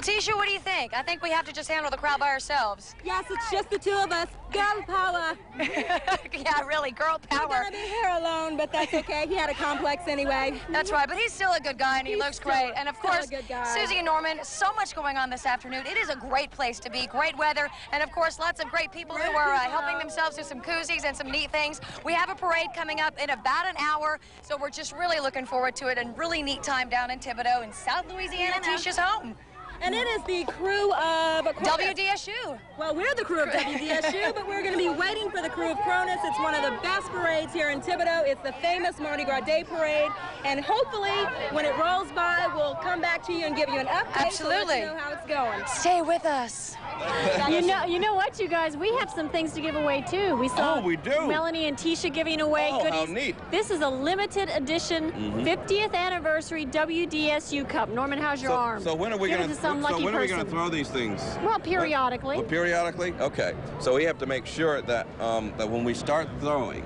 Tisha, what do you think? I think we have to just handle the crowd by ourselves. Yes, it's just the two of us. Girl power. Yeah, really, girl power. We're gonna be here alone, but that's okay. He had a complex anyway. That's right, but he's still a good guy, and he looks great. And of course, a good guy. Susie and Norman, so much going on this afternoon. It is a great place to be, great weather, and of course, lots of great people who are helping themselves do some koozies and some neat things. We have a parade coming up in about an hour, so we're just really looking forward to it, and really neat time down in Thibodaux in South Louisiana, Tisha's home. And it is the crew of WDSU. Well, we're the crew of WDSU, but we're going to be waiting for the crew of Cronus. It's one of the best parades here in Thibodaux. It's the famous Mardi Gras Day Parade. And hopefully, when it rolls by, we'll come back to you and give you an update. Absolutely. So let you know how it's going. Stay with us. You know what, you guys? We have some things to give away, too. We saw we do. Melanie and Tisha giving away goodies. How neat. This is a limited edition 50th anniversary WDSU Cup. Norman, how's your arm? So when are we going to throw these things? Well, periodically. Well, periodically? Okay. So we have to make sure that that when we start throwing,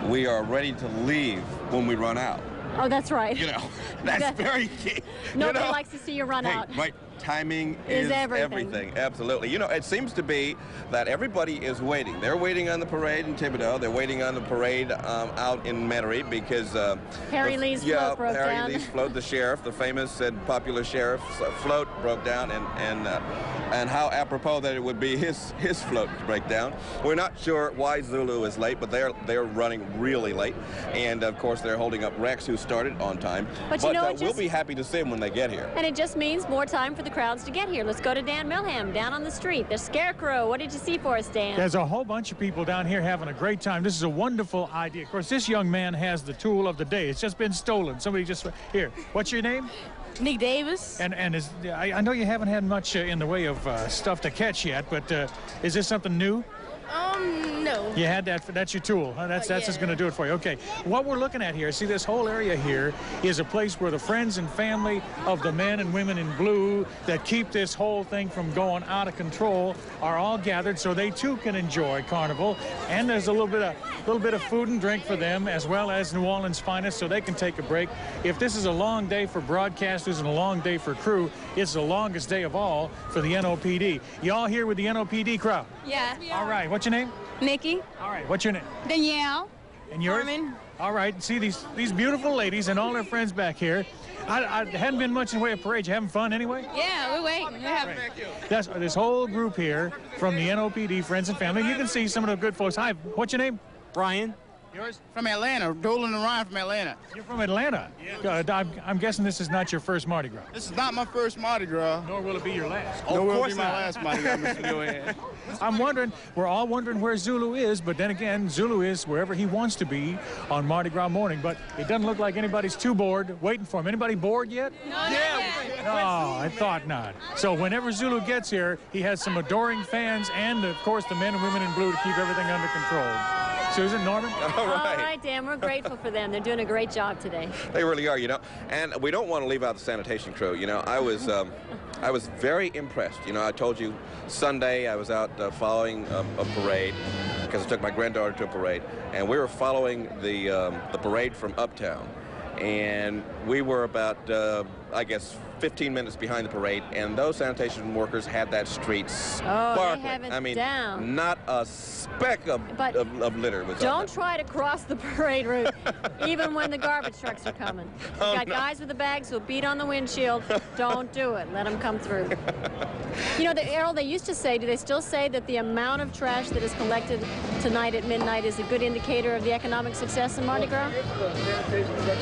we are ready to leave when we run out. Oh, that's right. You know, that's very key. Nobody likes to see you run out. Right. Timing is everything. Absolutely. You know, it seems to be that everybody is waiting. They're waiting on the parade in Thibodaux. They're waiting on the parade out in Metairie because Harry Lee's float broke down. Harry Lee's float, the sheriff, the famous and popular sheriff's float broke down, and how apropos that it would be his float to break down. We're not sure why Zulu is late, but they're running really late, and of course they're holding up Rex, who started on time. But you know, we'll be happy to see them when they get here. And it just means more time for the crowds to get here. Let's go to Dan Milham down on the street. The Scarecrow. What did you see for us, Dan? There's a whole bunch of people down here having a great time. This is a wonderful idea. Of course, this young man has the tool of the day. It's just been stolen. Somebody just here. What's your name? Nick Davis. And I know you haven't had much in the way of stuff to catch yet, but is this something new? No. You had that. That's your tool. Huh? That's just going to do it for you. Okay. What we're looking at here, see, this whole area here is a place where the friends and family of the men and women in blue that keep this whole thing from going out of control are all gathered, so they too can enjoy Carnival. And there's a little bit of food and drink for them, as well as New Orleans' finest, so they can take a break. If this is a long day for broadcasters and a long day for crew, it's the longest day of all for the NOPD. Y'all here with the NOPD crowd? Yeah. All right. What's your name? Nikki. All right. What's your name? Danielle. And yours? Carmen. All right. See these beautiful ladies and all their friends back here. I hadn't been much in the way of parade. You having fun anyway? Yeah, we're waiting. We're having That's this whole group here from the NOPD, friends and family. You can see some of the good folks. Hi. What's your name? Brian. Yours? From Atlanta. Dolan and Ryan from Atlanta. You're from Atlanta? Yeah. I'm guessing this is not your first Mardi Gras. This is not my first Mardi Gras. Nor will it be your last. Nor will it be my last Mardi Gras, Mr. Joanne. I'm wondering, we're all wondering where Zulu is, but then again, Zulu is wherever he wants to be on Mardi Gras morning, but it doesn't look like anybody's too bored waiting for him. Anybody bored yet? No, Oh, I thought not. So whenever Zulu gets here, he has some adoring fans and, of course, the men and women in blue to keep everything under control. Susan, Norman? All right. All right, Dan, we're grateful for them. They're doing a great job today. They really are, you know. And we don't want to leave out the sanitation crew. You know, I was very impressed. You know, I told you Sunday I was out following a parade because I took my granddaughter to a parade, and we were following the parade from Uptown. And we were about, I guess, 15 minutes behind the parade, and those sanitation workers had that street sparkling. They have it I mean, down. not a speck of litter was on Don't that. try to cross the parade route, even when the garbage trucks are coming. We've got guys with the bags who'll beat on the windshield. Don't do it. Let them come through. You know, Errol, they used to say, do they still say that the amount of trash that is collected tonight at midnight is a good indicator of the economic success in Mardi Gras?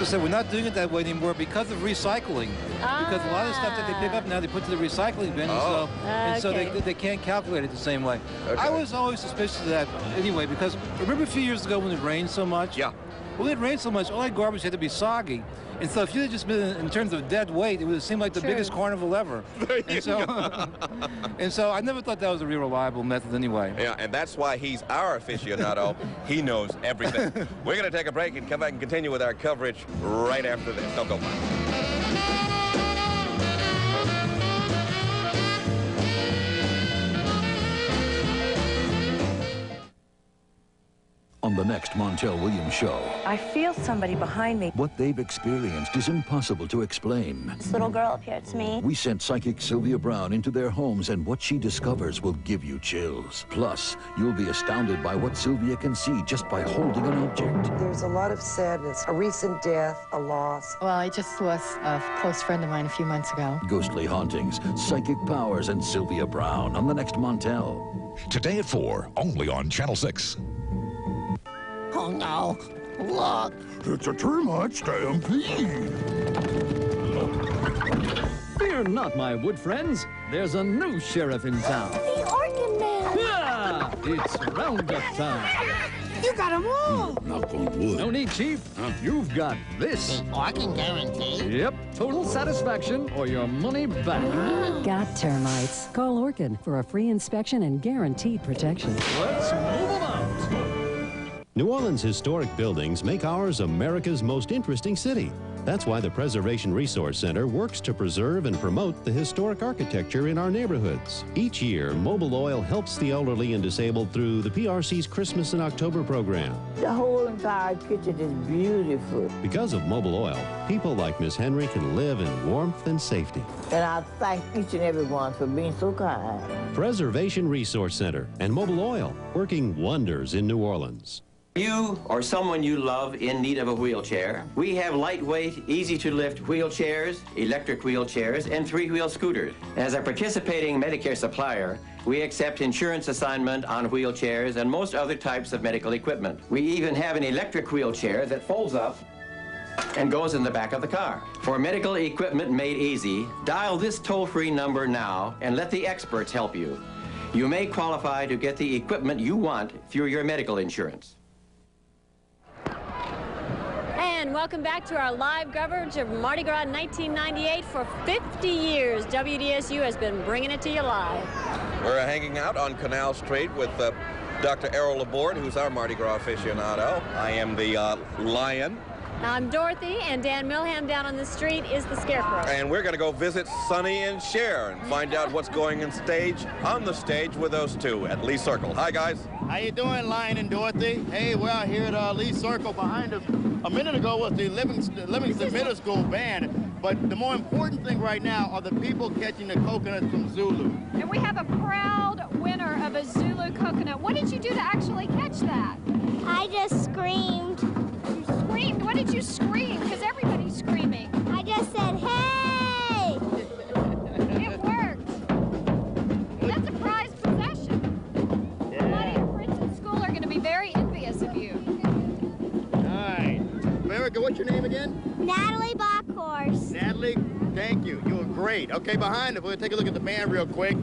So we're not doing it that way anymore because of recycling. Because a lot of stuff that they pick up now, they put to the recycling bin, and so they can't calculate it the same way. Okay. I was always suspicious of that anyway, because remember a few years ago when it rained so much? Yeah. When it rained so much, all that garbage had to be soggy. And so if you had just been in terms of dead weight, it would have seemed like the biggest carnival ever. And so I never thought that was a real reliable method anyway. Yeah, and that's why he's our aficionado. He knows everything. We're going to take a break and come back and continue with our coverage right after this. Don't go far. On on the next Montel Williams show. I feel somebody behind me. What they've experienced is impossible to explain. This little girl appeared to me. We sent psychic Sylvia Brown into their homes, and what she discovers will give you chills. Plus, you'll be astounded by what Sylvia can see just by holding an object. There's a lot of sadness, a recent death, a loss. Well, I just lost a close friend of mine a few months ago. Ghostly hauntings, psychic powers, and Sylvia Brown on the next Montel. Today at 4, only on Channel 6. Oh no, look. It's a termite stampede. Fear not, my wood friends. There's a new sheriff in town. The Orkin Man. Yeah, it's roundup time. You got them all. Knock on wood. No need, Chief. You've got this. The Orkin guarantee. Yep, total satisfaction or your money back. Got termites? Call Orkin for a free inspection and guaranteed protection. Let's move them out. New Orleans' historic buildings make ours America's most interesting city. That's why the Preservation Resource Center works to preserve and promote the historic architecture in our neighborhoods. Each year, Mobil Oil helps the elderly and disabled through the PRC's Christmas in October program. The whole entire kitchen is beautiful. Because of Mobil Oil, people like Miss Henry can live in warmth and safety. And I thank each and every one for being so kind. Preservation Resource Center and Mobil Oil, working wonders in New Orleans. You or someone you love in need of a wheelchair, we have lightweight, easy-to-lift wheelchairs, electric wheelchairs, and three-wheel scooters. As a participating Medicare supplier, we accept insurance assignment on wheelchairs and most other types of medical equipment. We even have an electric wheelchair that folds up and goes in the back of the car. For medical equipment made easy, dial this toll-free number now and let the experts help you. You may qualify to get the equipment you want through your medical insurance. And welcome back to our live coverage of Mardi Gras 1998. For 50 years, WDSU has been bringing it to you live. We're hanging out on Canal Street with Dr. Errol Laborde, who's our Mardi Gras aficionado. I am the Lion. I'm Dorothy, and Dan Milham down on the street is the Scarecrow. And we're going to go visit Sonny and Cher and find out what's going on the stage with those two at Lee Circle. Hi, guys. How you doing, Lion and Dorothy? Hey, we're out here at Lee Circle. Behind us a minute ago was the Livingston Middle School band. But the more important thing right now are the people catching the coconuts from Zulu. And we have a proud winner of a Zulu coconut. What did you do to actually catch that? I just screamed. You screamed? What did you scream? Because everybody's screaming. I just said, hey! It worked. That's a prized possession. Yeah. Everybody at Princeton School are going to be very envious of you. All right. America, what's your name again? Natalie Bockhorse. Natalie, thank you. You were great. Okay, behind us, we're going to take a look at the band real quick.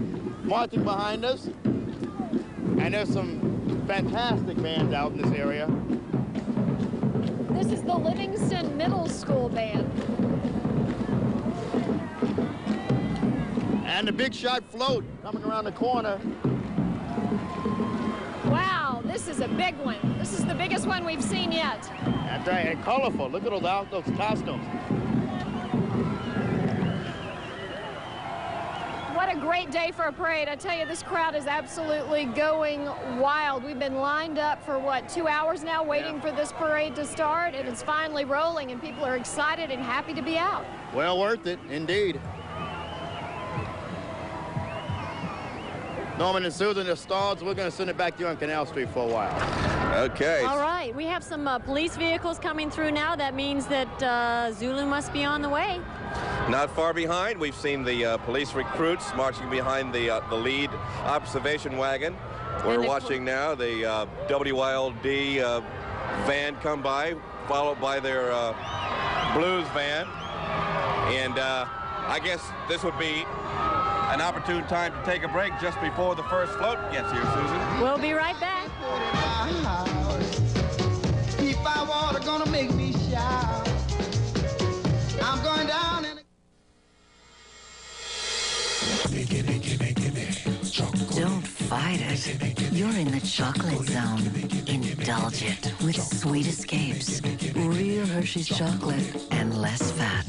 Marching behind us. And there's some fantastic bands out in this area. This is the Livingston Middle School band. And the Big Shot float coming around the corner. Wow, this is a big one. This is the biggest one we've seen yet. That's right, and colorful. Look at those costumes. What a great day for a parade. I tell you, this crowd is absolutely going wild. We've been lined up for, what, 2 hours now waiting for this parade to start, and it's finally rolling, and people are excited and happy to be out. Well worth it, indeed. Norman and Susan are stalled, so we're going to send it back to you on Canal Street for a while. Okay. All right, we have some police vehicles coming through now. That means that Zulu must be on the way. Not far behind, we've seen the police recruits marching behind the lead observation wagon. We're watching now the WYLD van come by, followed by their blues van. And I guess this would be an opportune time to take a break just before the first float gets here, Susan. We'll be right back. If I water gonna make me shout, I'm going down in Don't fight it. You're in the chocolate zone. Indulge it with sweet escapes, real Hershey's chocolate, and less fat.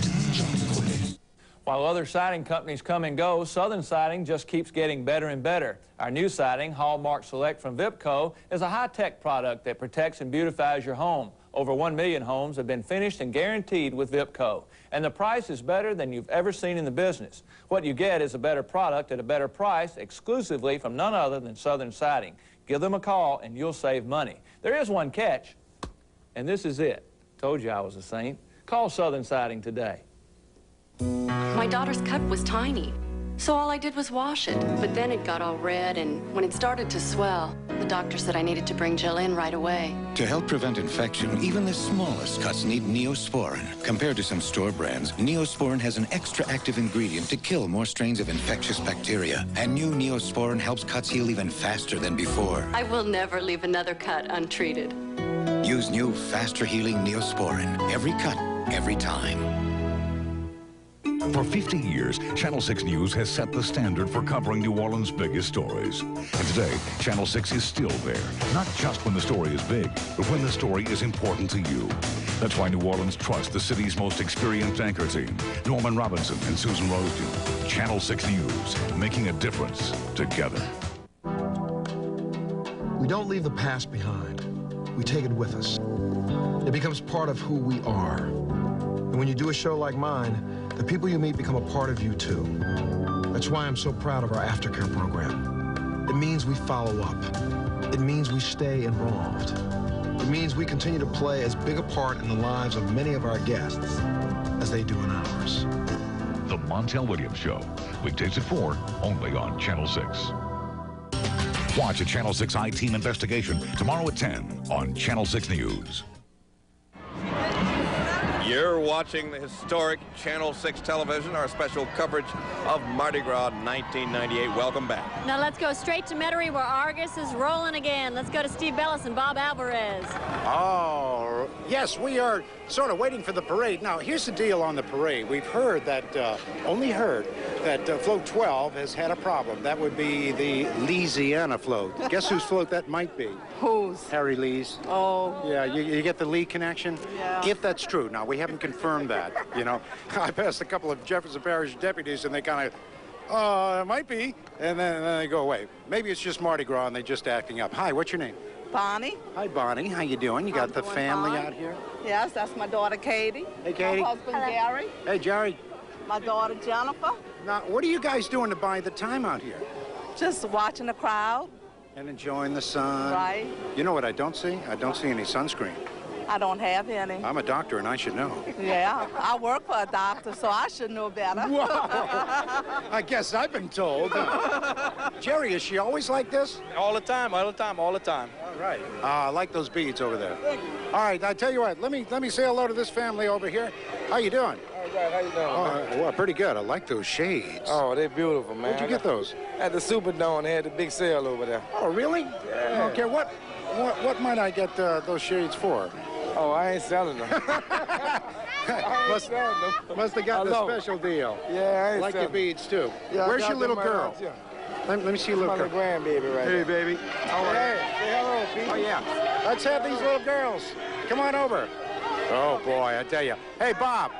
While other siding companies come and go, Southern Siding just keeps getting better and better. Our new siding, Hallmark Select from Vipco, is a high-tech product that protects and beautifies your home. Over 1 million homes have been finished and guaranteed with Vipco. And the price is better than you've ever seen in the business. What you get is a better product at a better price, exclusively from none other than Southern Siding. Give them a call and you'll save money. There is one catch, and this is it. Told you I was a saint. Call Southern Siding today. My daughter's cut was tiny, so all I did was wash it. But then it got all red, and when it started to swell, the doctor said I needed to bring Jill in right away. To help prevent infection, even the smallest cuts need Neosporin. Compared to some store brands, Neosporin has an extra active ingredient to kill more strains of infectious bacteria. And new Neosporin helps cuts heal even faster than before. I will never leave another cut untreated. Use new, faster healing Neosporin. Every cut, every time. For 50 years, Channel 6 News has set the standard for covering New Orleans' biggest stories. And today, Channel 6 is still there, not just when the story is big, but when the story is important to you. That's why New Orleans trusts the city's most experienced anchor team, Norman Robinson and Susan Rosedale. Channel 6 News, making a difference together. We don't leave the past behind. We take it with us. It becomes part of who we are. And when you do a show like mine, the people you meet become a part of you, too. That's why I'm so proud of our aftercare program. It means we follow up. It means we stay involved. It means we continue to play as big a part in the lives of many of our guests as they do in ours. The Montel Williams Show, weekdays at 4, only on Channel 6. Watch a Channel 6 I-Team investigation tomorrow at 10 on Channel 6 News. You're watching the historic Channel 6 television, our special coverage of Mardi Gras 1998. Welcome back. Now let's go straight to Metairie where Argus is rolling again. Let's go to Steve Bellis and Bob Alvarez. Oh, yes, we are sort of waiting for the parade. Now, here's the deal on the parade. We've heard that, only heard that float 12 has had a problem. That would be the Louisiana float. Guess whose float that might be? Whose? Harry Lee's. Oh. Yeah, you get the Lee connection? Yeah. If that's true. Now, we haven't confirmed that, you know. I passed a couple of Jefferson Parish deputies, and they kind of, it might be, and then they go away. Maybe it's just Mardi Gras, and they're just acting up. Hi, what's your name? Bonnie. Hi, Bonnie. How you doing? You got the family fine. out here? Yes, that's my daughter, Katie. Hey, Katie. My husband, Gary. Hey, Jerry. My daughter, Jennifer. Now, what are you guys doing to buy the time out here? Just watching the crowd. And enjoying the sun. Right. You know what I don't see? I don't see any sunscreen. I don't have any. I'm a doctor, and I should know. Yeah, I work for a doctor, so I should know better. Whoa. I guess I've been told. Jerry, is she always like this? All the time, all the time, all the time. All right. I like those beads over there. All right, I tell you what, let me say hello to this family over here. How you doing? All right, how you doing? Oh, well, pretty good. I like those shades. Oh, they're beautiful, man. Where'd you get those? At the Superdome. They had the big sale over there. Oh, really? Yeah. Okay, what might I get those shades for? Oh, I ain't selling them. Must have got the special deal. Yeah, I ain't like your beads, too. Yeah, where's your little girl? Let me see your little girl. My grandbaby right Hey, there. baby. Hey, say hello, Pete. Oh, yeah. Let's have these little girls. Come on over. Oh, boy, I tell you. Hey, Bob.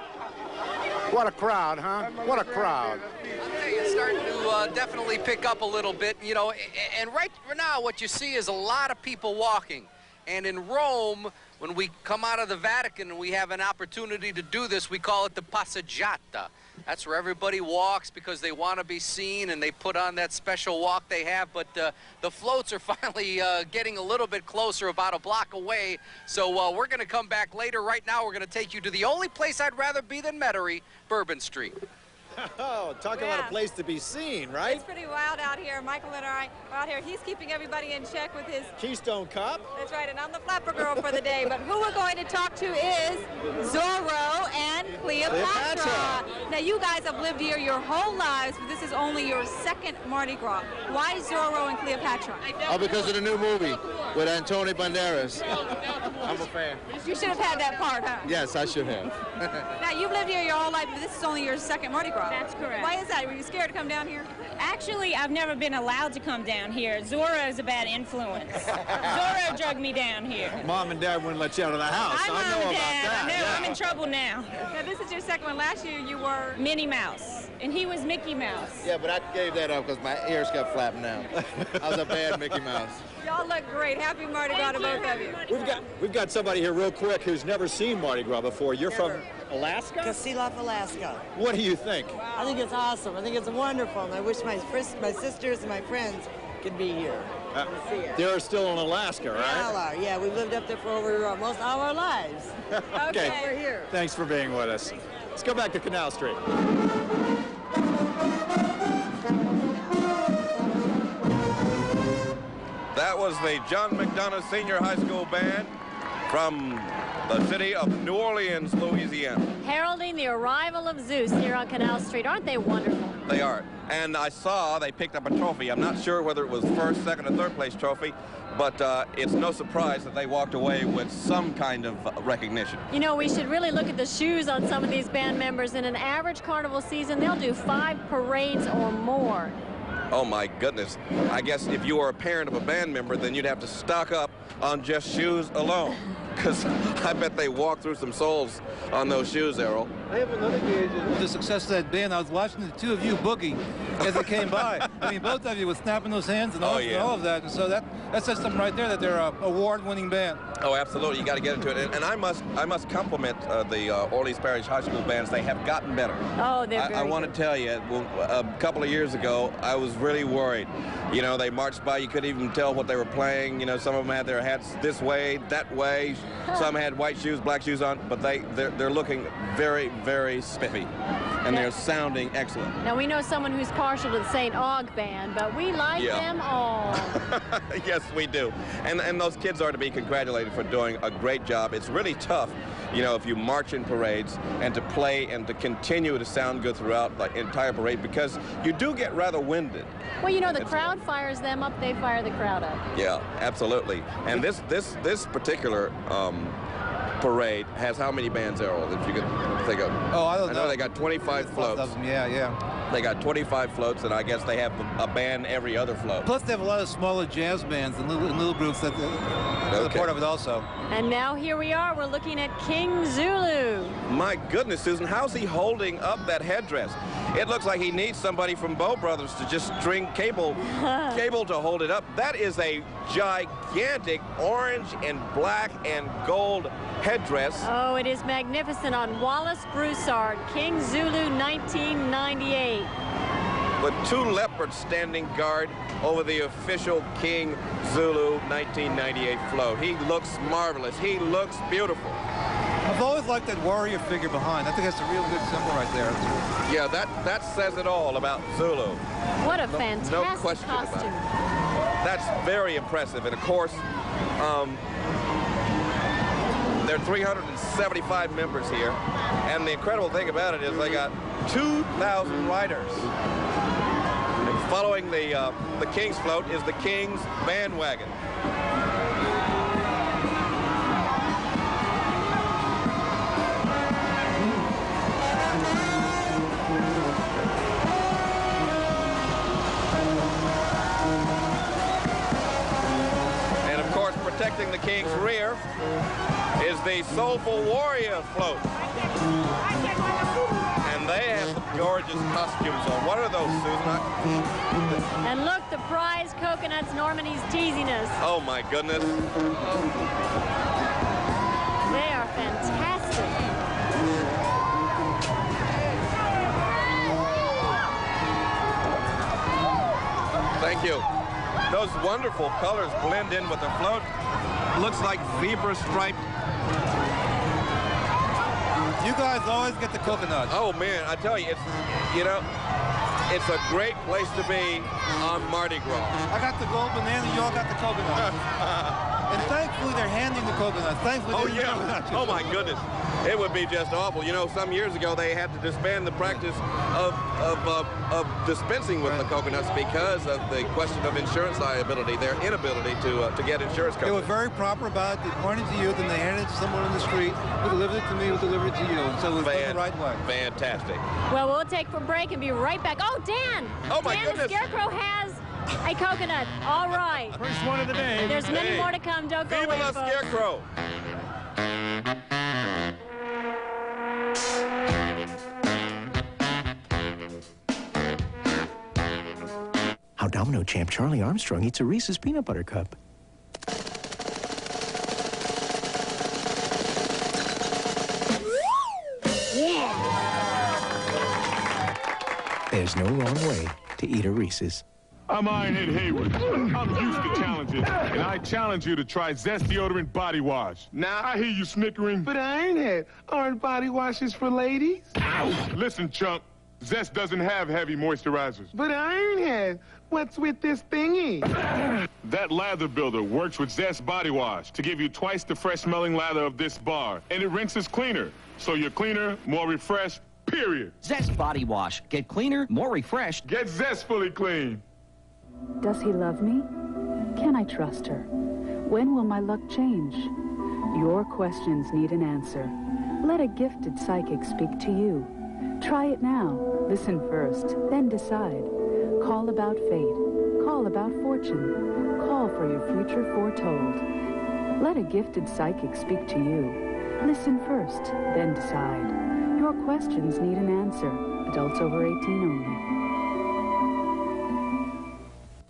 What a crowd, huh? What a crowd. I'll tell you, it's starting to definitely pick up a little bit, you know, and right now what you see is a lot of people walking. And in Rome, when we come out of the Vatican and we have an opportunity to do this, we call it the passeggiata. That's where everybody walks because they want to be seen and they put on that special walk they have. But the floats are finally getting a little bit closer, about a block away. So we're going to come back later. Right now, we're going to take you to the only place I'd rather be than Metairie, Bourbon Street. Oh, talk about a place to be seen, right? It's pretty wild out here. Michael and I are out here. He's keeping everybody in check with his Keystone Cop. That's right, and I'm the flapper girl for the day. But who we're going to talk to is Zorro and Cleopatra. Now, you guys have lived here your whole lives, but this is only your second Mardi Gras. Why Zorro and Cleopatra? Oh, because of the new movie with Antonio Banderas. I'm a fan. You should have had that part, huh? Yes, I should have. Now, you've lived here your whole life, but this is only your second Mardi Gras. That's correct. Why is that? Were you scared to come down here? Actually, I've never been allowed to come down here. Zorro is a bad influence. Zorro drug me down here. Mom and Dad wouldn't let you out of the house. Hi, I know Mom and about Dad. that. I know. Yeah. I'm in trouble now. Now, this is your second one. Last year, you were... Minnie Mouse. And he was Mickey Mouse. Yeah, but I gave that up because my ears kept flapping out. I was a bad Mickey Mouse. Y'all look great. Happy Mardi Gras to both of you. We've got somebody here real quick who's never seen Mardi Gras before. You're from Alaska? Kasilof, Alaska. What do you think? I think it's awesome. I think it's wonderful, and I wish my sisters and my friends could be here. They're still in Alaska, right? They all are. Yeah, we've lived up there for over almost all our lives. Okay. We're here. Thanks for being with us. Let's go back to Canal Street. That was the John McDonough Senior High School Band from the city of New Orleans, Louisiana. Heralding the arrival of Zeus here on Canal Street. Aren't they wonderful? They are. And I saw they picked up a trophy. I'm not sure whether it was first, second, or third place trophy, but it's no surprise that they walked away with some kind of recognition. You know, we should really look at the shoes on some of these band members. In an average carnival season, they'll do 5 parades or more. Oh my goodness. I guess if you were a parent of a band member, then you'd have to stock up on just shoes alone. Because I bet they walk through some soles on those shoes, Errol. I have another gauge of the success of that band. I was watching the two of you boogie as it came by. I mean, both of you were snapping those hands and all of that. And so that says something right there, that they're an award-winning band. Oh, absolutely. You got to get into it. And I must compliment the Orleans Parish High School bands. They have gotten better. Oh, they're I want to tell you, a couple of years ago, I was really worried. You know, they marched by. You couldn't even tell what they were playing. You know, some of them had their hats this way, that way. Some had white shoes, black shoes on. But they're looking very, very spiffy. And they're sounding excellent. Now, we know someone who's partial to the St. Aug band, but we like them all. Yes, we do. And those kids are to be congratulated for doing a great job. It's really tough, you know, if you march in parades and to play and to continue to sound good throughout the entire parade, because you do get rather winded. Well, you know, the crowd fires them up, they fire the crowd up. Yeah, absolutely. And this particular parade has how many bands, Errol, if you could think of? Oh, I don't know. I know they got 25 floats. Yeah. They got 25 floats, and I guess they have a band every other float. Plus, they have a lot of smaller jazz bands and little groups that are part of it also. And now here we are. We're looking at King Zulu. My goodness, Susan, how's he holding up that headdress? It looks like he needs somebody from Bow Brothers to just string cable to hold it up. That is a gigantic orange and black and gold headdress. Oh, it is magnificent on Wallace Broussard, King Zulu 1998. With 2 leopards standing guard over the official King Zulu 1998 float. He looks marvelous. He looks beautiful. I've always liked that warrior figure behind. I think that's a real good symbol right there. Yeah, that says it all about Zulu. What a fantastic no question costume. About it. That's very impressive. And of course, there are 375 members here. And the incredible thing about it is they got 2,000 riders. And following the King's float is the King's bandwagon. Protecting the King's rear is the Soulful Warrior float. And they have some gorgeous costumes on. What are those, Susan? And look, the prize coconuts Normandy's teasing us. Oh, my goodness. They are fantastic. Thank you. Those wonderful colors blend in with the float. Looks like zebra striped. You guys always get the coconuts. Oh man, I tell you, it's a great place to be on Mardi Gras. I got the gold banana, you all got the coconut. And thankfully, they're handing the coconuts. Thankfully, Oh, yeah. Oh, my goodness. It would be just awful. You know, some years ago, they had to disband the practice of dispensing with the coconuts because of the question of insurance liability, their inability to get insurance coverage. They were very proper about it. They pointed to you, then they handed it to someone in the street who delivered it to me, who delivered it to you. And so it was done the right way. Fantastic. Well, we'll take a break and be right back. Oh, Dan! Oh, my Dan, goodness. the Scarecrow has a coconut. All right. First one of the day. There's many more to come. Don't go away, Viva la folks. Scarecrow! How domino champ Charlie Armstrong eats a Reese's peanut butter cup. There's no wrong way to eat a Reese's. I'm Ironhead Hayward. I'm used to challenges, and I challenge you to try Zest Deodorant Body Wash. Now, I hear you snickering. But Ironhead, aren't body washes for ladies? Ow. Listen, chump. Zest doesn't have heavy moisturizers. But Ironhead, what's with this thingy? That lather builder works with Zest Body Wash to give you twice the fresh-smelling lather of this bar. And it rinses cleaner, so you're cleaner, more refreshed, period. Zest Body Wash. Get cleaner, more refreshed. Get zestfully clean. Does he love me? Can I trust her? When will my luck change? Your questions need an answer. Let a gifted psychic speak to you. Try it now. Listen first, then decide. Call about fate. Call about fortune. Call for your future foretold. Let a gifted psychic speak to you. Listen first, then decide. Your questions need an answer. Adults over 18 only.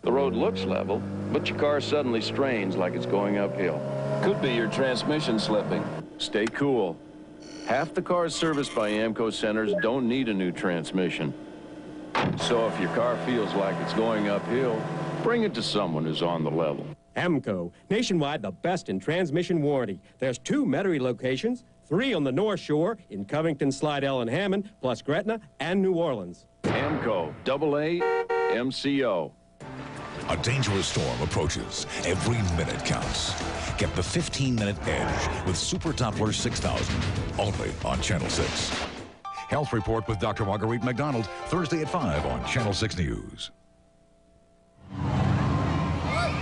The road looks level, but your car suddenly strains like it's going uphill. Could be your transmission slipping. Stay cool. Half the cars serviced by AAMCO centers don't need a new transmission. So if your car feels like it's going uphill, bring it to someone who's on the level. AAMCO, nationwide the best in transmission warranty. There's 2 Metairie locations, 3 on the North Shore in Covington, Slidell, and Hammond, plus Gretna and New Orleans. AAMCO, AAMCO. A dangerous storm approaches. Every minute counts. Get the 15-minute edge with Super Doppler 6000, only on Channel 6. Health Report with Dr. Marguerite McDonald, Thursday at 5 on Channel 6 News.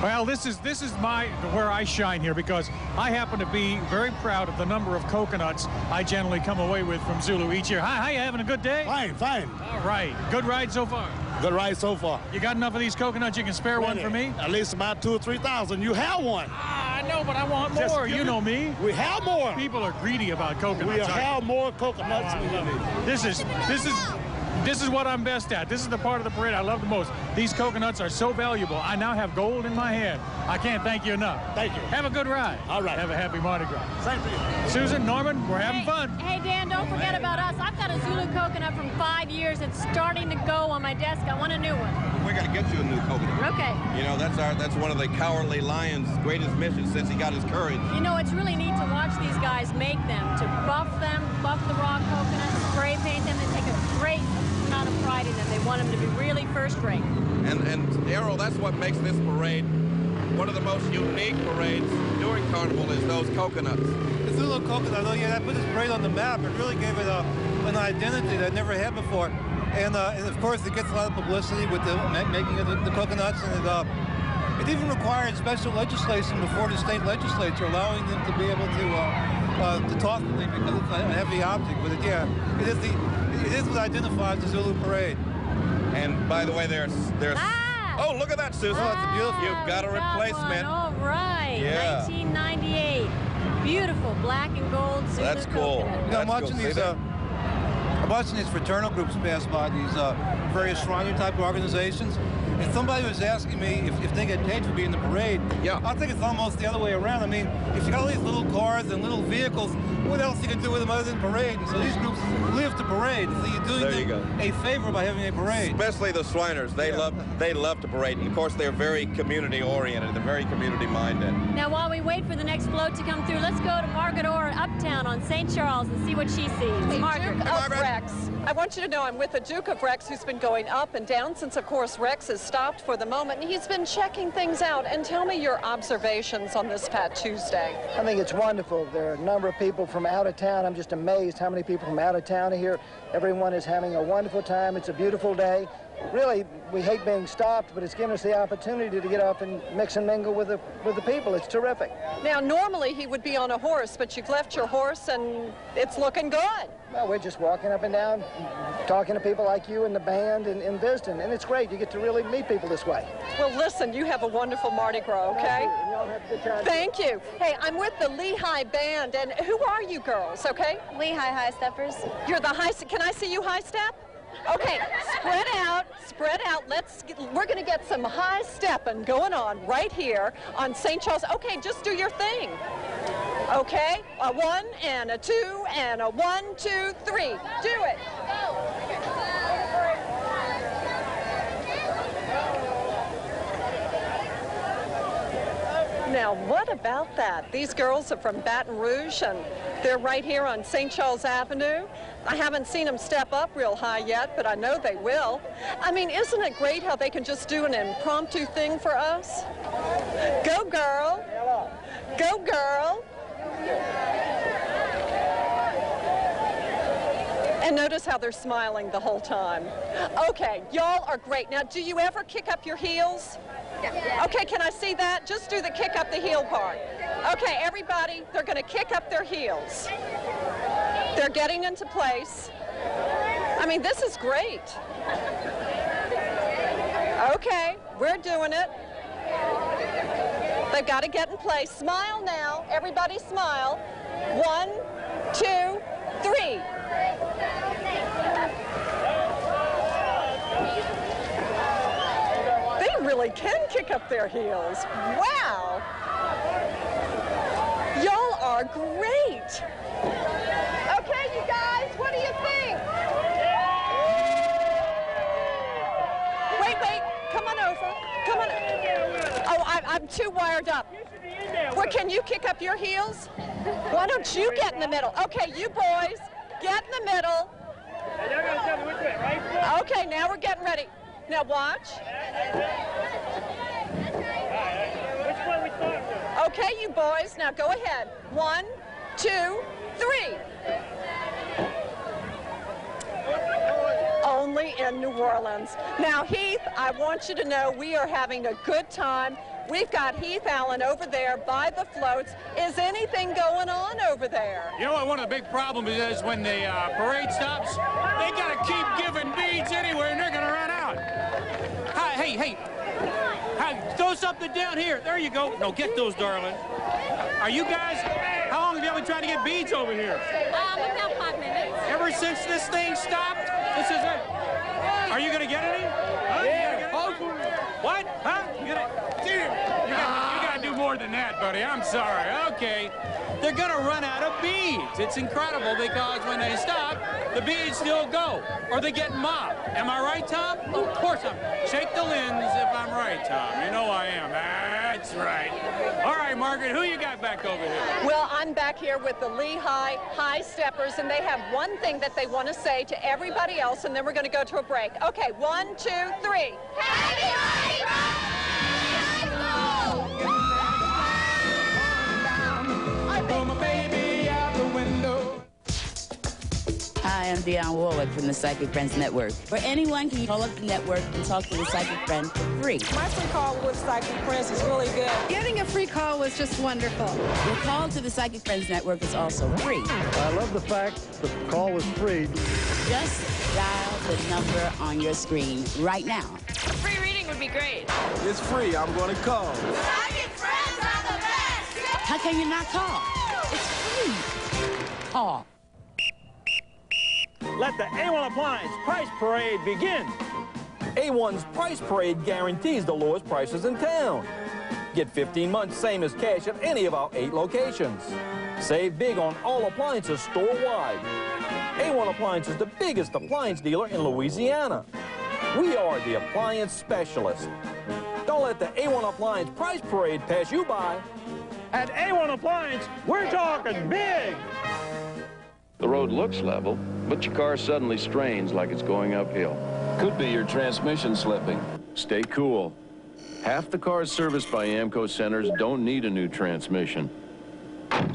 Well, this is where I shine here, because I happen to be very proud of the number of coconuts I generally come away with from Zulu each year. Hi, you having a good day? Fine, fine. All right. Good ride so far? Good ride so far. You got enough of these coconuts you can spare one for me? At least about 2,000 or 3,000. You have one. I know, but I want more. You know me. We have more. People are greedy about coconuts. We have more coconuts. This is what I'm best at. This is the part of the parade I love the most. These coconuts are so valuable. I now have gold in my hand. I can't thank you enough. Thank you. Have a good ride. All right. Have a happy Mardi Gras. Same for you. Susan, Norman, we're having fun. Hey, Dan, don't forget about us. I've got a Zulu coconut from 5 years. It's starting to go on my desk. I want a new one. We're going to get you a new coconut. Okay. You know, that's one of the Cowardly Lion's greatest missions since he got his courage. You know, it's really neat to watch these guys make them, to buff the raw coconuts, spray paint them, and take a great amount of pride in them. They want them to be really first rate. And Errol, that's what makes this parade one of the most unique parades during Carnival is those coconuts. The Zulu coconut, that put this parade on the map. It really gave it an identity that it never had before. And of course, it gets a lot of publicity with the making of the coconuts, and it even required special legislation before the state legislature, allowing them to be able to toss the thing because it's a heavy object. But it is what identifies the Zulu parade. And by the way, there's oh, look at that, Susan. Oh, it's beautiful. You've got a replacement. All right. Yeah. 1998. Beautiful black and gold Zulu That's cool. coconut. You know, I'm watching these fraternal groups pass by, these various Shriner type organizations, and somebody was asking me if they get paid for being in the parade. Yeah. I think it's almost the other way around. I mean, if you got all these little cars and little vehicles, what else you can do with them other than parade? And so these groups live to parade. So you're doing them a favor by having a parade. Especially the Shriners. They love to parade. And of course, they're very community oriented. They're very community minded. Now, while we wait for the next float to come through, let's go to Margaret Orr uptown on St. Charles and see what she sees. Hey, Margaret. Duke of Rex. I want you to know I'm with the Duke of Rex, who's been going up and down since, of course, Rex has stopped for the moment. And he's been checking things out. And tell me your observations on this Fat Tuesday. I think it's wonderful. There are a number of people from out of town. I'm just amazed how many people from out of town are here. Everyone is having a wonderful time. It's a beautiful day. Really, we hate being stopped, but it's given us the opportunity to get up and mix and mingle with the people. It's terrific. Now, normally he would be on a horse, but you've left your horse and it's looking good. Well, we're just walking up and down, talking to people like you and the band and visiting, and it's great. You get to really meet people this way. Well, listen, you have a wonderful Mardi Gras, okay? And y'all have a good time. Thank you. Hey, I'm with the Lehigh Band, and who are you girls, okay? Lehigh High Steppers. You're the high, can I see you high step? Okay, spread out. We're going to get some high stepping going on right here on St. Charles. Okay, just do your thing. Okay, a 1 and a 2 and a 1, 2, 3. Do it. Now, what about that? These girls are from Baton Rouge, and they're right here on St. Charles Avenue. I haven't seen them step up real high yet, but I know they will. I mean, isn't it great how they can just do an impromptu thing for us? Go, girl. Go, girl. And notice how they're smiling the whole time. Okay, y'all are great. Now, do you ever kick up your heels? Yeah. Okay, can I see that? Just do the kick up the heel part. Okay, everybody, they're going to kick up their heels. They're getting into place. I mean, this is great. Okay, we're doing it. They've got to get in place. Smile now. Everybody smile. 1, 2, 3. They really can kick up their heels. Wow. Y'all are great. Okay, you guys, what do you think? Wait, come on over. Come on. Oh, I'm too wired up. Well, can you kick up your heels? Why don't you get in the middle? Okay, you boys, get in the middle. Okay, now we're getting ready. Now watch. Okay, you boys, now go ahead. 1, 2, 3. Only in New Orleans. Now, Heath, I want you to know we are having a good time. We've got Heath Allen over there by the floats. Is anything going on over there? You know what one of the big problems is when the parade stops? They got to keep giving beads anywhere and they're going to run out. Hey, throw something down here. There you go. No, get those, darling. Are you guys, how long have you been trying to get beads over here? About 5 minutes. Ever since this thing stopped? This is it. Are you going to get any? Huh? Yeah. What? Huh? You gotta do more than that, buddy. I'm sorry. Okay. They're gonna run out of beads. It's incredible because when they stop, the beads still go, or they get mobbed. Am I right, Tom? Oh, of course I'm. Shake the lens if I'm right, Tom. You know I am. That's right. All right, Margaret, who you got back over here? Well, I'm back here with the Lehigh High Steppers, and they have one thing that they want to say to everybody else, and then we're going to go to a break. Okay, 1, 2, 3. Happy Mardi Gras! Hi, I'm Dionne Warwick from the Psychic Friends Network. For anyone can call up the network and talk to the Psychic Friend for free. My free call with Psychic Friends is really good. Getting a free call was just wonderful. Your call to the Psychic Friends Network is also free. I love the fact the call was free. Just dial the number on your screen right now. Free reading would be great. It's free. I'm going to call. Psychic Friends are the best. How can you not call? It's free. Call. Let the A1 Appliance Price Parade begin. A1's Price Parade guarantees the lowest prices in town. Get 15 months same as cash at any of our 8 locations. Save big on all appliances store-wide. A1 Appliance is the biggest appliance dealer in Louisiana. We are the appliance specialist. Don't let the A1 Appliance price parade pass you by. At A1 Appliance, we're talking big. The road looks level, but your car suddenly strains like it's going uphill. Could be your transmission slipping. Stay cool. Half the cars serviced by AMCO centers don't need a new transmission.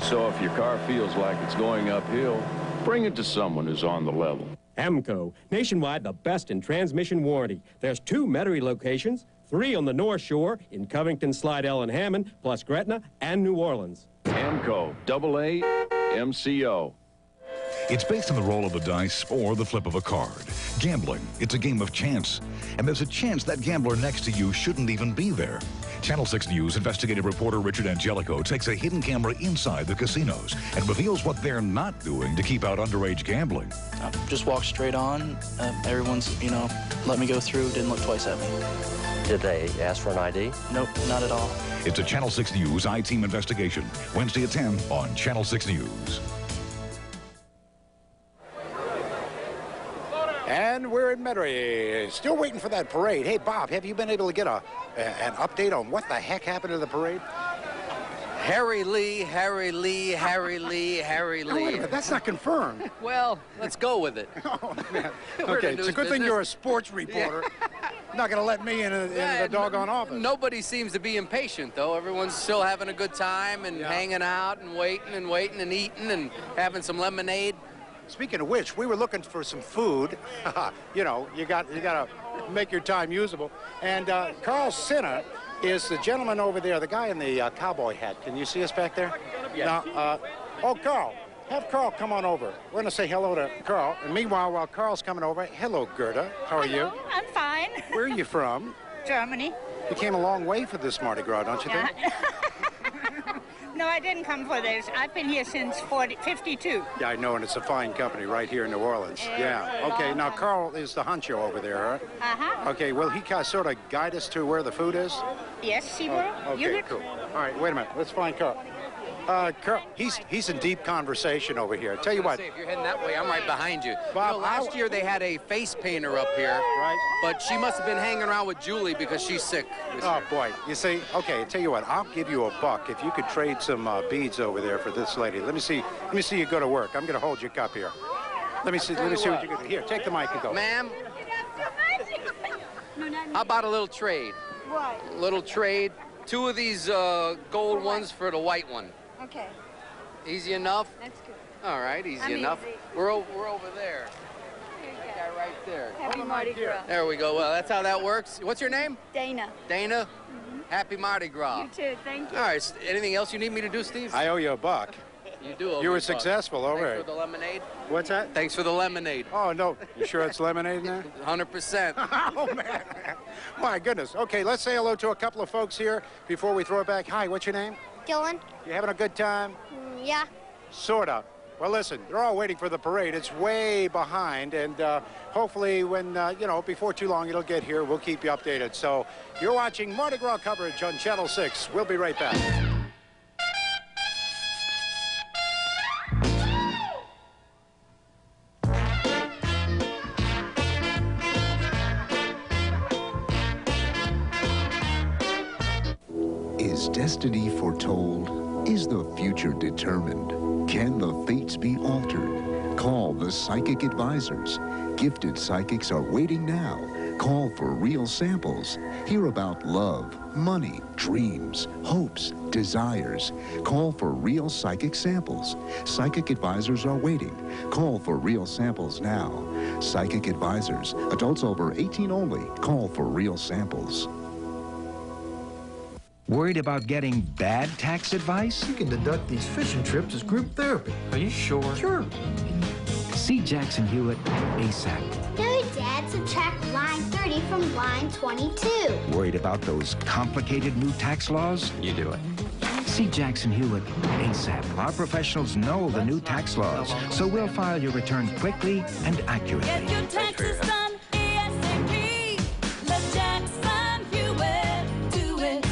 So if your car feels like it's going uphill, bring it to someone who's on the level. AMCO, nationwide the best in transmission warranty. There's 2 Metairie locations, 3 on the North Shore in Covington, Slidell, and Hammond, plus Gretna and New Orleans. AMCO, AA, MCO. It's based on the roll of the dice or the flip of a card. Gambling, it's a game of chance. And there's a chance that gambler next to you shouldn't even be there. Channel 6 News investigative reporter Richard Angelico takes a hidden camera inside the casinos and reveals what they're not doing to keep out underage gambling. Just walked straight on. Everyone's, let me go through, didn't look twice at me. Did they ask for an ID? Nope, not at all. It's a Channel 6 News I-Team investigation. Wednesday at 10 on Channel 6 News. And we're in Metairie, still waiting for that parade. Hey, Bob, have you been able to get an update on what the heck happened to the parade? Harry Lee, Harry Lee, Harry Lee, Harry Lee. Oh, wait a minute, that's not confirmed. Well, let's go with it. Oh, man. Okay, it's a good thing you're a sports reporter. Yeah. Not going to let me in the doggone office. Nobody seems to be impatient, though. Everyone's still having a good time and hanging out and waiting and eating and having some lemonade. Speaking of which, we were looking for some food. You got to make your time usable. And Carl Sinner is the gentleman over there, the guy in the cowboy hat. Can you see us back there? Yeah. Now, Carl, have Carl come on over. We're going to say hello to Carl. And meanwhile, while Carl's coming over, hello, Gerda. How are you? I'm fine. Where are you from? Germany. You came a long way for this Mardi Gras, don't you think? No, I didn't come for this. I've been here since 52. Yeah, I know, and it's a fine company right here in New Orleans. Yeah. Okay, now Carl is the honcho over there, huh? Uh-huh. Okay, will he sort of guide us to where the food is? Yes, he will. Okay, cool. All right, wait a minute. Let's find Carl. Carl, he's in deep conversation over here. Tell you what. If you're heading that way, I'm right behind you. Bob, last year they had a face painter up here, right? But she must have been hanging around with Julie because she's sick. Oh boy, you see. Okay, tell you what. I'll give you $1 if you could trade some beads over there for this lady. Let me see you go to work. I'm going to hold your cup here. Let me see what you can do. Here, take the mic and go. Ma'am, how about a little trade? What? A little trade. 2 of these gold ones for the white one. Okay. Easy enough? That's good. All right, easy enough. Easy. We're over there. That guy right there. Happy Mardi Gras. There we go. Well, that's how that works. What's your name? Dana. Dana? Happy Mardi Gras. You too, thank you. All right, anything else you need me to do, Steve? I owe you $1. You do owe me You were $1. successful, all right. Thanks for the lemonade. What's that? Thanks for the lemonade. Oh, no. You sure it's lemonade now? 100%. Oh, man. My goodness. Okay, let's say hello to a couple of folks here before we throw it back. Hi, what's your name? Dylan. You having a good time? Yeah. Sort of. Well, listen, they're all waiting for the parade. It's way behind, and hopefully when, before too long it'll get here. We'll keep you updated. So you're watching Mardi Gras coverage on Channel 6. We'll be right back. Is destiny foretold? Is the future determined? Can the fates be altered? Call the Psychic Advisors. Gifted psychics are waiting now. Call for real samples. Hear about love, money, dreams, hopes, desires. Call for real psychic samples. Psychic Advisors are waiting. Call for real samples now. Psychic Advisors. Adults over 18 only. Call for real samples. Worried about getting bad tax advice? You can deduct these fishing trips as group therapy. Are you sure? Sure. See Jackson Hewitt ASAP. No, Dad, subtract line 30 from line 22. Worried about those complicated new tax laws? You do it. See Jackson Hewitt ASAP. Our professionals know the new tax laws, so we'll file your return quickly and accurately. Get your taxes done ASAP. Let Jackson Hewitt do it.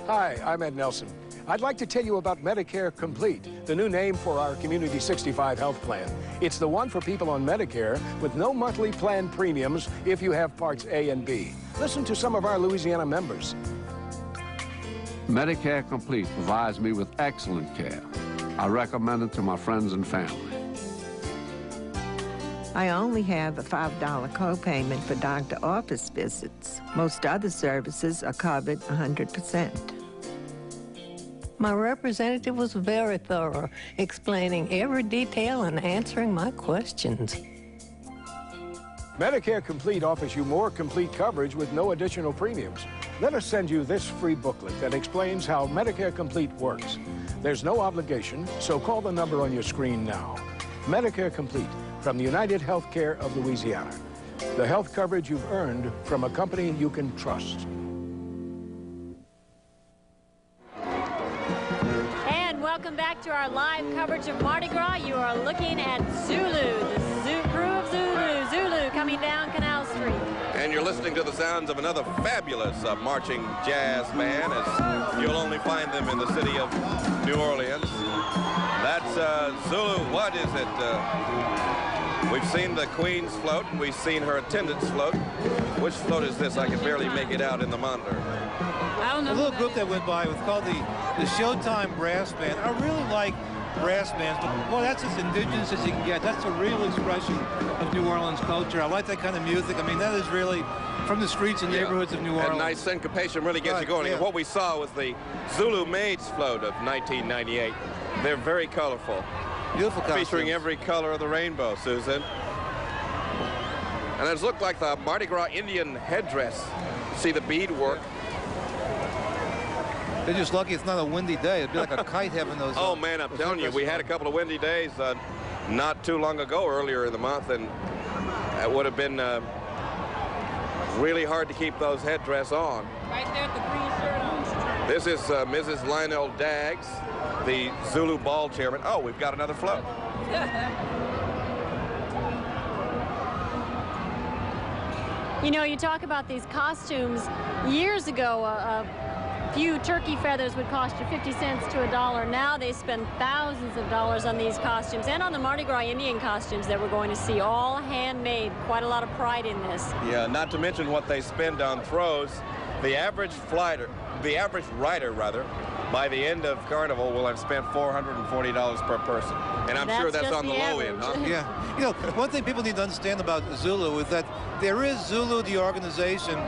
Hi, I'm Ed Nelson. I'd like to tell you about Medicare Complete, the new name for our Community 65 health plan. It's the one for people on Medicare with no monthly plan premiums if you have Parts A and B. Listen to some of our Louisiana members. Medicare Complete provides me with excellent care. I recommend it to my friends and family. I only have a $5 copayment for doctor office visits. Most other services are covered 100%. My representative was very thorough, explaining every detail and answering my questions. Medicare Complete offers you more complete coverage with no additional premiums. Let us send you this free booklet that explains how Medicare Complete works. There's no obligation, so call the number on your screen now. Medicare Complete from the United Healthcare of Louisiana. The health coverage you've earned from a company you can trust. And welcome back to our live coverage of Mardi Gras. You are looking at Zulu, the zoo crew of Zulu. Zulu coming down Canal Street. And you're listening to the sounds of another fabulous marching jazz band, as you'll only find them in the city of New Orleans. That's Zulu. What is it? We've seen the Queen's float, and we've seen her attendant's float. Which float is this? I can barely make it out in the monitor. I don't know. A little group that went by was called the Showtime Brass Band. I really like brass bands, but boy, that's as indigenous as you can get. That's a real expression of New Orleans culture. I like that kind of music. I mean, that is really from the streets and neighborhoods of New Orleans. And nice syncopation really gets you going. Yeah. And what we saw was the Zulu Maids float of 1998. They're very colorful. Beautiful costumes. Featuring every color of the rainbow, Susan. And it looked like the Mardi Gras Indian headdress. See the bead work. They're just lucky it's not a windy day. It'd be like a kite having those. Oh, man, I'm telling you, we had a couple of windy days not too long ago, earlier in the month, and it would have been really hard to keep those headdress on. Right there at the green shirt on. This is Mrs. Lionel Daggs, the Zulu Ball chairman. Oh, we've got another float. You know, you talk about these costumes. Years ago, a few turkey feathers would cost you 50 cents to $1. Now they spend thousands of dollars on these costumes and on the Mardi Gras Indian costumes that we're going to see, all handmade. Quite a lot of pride in this. Yeah, not to mention what they spend on throws. The average rider, by the end of Carnival will have spent $440 per person. And I'm sure that's on the low end, huh? Yeah. You know, one thing people need to understand about Zulu is that there is Zulu, the organization,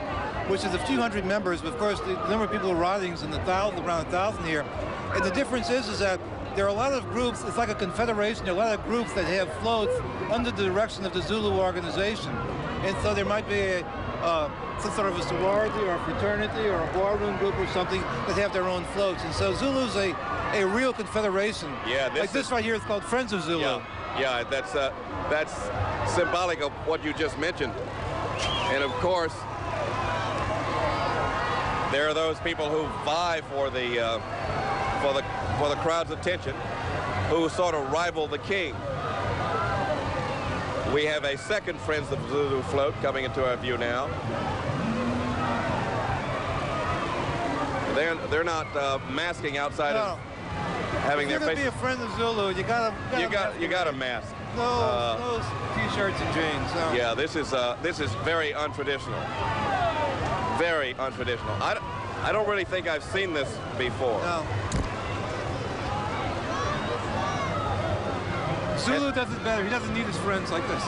which is a few hundred members, but of course the number of people riding is in the thousands, around 1,000 here. And the difference is that there are a lot of groups, it's like a confederation, there are a lot of groups that have floats under the direction of the Zulu organization. And so there might be some sort of a sorority or a fraternity or a barroom group or something that have their own floats. And so Zulu's a real confederation. Yeah, this right here is called Friends of Zulu. Yeah, that's symbolic of what you just mentioned. And of course, there are those people who vie for the crowd's attention, who sort of rival the king. We have a second Friends of Zulu float coming into our view now. They're not masking outside of having their faces. If you're gonna be a Friend of Zulu, you gotta mask. No t-shirts and jeans. No. Yeah, this is very untraditional. Very untraditional. I don't really think I've seen this before. No. Zulu does it better. He doesn't need his friends like this.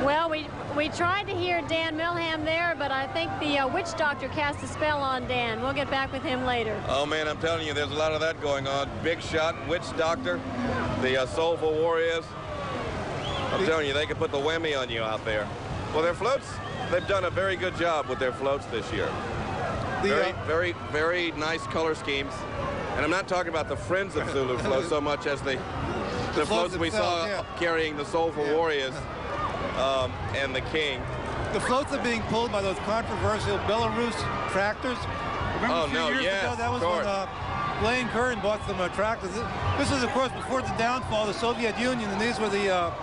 Well, we tried to hear Dan Milham there, but I think the witch doctor cast a spell on Dan. We'll get back with him later. Oh, man, I'm telling you, there's a lot of that going on. Big Shot, Witch Doctor, the Soulful Warriors. I'm telling you, they can put the whammy on you out there. Well, their floats, they've done a very good job with their floats this year. Very, very nice color schemes. And I'm not talking about the Friends of Zulu floats so much as the floats we saw carrying the Soulful Warriors and the King. The floats are being pulled by those controversial Belarus tractors. Remember a few years ago, that was when Blaine Curran bought some tractors. This is, of course, before the downfall of the Soviet Union, and these were the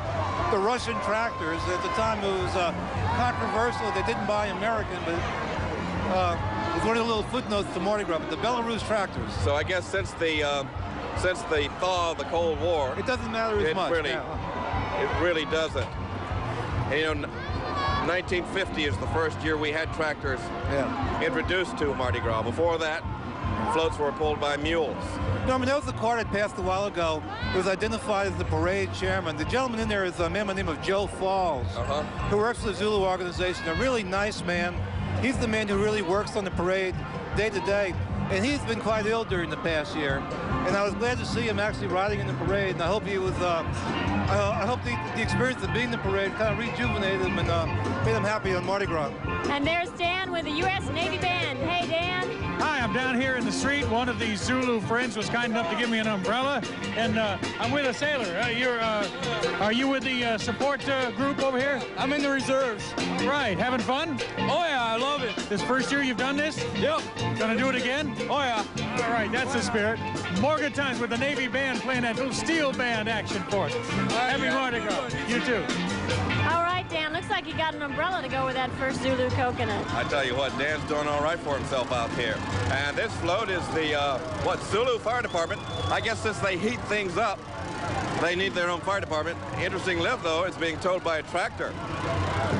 Russian tractors. At the time, it was controversial. They didn't buy American, but is one of the little footnotes to Mardi Gras, but the Belarus tractors. So I guess since the thaw of the Cold War, it doesn't matter as much. It really doesn't. And, you know, 1950 is the first year we had tractors introduced to Mardi Gras. Before that, floats were pulled by mules. Norman, there was a car that passed a while ago. It was identified as the parade chairman. The gentleman in there is a man by the name of Joe Falls, who works for the Zulu organization, a really nice man. He's the man who really works on the parade day to day, and he's been quite ill during the past year. And I was glad to see him actually riding in the parade, and I hope he was, I hope the experience of being in the parade kind of rejuvenated him and made him happy on Mardi Gras. And there's Dan with the U.S. Navy Band. Hey, Dan. Hi, I'm down here in the street. One of these Zulu friends was kind enough to give me an umbrella, and I'm with a sailor. Are you with the support group over here? I'm in the reserves. Right, having fun? Oh yeah, I love it. This first year you've done this? Yep. Gonna do it again? Oh yeah. All right, that's the spirit. More good times with the Navy Band playing that little steel band action for us. Happy Mardi Gras. You too. All right, Dan, looks like you got an umbrella to go with that first Zulu coconut. I tell you what, Dan's doing all right for himself out here. And this float is the, Zulu Fire Department. I guess since they heat things up, they need their own fire department. Interesting lift, though, it's being towed by a tractor.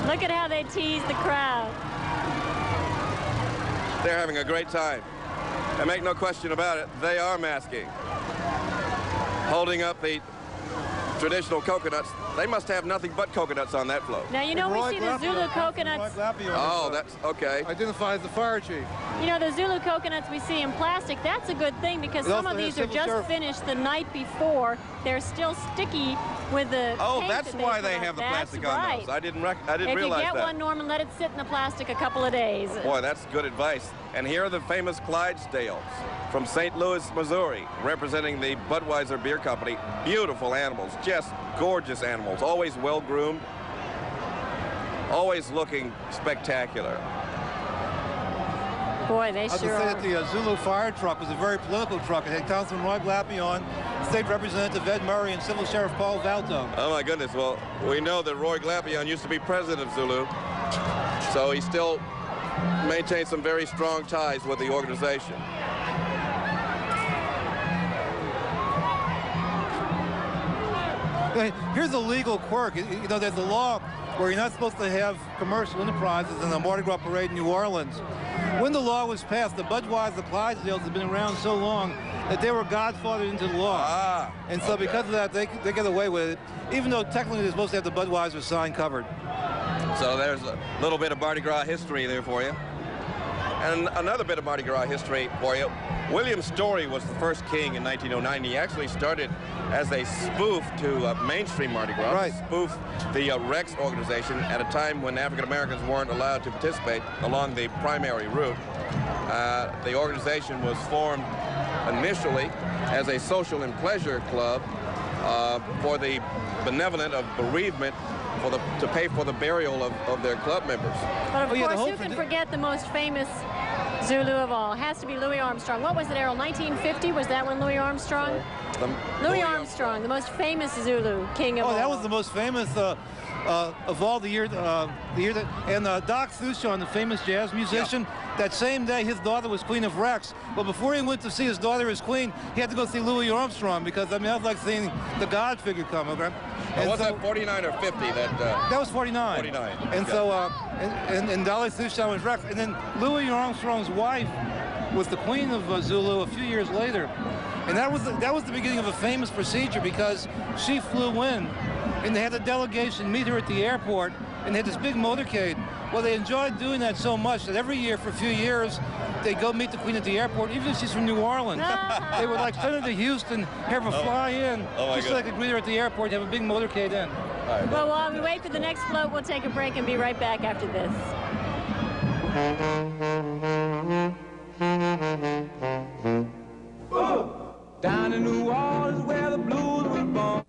Look at how they tease the crowd. They're having a great time. And make no question about it, they are masking. Holding up the traditional coconuts. They must have nothing but coconuts on that float. Now, you know, we see the Zulu coconuts. Oh, that's okay. Identifies the fire chief. You know, the Zulu coconuts we see in plastic, that's a good thing because some of these are just finished the night before. They're still sticky with the Oh, paint that's that why they they put have the on. plastic That's on right. those. I didn't realize that. If you get one, Norman, let it sit in the plastic a couple of days. Boy, that's good advice. And here are the famous Clydesdales from St. Louis, Missouri, representing the Budweiser Beer Company. Beautiful animals, just gorgeous animals, always well-groomed, always looking spectacular. Boy, they I was sure going to are. say that the Zulu fire truck was a very political truck. It had Councilman Roy Glappy on, State Representative Ed Murray, and Civil Sheriff Paul Valto. Oh, my goodness. Well, we know that Roy Glapion used to be president of Zulu, so he still maintains some very strong ties with the organization. Here's a legal quirk. You know, there's a law where you're not supposed to have commercial enterprises in the Mardi Gras parade in New Orleans. When the law was passed, the Budweiser Clydesdales have been around so long that they were godfathered into the law. And so because of that, they get away with it, even though technically they're supposed to have the Budweiser sign covered. So there's a little bit of Mardi Gras history there for you. And another bit of Mardi Gras history for you. William Story was the first king in 1909. He actually started as a spoof to mainstream Mardi Gras, right. Spoof the Rex organization at a time when African Americans weren't allowed to participate along the primary route. The organization was formed initially as a social and pleasure club for the benevolent of bereavement, to pay for the burial of their club members. But of course, who can forget the most famous Zulu of all? It has to be Louis Armstrong. What was it, Errol? 1950? Was that when Louis Armstrong? Louis Armstrong, the most famous Zulu king of all. Oh, that was the most famous of all the year that, and Doc Thuchon, the famous jazz musician, that same day his daughter was Queen of Rex. But before he went to see his daughter as Queen, he had to go see Louis Armstrong because, I mean, that was like seeing the God figure come, okay? And was that 49 or 50? That was 49. 49. And so, and Dolly Thuchon was Rex. And then Louis Armstrong's wife was the Queen of Zulu a few years later. And that was the beginning of a famous procedure because she flew in, and they had a delegation meet her at the airport, and they had this big motorcade. Well, they enjoyed doing that so much that every year for a few years, they'd go meet the Queen at the airport, even if she's from New Orleans. They would like send her to Houston, have her fly in, just so they could greet her at the airport, have a big motorcade in. Well, while we wait for the next float, we'll take a break and be right back after this. Down in New Orleans where the blues were born.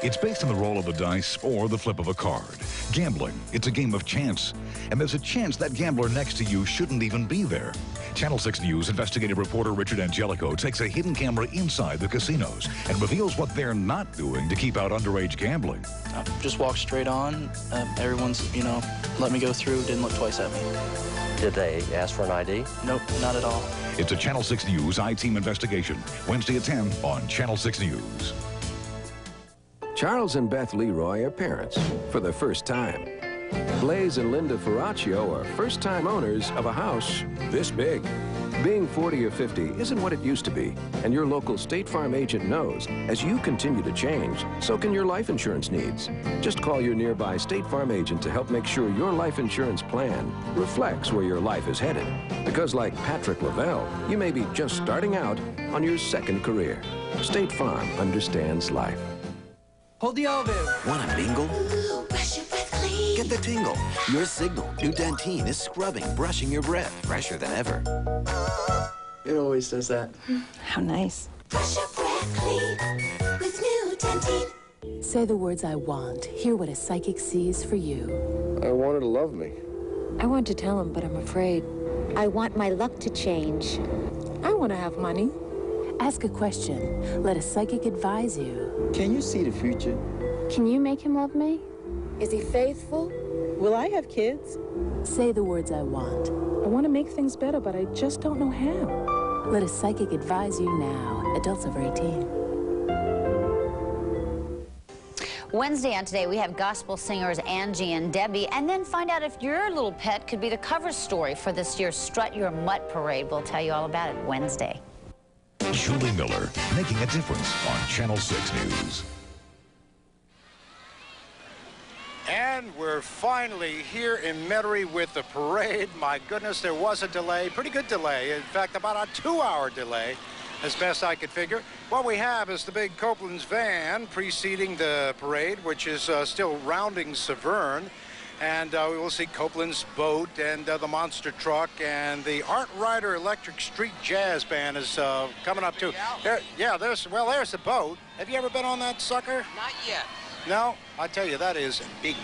It's based on the roll of the dice or the flip of a card. Gambling, it's a game of chance. And there's a chance that gambler next to you shouldn't even be there. Channel 6 News investigative reporter Richard Angelico takes a hidden camera inside the casinos and reveals what they're not doing to keep out underage gambling. I just walked straight on. Everyone's, let me go through, didn't look twice at me. Did they ask for an ID? Nope, not at all. It's a Channel 6 News I-Team investigation. Wednesday at 10 on Channel 6 News. Charles and Beth Leroy are parents for the first time. Blaze and Linda Ferraccio are first-time owners of a house this big. Being 40 or 50 isn't what it used to be, and your local State Farm agent knows as you continue to change, so can your life insurance needs. Just call your nearby State Farm agent to help make sure your life insurance plan reflects where your life is headed. Because like Patrick Lavelle, you may be just starting out on your second career. State Farm understands life. Hold the elevator. Want a bingle? Ooh, brush your breath clean. Get the tingle. Your signal. New Dentine is scrubbing, brushing your breath, fresher than ever. It always does that. How nice. Brush your breath clean with new Dentine. Say the words I want. Hear what a psychic sees for you. I want her to love me. I want to tell him, but I'm afraid. I want my luck to change. I want to have money. Ask a question. Let a psychic advise you. Can you see the future? Can you make him love me? Is he faithful? Will I have kids? Say the words I want. I want to make things better, but I just don't know how. Let a psychic advise you now. Adults over 18. Wednesday on Today, we have gospel singers Angie and Debbie, and then find out if your little pet could be the cover story for this year's Strut Your Mutt Parade. We'll tell you all about it Wednesday. Julie Miller, making a difference on Channel 6 News. And we're finally here in Metairie with the parade. My goodness, there was a delay, pretty good delay. In fact, about a 2-hour delay, as best I could figure. What we have is the big Copeland's van preceding the parade, which is still rounding Severn. And we will see Copeland's boat and the monster truck, and the Art Rider Electric Street Jazz Band is coming up too. There's the boat. Have you ever been on that sucker? Not yet. No? I tell you, that is big.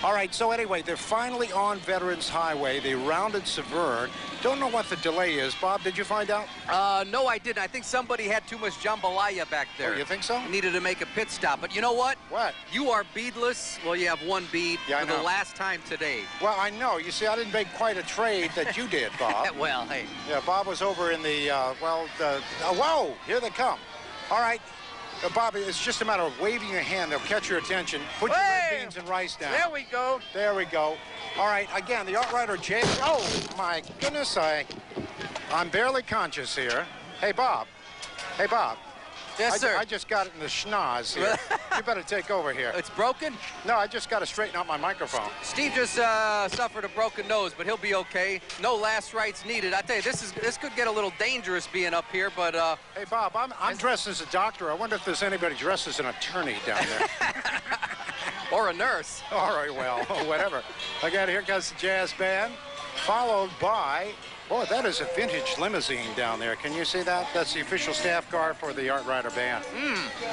All right, so anyway, they're finally on Veterans Highway. They rounded Severn. Don't know what the delay is. Bob, did you find out? No, I didn't. I think somebody had too much jambalaya back there. Oh, you think so? Needed to make a pit stop. But you know what? What? You are beadless. Well, you have one bead Yeah, for the last time today. Well, I know. You see, I didn't make quite a trade that you did, Bob. Well, hey. Yeah, Bob was over in the, whoa, here they come. All right. Bobby, it's just a matter of waving your hand. They'll catch your attention. Put your red beans and rice down. There we go. There we go. All right, again, the Art Rider J. Oh, my goodness, I'm barely conscious here. Hey, Bob. Hey, Bob. Yes, sir. I just got it in the schnoz here. You better take over here. It's broken? No, I just got to straighten out my microphone. Steve just suffered a broken nose, but he'll be okay. No last rites needed. I tell you, this could get a little dangerous being up here, but... Hey, Bob, I'm dressed as a doctor. I wonder if there's anybody dressed as an attorney down there. Or a nurse. All right, well, whatever. Again, here comes the jazz band, followed by... Boy, that is a vintage limousine down there. Can you see that? That's the official staff car for the Art Rider Band.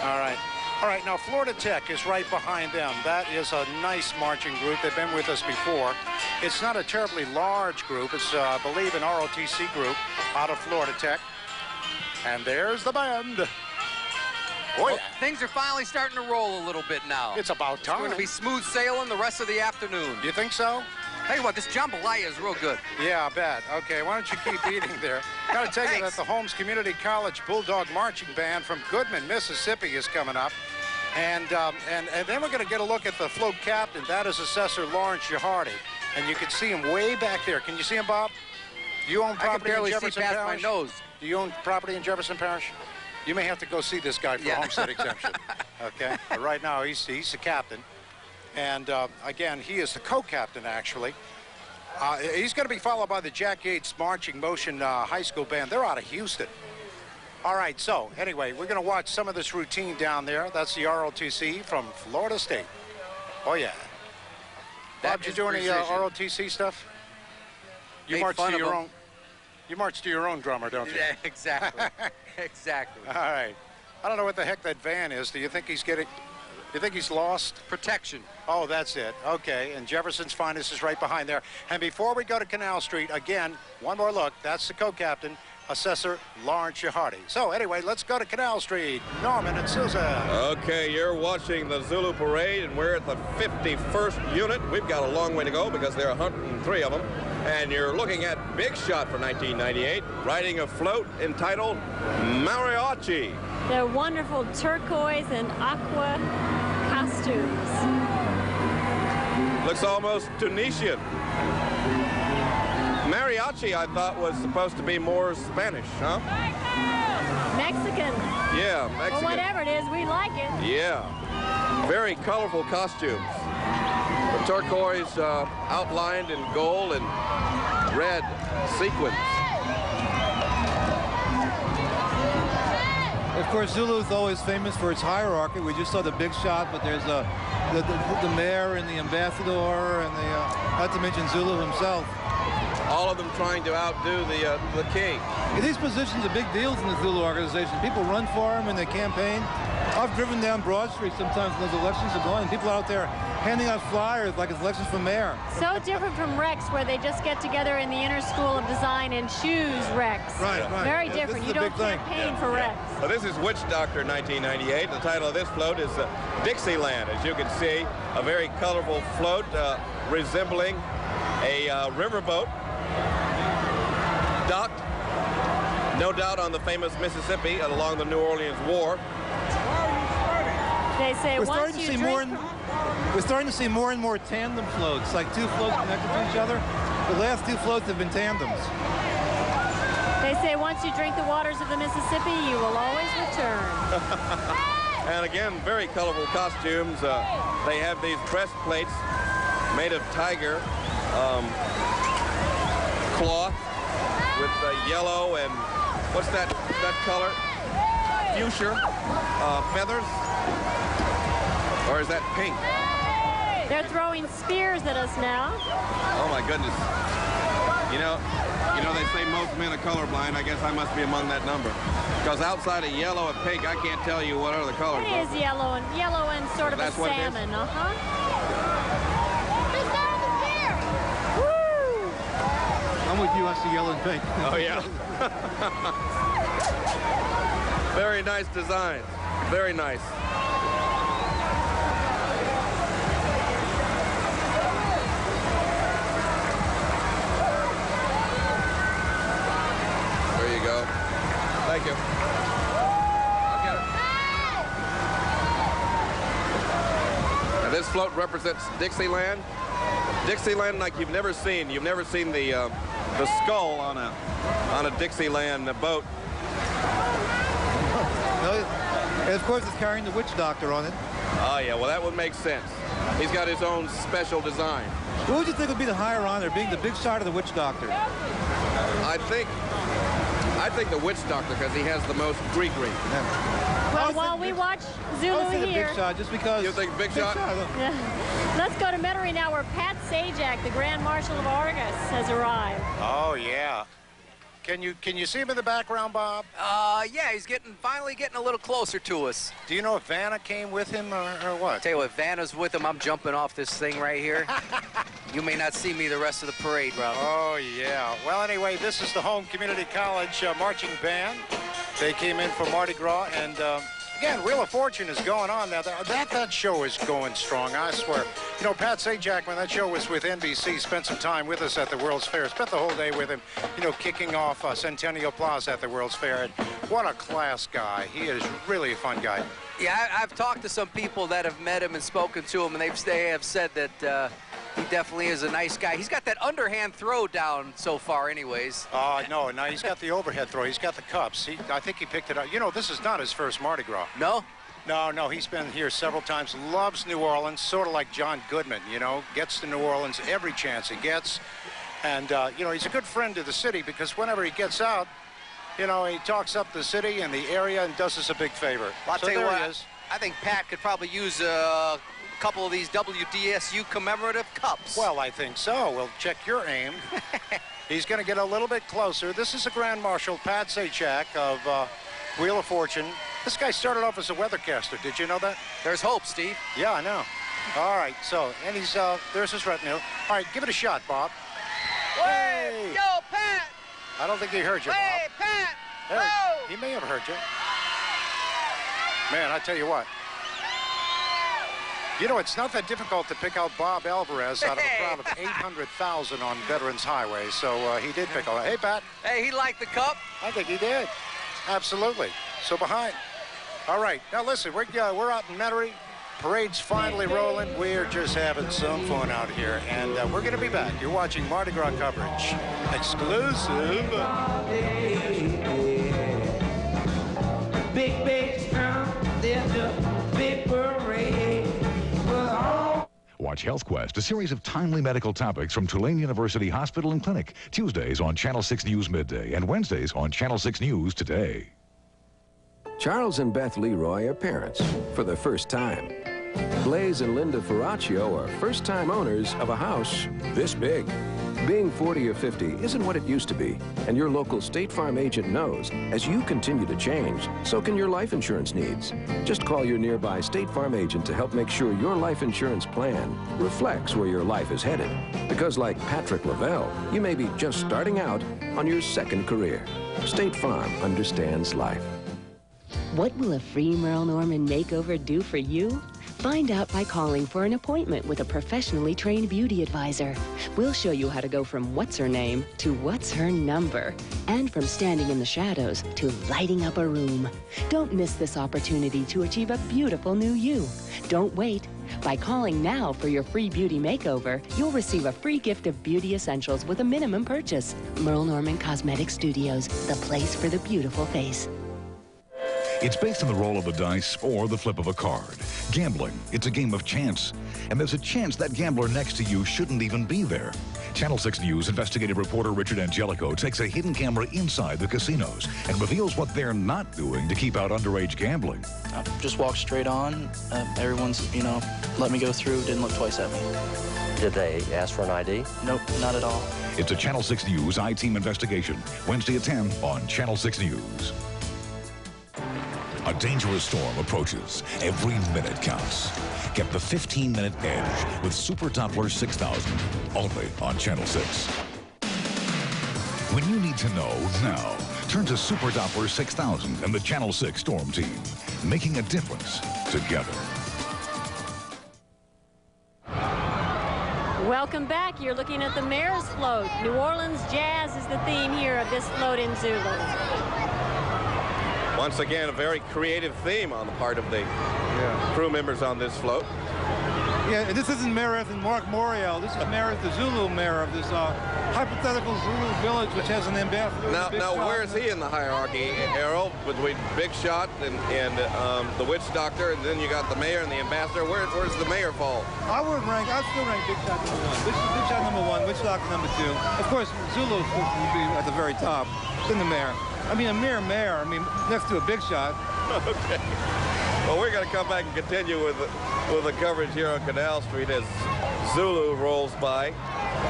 All right. All right, now Florida Tech is right behind them. That is a nice marching group. They've been with us before. It's not a terribly large group. It's, I believe, an ROTC group out of Florida Tech. And there's the band. Well, things are finally starting to roll a little bit now. It's about time. It's going to be smooth sailing the rest of the afternoon. You think so? Tell you what, this jambalaya is real good. Yeah, I bet. Okay, why don't you keep eating there? Got to tell you that the Holmes Community College Bulldog Marching Band from Goodman, Mississippi is coming up. And then we're going to get a look at the float captain. That is Assessor Lawrence Jahardy. And you can see him way back there. Can you see him, Bob? Do you own property in Jefferson Parish? I can barely see past my nose. Do you own property in Jefferson Parish? You may have to go see this guy for homestead exemption. Okay? But right now, he's the captain. And, again, he is the co-captain, actually. He's going to be followed by the Jack Yates Marching Motion High School Band. They're out of Houston. All right, so, anyway, we're going to watch some of this routine down there. That's the ROTC from Florida State. Oh, yeah. Bob, did you do any ROTC stuff? You march to your own. You march to your own drummer, don't you? Yeah, exactly. Exactly. All right. I don't know what the heck that van is. Do you think he's getting... You think he's lost? Protection. Oh, that's it. Okay, and Jefferson's Finest is right behind there. And before we go to Canal Street, again, one more look. That's the co-captain. Assessor Lawrence Shahardy. So anyway, let's go to Canal Street. Norman and Susan. Okay, you're watching the Zulu Parade, and we're at the 51st unit. We've got a long way to go because there are 103 of them. And you're looking at Big Shot for 1998, riding a float entitled Mariachi. They're wonderful turquoise and aqua costumes. Looks almost Tunisian. Mariachi, I thought, was supposed to be more Spanish, huh? Mexican. Yeah, Mexican. Well, whatever it is, we like it. Yeah. Very colorful costumes. The turquoise outlined in gold and red sequins. Of course, Zulu is always famous for its hierarchy. We just saw the Big Shot, but there's the mayor and the ambassador, and not to mention Zulu himself. All of them trying to outdo the king. These positions are big deals in the Zulu organization. People run for them and they campaign. I've driven down Broad Street sometimes when those elections are going, and people out there handing out flyers like it's elections for mayor. So different from Rex, where they just get together in the Inner School of Design and choose Rex. Right. Very different. You don't campaign for Rex. Well, this is Witch Doctor 1998. The title of this float is Dixieland. As you can see, a very colorful float resembling a riverboat docked, no doubt, on the famous Mississippi along the New Orleans War. They say we're starting to see more and more tandem floats, like two floats connected to each other. The last two floats have been tandems. They say once you drink the waters of the Mississippi, you will always return. And again, very colorful costumes. They have these breastplates made of tiger cloth with yellow and what's that color? Fuchsia feathers, or is that pink? They're throwing spears at us now. Oh my goodness! You know, they say most men are colorblind. I guess I must be among that number. Because outside of yellow and pink, I can't tell you what other colors are. It is yellow and sort of a salmon. I'm with you, I see yellow and pink. Oh, yeah. Very nice design. Very nice. There you go. Thank you. I'll get it. And this float represents Dixieland. Dixieland like you've never seen. You've never seen the skull on a Dixieland boat. And of course, it's carrying the Witch Doctor on it. Oh yeah, well that would make sense. He's got his own special design. What would you think would be the higher honor, being the Big Shot or the Witch Doctor? I think the Witch Doctor, because he has the most gree. Well, while we watch Zulu here, here, Big Shot, just because. You think Big Shot? Let's go to Metairie now, where Pat Sajak, the Grand Marshal of Argus, has arrived. Oh yeah. Can you see him in the background, Bob? Yeah, he's finally getting a little closer to us. Do you know if Vanna came with him or what? Tell you what, if Vanna's with him, I'm jumping off this thing right here. You may not see me the rest of the parade route. Oh yeah. Well, anyway, this is the Home Community College marching band. They came in for Mardi Gras, and again, Wheel of Fortune is going on now. That show is going strong, I swear. You know, Pat Sajak, when that show was with NBC, spent some time with us at the World's Fair. Spent the whole day with him, you know, kicking off Centennial Plaza at the World's Fair. And what a class guy. He is really a fun guy. Yeah, I've talked to some people that have met him and spoken to him, and they have said that he definitely is a nice guy. He's got that underhand throw down so far anyways. No, he's got the overhead throw. He's got the cups. I think he picked it up. You know, this is not his first Mardi Gras. No? No, he's been here several times. Loves New Orleans, sort of like John Goodman, you know. Gets to New Orleans every chance he gets. And, you know, he's a good friend to the city because whenever he gets out, you know, he talks up the city and the area and does us a big favor. Well, I'll tell you what, I think Pat could probably use a couple of these WDSU commemorative cups. Well, I think so. Well, check your aim. He's going to get a little bit closer. This is the Grand Marshal, Pat Sajak of Wheel of Fortune. This guy started off as a weathercaster. Did you know that? There's hope, Steve. Yeah, I know. All right, so, and he's, there's his retinue. All right, give it a shot, Bob. Hey! Yo, Pat! I don't think he heard you, Hey, Bob. Pat! He may have hurt you. Man, I tell you what. You know, it's not that difficult to pick out Bob Alvarez out of a crowd of 800,000 on Veterans Highway, so he did pick out. Hey, Pat. Hey, he liked the cup? I think he did. Absolutely. So behind. All right. Now, listen, we're out in Metairie. Parade's finally rolling. We're just having some fun out here, and we're going to be back. You're watching Mardi Gras coverage. Exclusive. Big, big town, there's a big parade. Watch Health Quest, a series of timely medical topics from Tulane University Hospital and Clinic, Tuesdays on Channel 6 News Midday and Wednesdays on Channel 6 News Today. Charles and Beth Leroy are parents for the first time. Blaze and Linda Ferraccio are first-time owners of a house this big. Being 40 or 50 isn't what it used to be, and your local State Farm agent knows as you continue to change, so can your life insurance needs. Just call your nearby State Farm agent to help make sure your life insurance plan reflects where your life is headed. Because like Patrick Lavelle, you may be just starting out on your second career. State Farm understands life. What will a free Merle Norman makeover do for you? Find out by calling for an appointment with a professionally trained beauty advisor. We'll show you how to go from what's her name to what's her number, and from standing in the shadows to lighting up a room. Don't miss this opportunity to achieve a beautiful new you. Don't wait. By calling now for your free beauty makeover, you'll receive a free gift of beauty essentials with a minimum purchase. Merle Norman Cosmetic Studios, the place for the beautiful face. It's based on the roll of the dice or the flip of a card. Gambling, it's a game of chance. And there's a chance that gambler next to you shouldn't even be there. Channel 6 News investigative reporter Richard Angelico takes a hidden camera inside the casinos and reveals what they're not doing to keep out underage gambling. I just walked straight on. Everyone's, let me go through, didn't look twice at me. Did they ask for an ID? Nope, not at all. It's a Channel 6 News I-Team investigation. Wednesday at 10 on Channel 6 News. A dangerous storm approaches. Every minute counts. Get the 15-minute edge with Super Doppler 6000, only on Channel 6. When you need to know now, turn to Super Doppler 6000 and the Channel 6 Storm Team, making a difference together. Welcome back. You're looking at the Mayor's Float. New Orleans Jazz is the theme here of this float in Zulu. Once again, a very creative theme on the part of the crew members on this float. Yeah, this isn't Mayor Mark Morial. This is Mayor, the Zulu mayor of this hypothetical Zulu village, which has an ambassador. Now where is he in the hierarchy, Errol, between Big Shot and the witch doctor, and then you got the mayor and the ambassador? Where's the mayor fall? I'd still rank Big Shot number one. Big Shot number one, witch doctor number two. Of course, Zulu would be at the very top, then the mayor. I mean, a mere mayor, next to a Big Shot. Okay. Well, we're going to come back and continue with the coverage here on Canal Street as Zulu rolls by.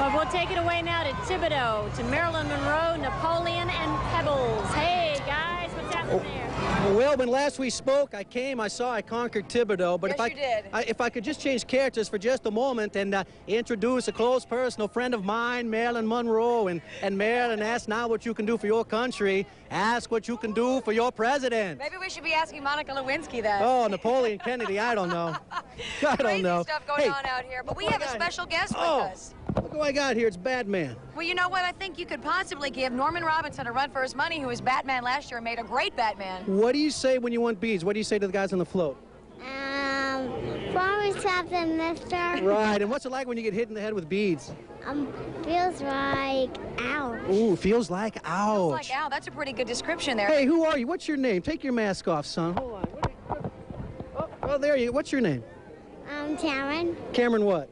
But we'll take it away now to Thibodeau, to Marilyn Monroe, Napoleon, and Pebbles. Hey, guys, what's happening there? Well, when last we spoke, I saw I conquered Thibodeau. But if I could just change characters for just a moment and introduce a close personal friend of mine, Marilyn Monroe, and Marilyn, ask now what you can do for your country. Ask what you can do for your president. Maybe we should be asking Monica Lewinsky then. Oh, Napoleon Kennedy, I don't know. I don't know. Crazy stuff going on out here, but we have a special guest with us. Look who I got here. It's Batman. Well, you know what? I think you could possibly give Norman Robinson a run for his money, who was Batman last year and made a great Batman. What do you say when you want beads? What do you say to the guys on the float? Forward something, mister. Right, and what's it like when you get hit in the head with beads? Feels like ouch. Ooh, feels like ouch. Feels like ow. That's a pretty good description there. Hey, who are you? What's your name? Take your mask off, son. Hold on. Oh, there you go. What's your name? Cameron. Cameron what?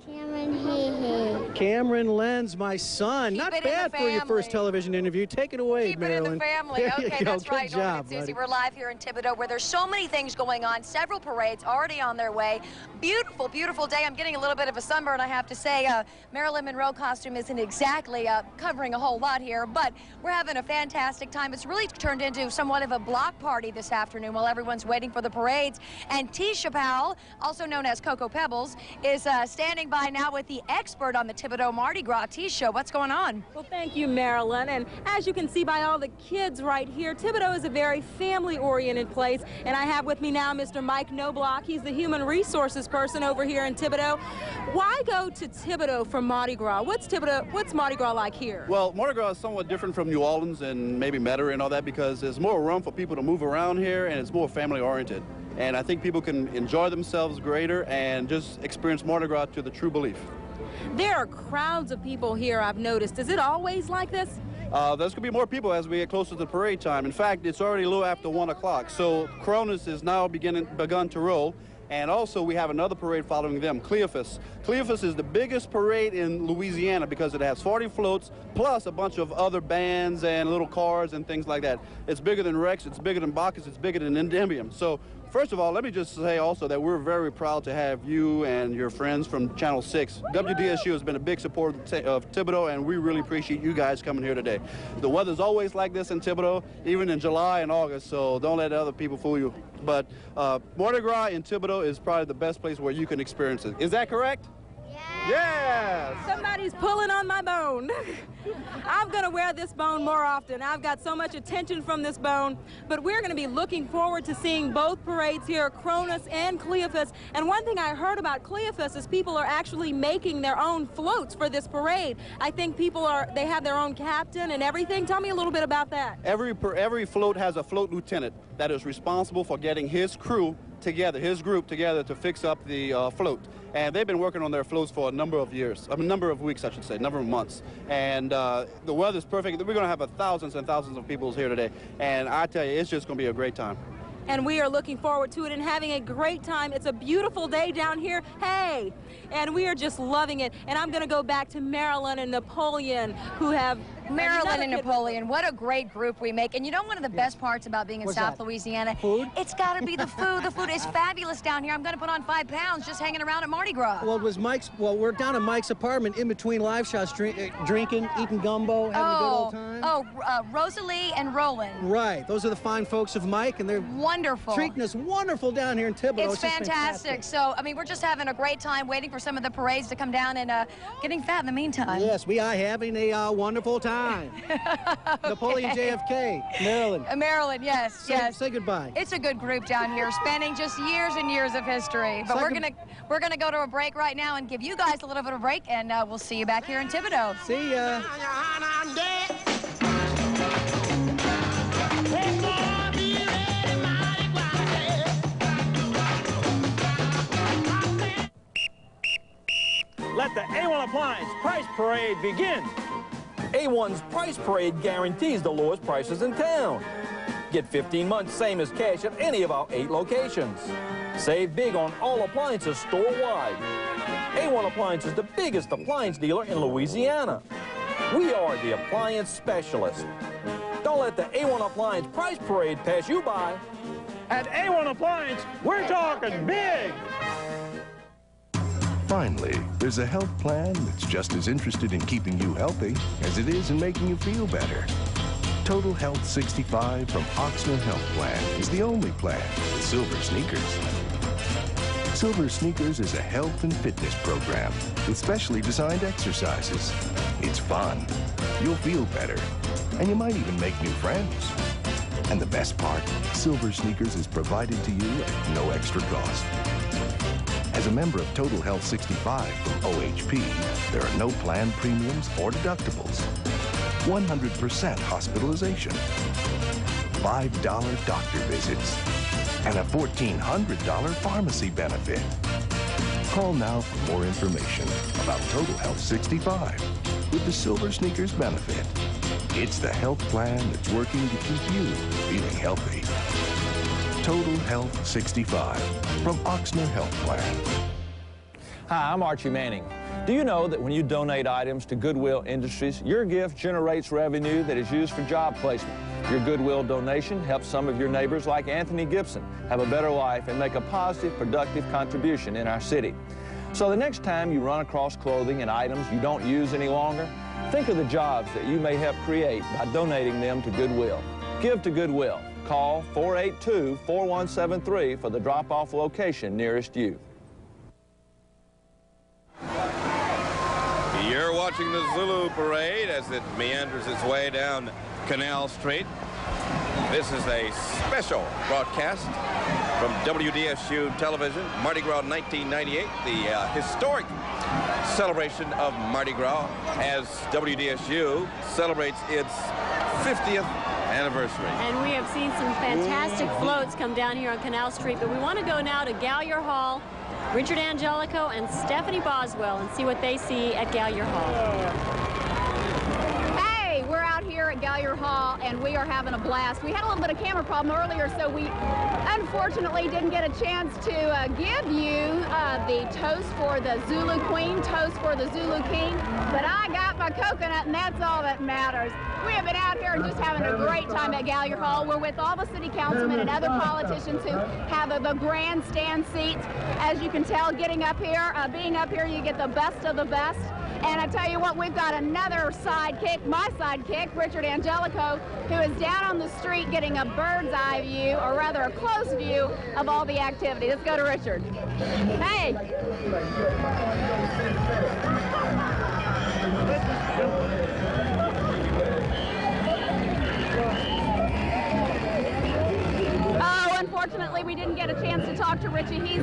Cameron Hee. Cameron Lenz, my son. Not bad for your first television interview. Take it away, Marilyn. Keep it in the family. Okay, that's right. Norman and Susie, we're live here in Thibodeau, where there's so many things going on. Several parades already on their way. Beautiful, beautiful day. I'm getting a little bit of a sunburn, I have to say. Marilyn Monroe costume isn't exactly covering a whole lot here, but we're having a fantastic time. It's really turned into somewhat of a block party this afternoon while everyone's waiting for the parades. And Tisha Powell, also known as Cocoa Pebbles, is standing by now with the expert on the Thibodeau Mardi Gras tea show. What's going on? Well, thank you, Marilyn. And as you can see by all the kids right here, Thibodeau is a very family-oriented place. And I have with me now Mr. Mike Knobloch. He's the human resources person over here in Thibodeau. Why go to Thibodeau for Mardi Gras? What's Mardi Gras like here? Well, Mardi Gras is somewhat different from New Orleans and maybe Metairie and all that because there's more room for people to move around here and it's more family-oriented. And I think people can enjoy themselves greater and just experience Mardi Gras to the true belief. There are crowds of people here, I've noticed. Is it always like this? There's going to be more people as we get closer to the parade time. In fact, it's already a little after 1 o'clock. So Cronus is now begun to roll. And also we have another parade following them, Cleophas. Cleophas is the biggest parade in Louisiana because it has 40 floats plus a bunch of other bands and little cars and things like that. It's bigger than Rex, it's bigger than Bacchus, it's bigger than Endymion. So first of all, let me just say also that we're very proud to have you and your friends from Channel 6. WDSU has been a big supporter of Thibodeau, and we really appreciate you guys coming here today. The weather's always like this in Thibodeau, even in July and August, so don't let other people fool you. But Mardi Gras in Thibodeau is probably the best place where you can experience it. Is that correct? Yes! Somebody's pulling on my bone. I'm going to wear this bone more often. I've got so much attention from this bone. But we're going to be looking forward to seeing both parades here, Cronus and Cleophas. And one thing I heard about Cleophas is people are actually making their own floats for this parade. I think they have their own captain and everything. Tell me a little bit about that. Every float has a float lieutenant that is responsible for getting his crew together, his group together to fix up the float. And they've been working on their floats for a number of years, a number of weeks, I should say, a number of months. And the weather's perfect. We're going to have thousands and thousands of people here today. And I tell you, it's just going to be a great time. And we are looking forward to it and having a great time. It's a beautiful day down here. Hey! And we are just loving it. And I'm going to go back to Marilyn and Napoleon, who have... Marilyn and Napoleon, what a great group we make. And you know one of the best parts about being in South Louisiana? Food? It's got to be the food. The food is fabulous down here. I'm going to put on 5 pounds just hanging around at Mardi Gras. Well, we're down at Mike's apartment in between live shots, drinking, eating gumbo, having a good old time. Rosalie and Roland. Right. Those are the fine folks of Mike, and they're wonderful. Treating us wonderful down here in Thibodeau. It's fantastic. So, I mean, we're just having a great time waiting for some of the parades to come down and getting fat in the meantime. Yes, we are having a wonderful time. Napoleon JFK, Marilyn. Marilyn, yes, yes. Say goodbye. It's a good group down here, spanning just years and years of history. But we're gonna go to a break right now and give you guys a little bit of a break, and we'll see you back here in Thibodeau. See ya. Let the A1 Appliance Price Parade begin. A1's Price Parade guarantees the lowest prices in town. Get 15 months same as cash at any of our 8 locations. Save big on all appliances store-wide. A1 Appliance is the biggest appliance dealer in Louisiana. We are the appliance specialist. Don't let the A1 Appliance Price Parade pass you by. At A1 Appliance, we're talking big. Finally, there's a health plan that's just as interested in keeping you healthy as it is in making you feel better. Total Health 65 from Oxner Health Plan is the only plan with Silver Sneakers. Silver Sneakers is a health and fitness program with specially designed exercises. It's fun, you'll feel better, and you might even make new friends. And the best part, Silver Sneakers is provided to you at no extra cost. As a member of Total Health 65 from OHP, there are no planned premiums or deductibles. 100% hospitalization, $5 doctor visits, and a $1,400 pharmacy benefit. Call now for more information about Total Health 65 with the Silver Sneakers benefit. It's the health plan that's working to keep you feeling healthy. Total Health 65 from Oxner Health Plan. Hi, I'm Archie Manning. Do you know that when you donate items to Goodwill Industries, your gift generates revenue that is used for job placement? Your Goodwill donation helps some of your neighbors like Anthony Gibson have a better life and make a positive, productive contribution in our city. So the next time you run across clothing and items you don't use any longer, think of the jobs that you may help create by donating them to Goodwill. Give to Goodwill. Call 482-4173 for the drop-off location nearest you. You're watching the Zulu Parade as it meanders its way down Canal Street. This is a special broadcast from WDSU Television, Mardi Gras 1998, the historic celebration of Mardi Gras as WDSU celebrates its 50th anniversary. And we have seen some fantastic floats come down here on Canal Street, but we want to go now to Gallier Hall, Richard Angelico and Stephanie Boswell, and see what they see at Gallier Hall. Hey, we're out here at Gallier Hall, and we are having a blast. We had a little bit of camera problem earlier, so we unfortunately didn't get a chance to give you the toast for the Zulu Queen, toast for the Zulu King, but I got my coconut, and that's all that matters. We have been out here just having a great time at Gallier Hall. We're with all the city councilmen and other politicians who have the grandstand seats. As you can tell, getting up here, being up here, you get the best of the best. And I tell you what, we've got another sidekick, my sidekick, Richard Angelico, who is down on the street getting a bird's eye view, or rather a close view, of all the activity. Let's go to Richard. Hey! Oh, unfortunately, we didn't get a chance to talk to Richie. He's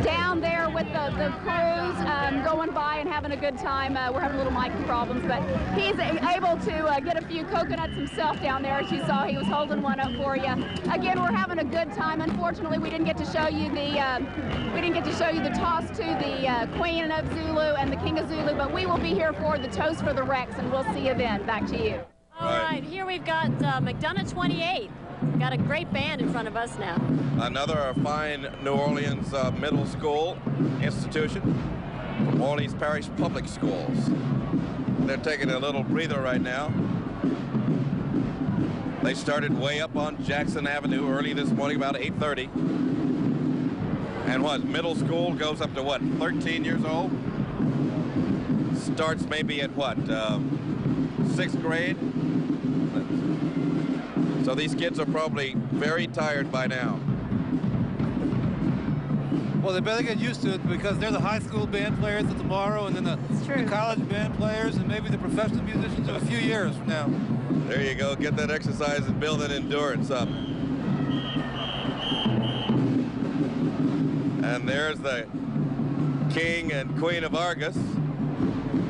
down there with the crews going by and having a good time. We're having a little mic problems, but he's able to get a few coconuts himself down there. As you saw, he was holding one up for you. Again, we're having a good time. Unfortunately, we didn't get to show you the toss to the Queen of Zulu and the King of Zulu, but we will be here for the toast for the Rex, and we'll see you then. Back to you. All right, here we've got McDonough 28. We've got a great band in front of us now. Another fine New Orleans middle school institution, from Orleans Parish Public Schools. They're taking a little breather right now. They started way up on Jackson Avenue early this morning, about 8:30. And what, middle school goes up to what, 13 years old? Starts maybe at what, 6th grade? So these kids are probably very tired by now. Well, they better get used to it because they're the high school band players of tomorrow, and then the college band players, and maybe the professional musicians of a few years from now. There you go. Get that exercise and build that endurance up. And there's the King and Queen of Argus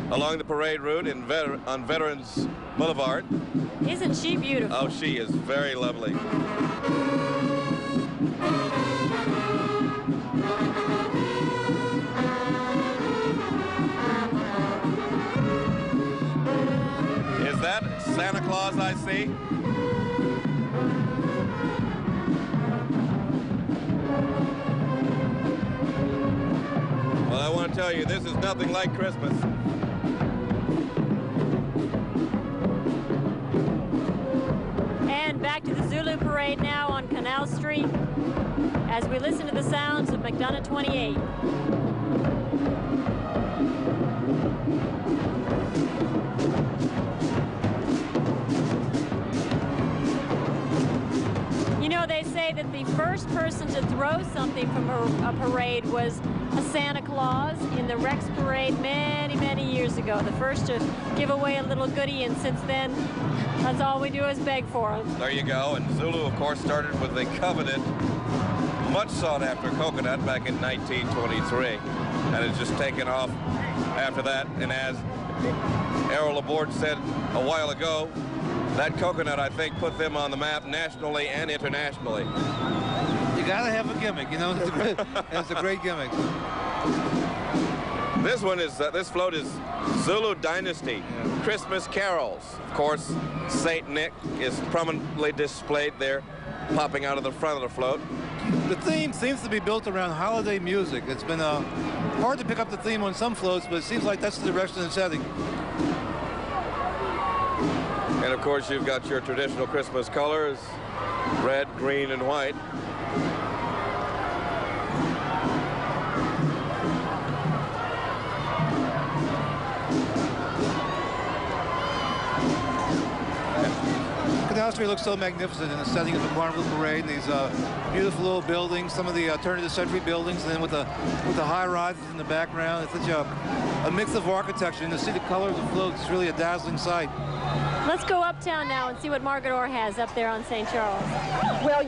along the parade route on Veterans Boulevard. Isn't she beautiful? Oh, she is very lovely. Is that Santa Claus I see? Well, I want to tell you, this is nothing like Christmas. And back to the Zulu Parade now on Canal Street as we listen to the sounds of McDonough 28. You know, they say that the first person to throw something from a parade was a Santa Claus in the Rex Parade many, many years ago. The first to give away a little goodie, and since then, that's all we do is beg for them. There you go. And Zulu, of course, started with the coveted, much sought-after coconut back in 1923. And it's just taken off after that. And as Errol Laborde said a while ago, that coconut, I think, put them on the map nationally and internationally. You gotta have a gimmick, you know. It's a great gimmick. This one is this float is Zulu Dynasty Christmas carols. Of course, Saint Nick is prominently displayed there, popping out of the front of the float. The theme seems to be built around holiday music. It's been hard to pick up the theme on some floats, but it seems like that's the direction it's heading. And of course, you've got your traditional Christmas colors, red, green, and white. Osprey looks so magnificent in the setting of the Carnival Parade, and these beautiful little buildings, some of the turn-of-the-century buildings, and then with the high rises in the background. It's such a mix of architecture, and to see the color of the floats is really a dazzling sight. Let's go uptown now and see what Mardi Gras has up there on St. Charles. Well,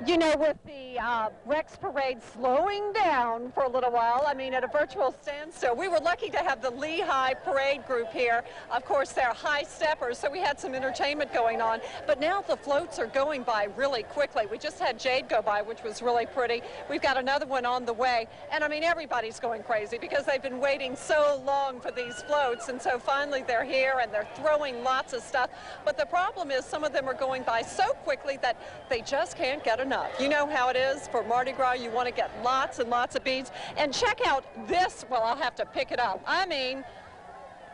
you know, with the Rex Parade slowing down for a little while, I mean, at a virtual standstill, we were lucky to have the Lehigh Parade group here. Of course, they're high steppers, so we had some entertainment going on. But now the floats are going by really quickly. We just had Jade go by, which was really pretty. We've got another one on the way. And, I mean, everybody's going crazy because they've been waiting so long for these floats. And so finally they're here, and they're throwing lots of stuff. But the problem is some of them are going by so quickly that they just can't get enough. You know how it is for Mardi Gras. You want to get lots and lots of beads. And check out this. Well, I'll have to pick it up. I mean,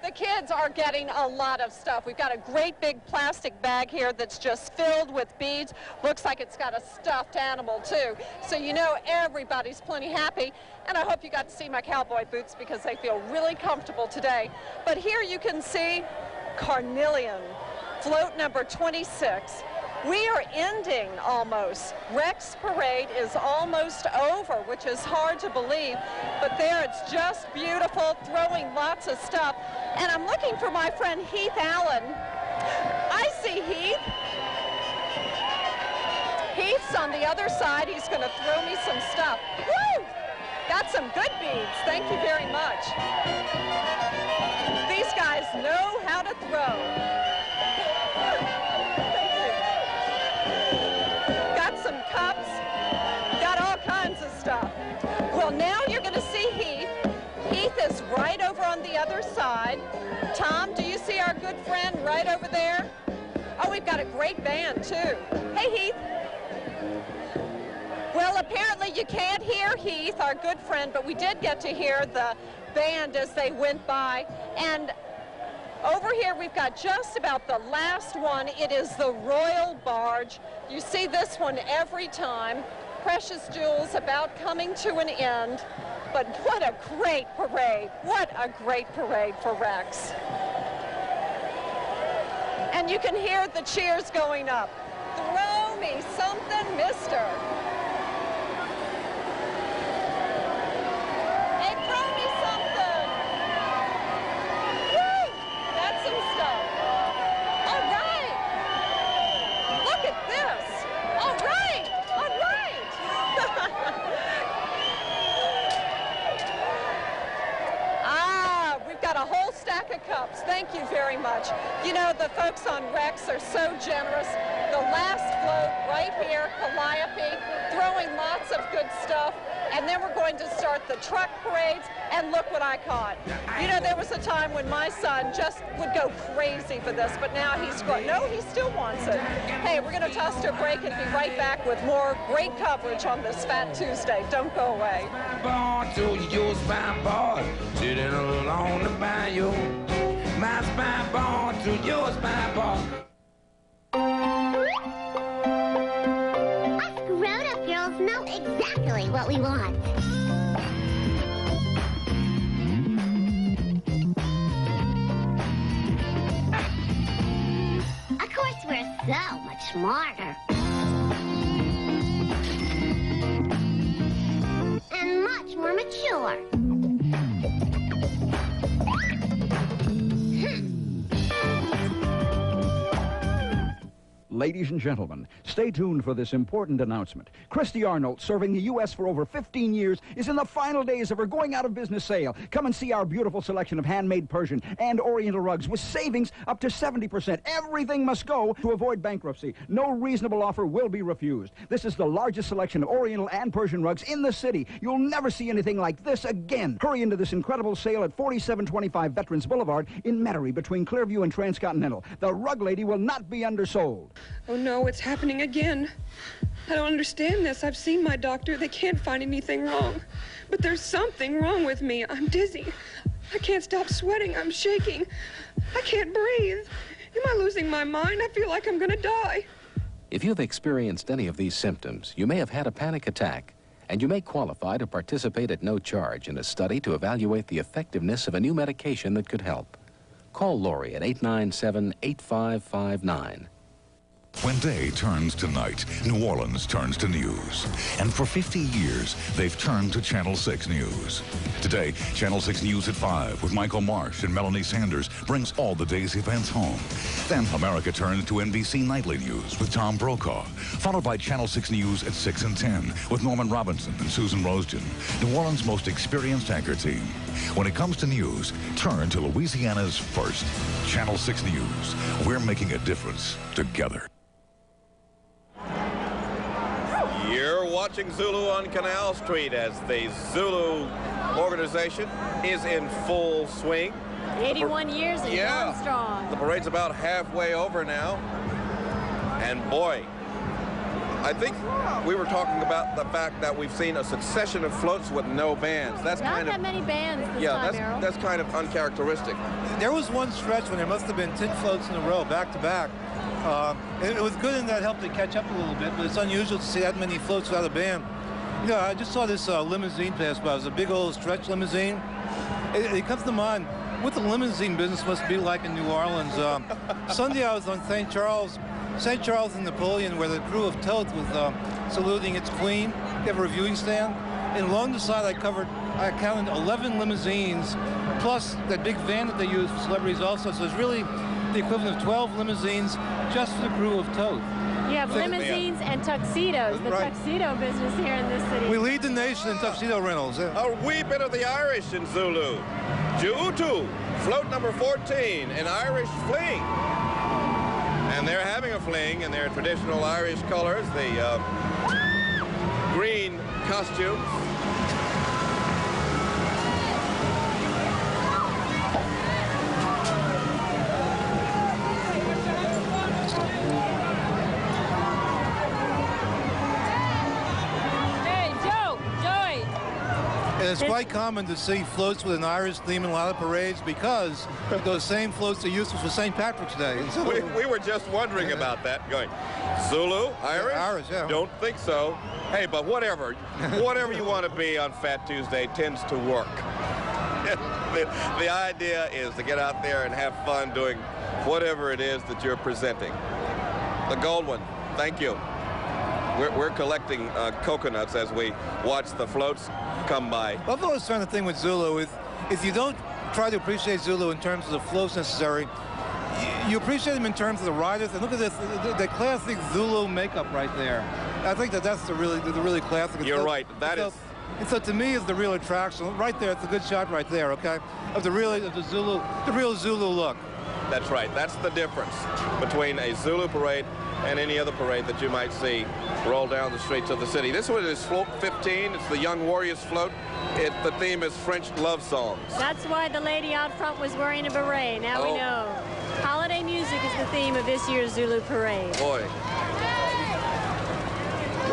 the kids are getting a lot of stuff. We've got a great big plastic bag here that's just filled with beads. Looks like it's got a stuffed animal, too. So you know everybody's plenty happy. And I hope you got to see my cowboy boots because they feel really comfortable today. But here you can see Carnelian, float number 26. We are ending almost. Rex Parade is almost over, which is hard to believe. But there, it's just beautiful, throwing lots of stuff. And I'm looking for my friend Heath Allen. I see Heath. Heath's on the other side. He's going to throw me some stuff. Woo! Got some good beads. Thank you very much. These guys know how to throw. Some cups, got all kinds of stuff. Well, now you're going to see Heath. Heath is right over on the other side. Tom, do you see our good friend right over there? Oh, we've got a great band, too. Hey, Heath. Well, apparently you can't hear Heath, our good friend, but we did get to hear the band as they went by. And over here, we've got just about the last one. It is the Royal Barge. You see this one every time. Precious Jewels about coming to an end. But what a great parade. What a great parade for Rex. And you can hear the cheers going up. Throw me something, mister. Cups. Thank you very much. You know, the folks on Rex are so generous. The last float right here, Calliope, throwing lots of good stuff. And then we're going to start the truck parades. And look what I caught. You know, there was a time when my son just would go crazy for this, but now he's grown. No, he still wants it. Hey, we're going to toss to a break and be right back with more great coverage on this Fat Tuesday. Don't go away. Sitting along the bayou. My spine born to your spine born. Us grown-up girls know exactly what we want. Of course, we're so much smarter. And much more mature. Ladies and gentlemen, stay tuned for this important announcement. Christy Arnold, serving the U.S. for over 15 years, is in the final days of her going-out-of-business sale. Come and see our beautiful selection of handmade Persian and Oriental rugs with savings up to 70%. Everything must go to avoid bankruptcy. No reasonable offer will be refused. This is the largest selection of Oriental and Persian rugs in the city. You'll never see anything like this again. Hurry into this incredible sale at 4725 Veterans Boulevard in Metairie between Clearview and Transcontinental. The rug lady will not be undersold. Oh no, it's happening again. I don't understand this. I've seen my doctor. They can't find anything wrong. But there's something wrong with me. I'm dizzy. I can't stop sweating. I'm shaking. I can't breathe. Am I losing my mind? I feel like I'm gonna die. If you've experienced any of these symptoms, you may have had a panic attack, and you may qualify to participate at no charge in a study to evaluate the effectiveness of a new medication that could help. Call Lori at 897-8559. When day turns to night, New Orleans turns to news. And for 50 years, they've turned to Channel 6 News. Today, Channel 6 News at 5 with Michael Marsh and Melanie Sanders brings all the day's events home. Then America turns to NBC Nightly News with Tom Brokaw, followed by Channel 6 News at 6 and 10 with Norman Robinson and Susan Roseton, New Orleans' most experienced anchor team. When it comes to news, turn to Louisiana's first. Channel 6 News. We're making a difference together. You're watching Zulu on Canal Street as the Zulu organization is in full swing. 81 years and going strong. The parade's about halfway over now. And boy, I think we were talking about the fact that we've seen a succession of floats with no bands. That's Not kind that of many bands this time, Errol. that's kind of uncharacteristic. There was one stretch when there must have been 10 floats in a row, back to back. It was good and that helped to catch up a little bit, but it's unusual to see that many floats without a band. You know, I just saw this limousine pass by. It was a big old stretch limousine. It comes to mind what the limousine business must be like in New Orleans. Sunday I was on St. Charles and Napoleon, where the crew of Toth was saluting its queen. They have a reviewing stand. And along the side I counted 11 limousines, plus that big van that they use for celebrities also. So it's really the equivalent of 12 limousines just for the crew of Toth. You have limousines and tuxedos, the tuxedo business here in this city. We lead the nation in tuxedo rentals. A wee bit of the Irish in Zulu. Juutu, float number 14, an Irish fling. And they're having a fling in their traditional Irish colors, the green costumes. And it's quite common to see floats with an Irish theme in a lot of parades because those same floats are used for St. Patrick's Day. We were just wondering about that, going, Zulu, Irish? Yeah, Irish, yeah. Don't think so. Hey, but whatever you want to be on Fat Tuesday tends to work. The idea is to get out there and have fun doing whatever it is that you're presenting. The gold one, thank you. We're collecting coconuts as we watch the floats come by. I've always found the thing with Zulu is if you don't try to appreciate Zulu in terms of the floats necessary, you appreciate them in terms of the riders. And look at this, the classic Zulu makeup right there. I think that's the really classic. You're right. That is. And so to me is the real attraction. Right there, it's a good shot right there, okay? Of the real Zulu look. That's right. That's the difference between a Zulu parade and any other parade that you might see roll down the streets of the city. This one is float 15. It's the Young Warriors float. The theme is French love songs. That's why the lady out front was wearing a beret. Now we know. Holiday music is the theme of this year's Zulu parade. Boy.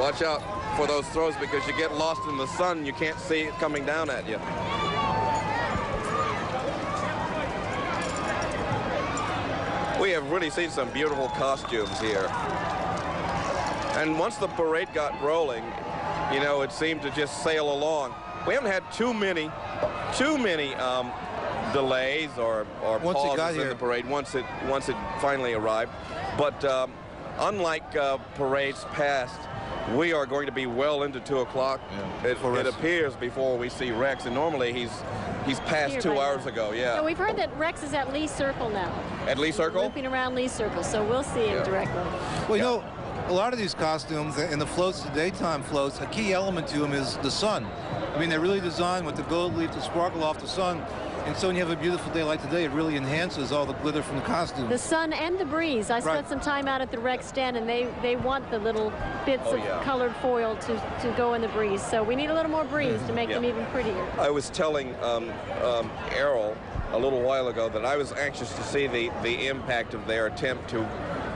Watch out for those throws because you get lost in the sun. You can't see it coming down at you. We have really seen some beautiful costumes here. And once the parade got rolling, you know, it seemed to just sail along. We haven't had too many delays or pauses in the parade once it finally arrived. But unlike parades past, we are going to be well into 2 o'clock. Yeah. It appears before we see Rex, and normally he's passed 2 hours ago. Yeah. So we've heard that Rex is at Lee Circle now. At Lee Circle? Looping around Lee Circle, so we'll see him directly. Well, you know, a lot of these costumes and the floats, the daytime floats, a key element to them is the sun. I mean, they're really designed with the gold leaf to sparkle off the sun. And so when you have a beautiful day like today, it really enhances all the glitter from the costume. The sun and the breeze. I spent some time out at the Rex stand, and they want the little bits of colored foil to go in the breeze. So we need a little more breeze to make them even prettier. I was telling Errol a little while ago that I was anxious to see the impact of their attempt to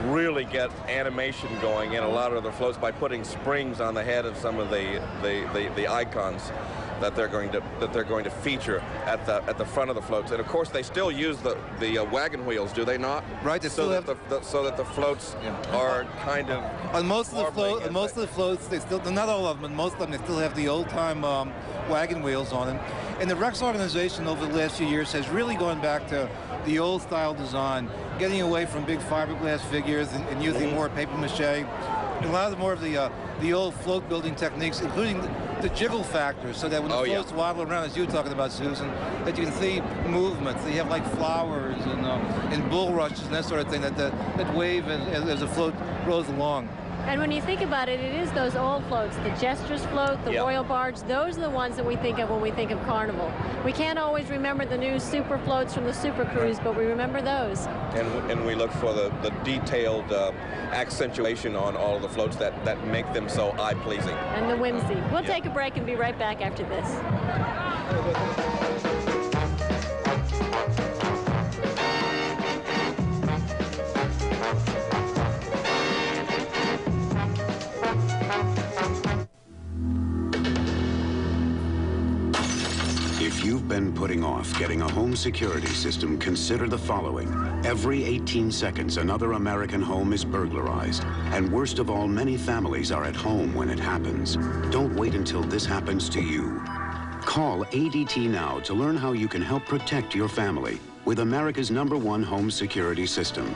really get animation going in a lot of the floats by putting springs on the head of some of the icons that they're going to feature at the front of the floats. And of course they still use the wagon wheels, do they not? Right. They still so that the floats are kind of on most of the floats they still, not all of them, but most of them, they still have the old time wagon wheels on them. And the Rex organization over the last few years has really gone back to the old style design, getting away from big fiberglass figures and using more paper mache. And a lot more of the old float building techniques, including the jiggle factor, so that when the floats waddle around, as you were talking about, Susan, that you can see movements. They have like flowers and bulrushes and that sort of thing that wave as the float rolls along. And when you think about it, it is those old floats, the Jester's float, the Royal Barge, those are the ones that we think of when we think of Carnival. We can't always remember the new super floats from the Super Cruise, but we remember those. And we look for the detailed accentuation on all of the floats that make them so eye-pleasing. And the whimsy. We'll take a break and be right back after this. If you've been putting off getting a home security system, consider the following. Every 18 seconds, another American home is burglarized. And worst of all, many families are at home when it happens. Don't wait until this happens to you. Call ADT now to learn how you can help protect your family with America's #1 home security system.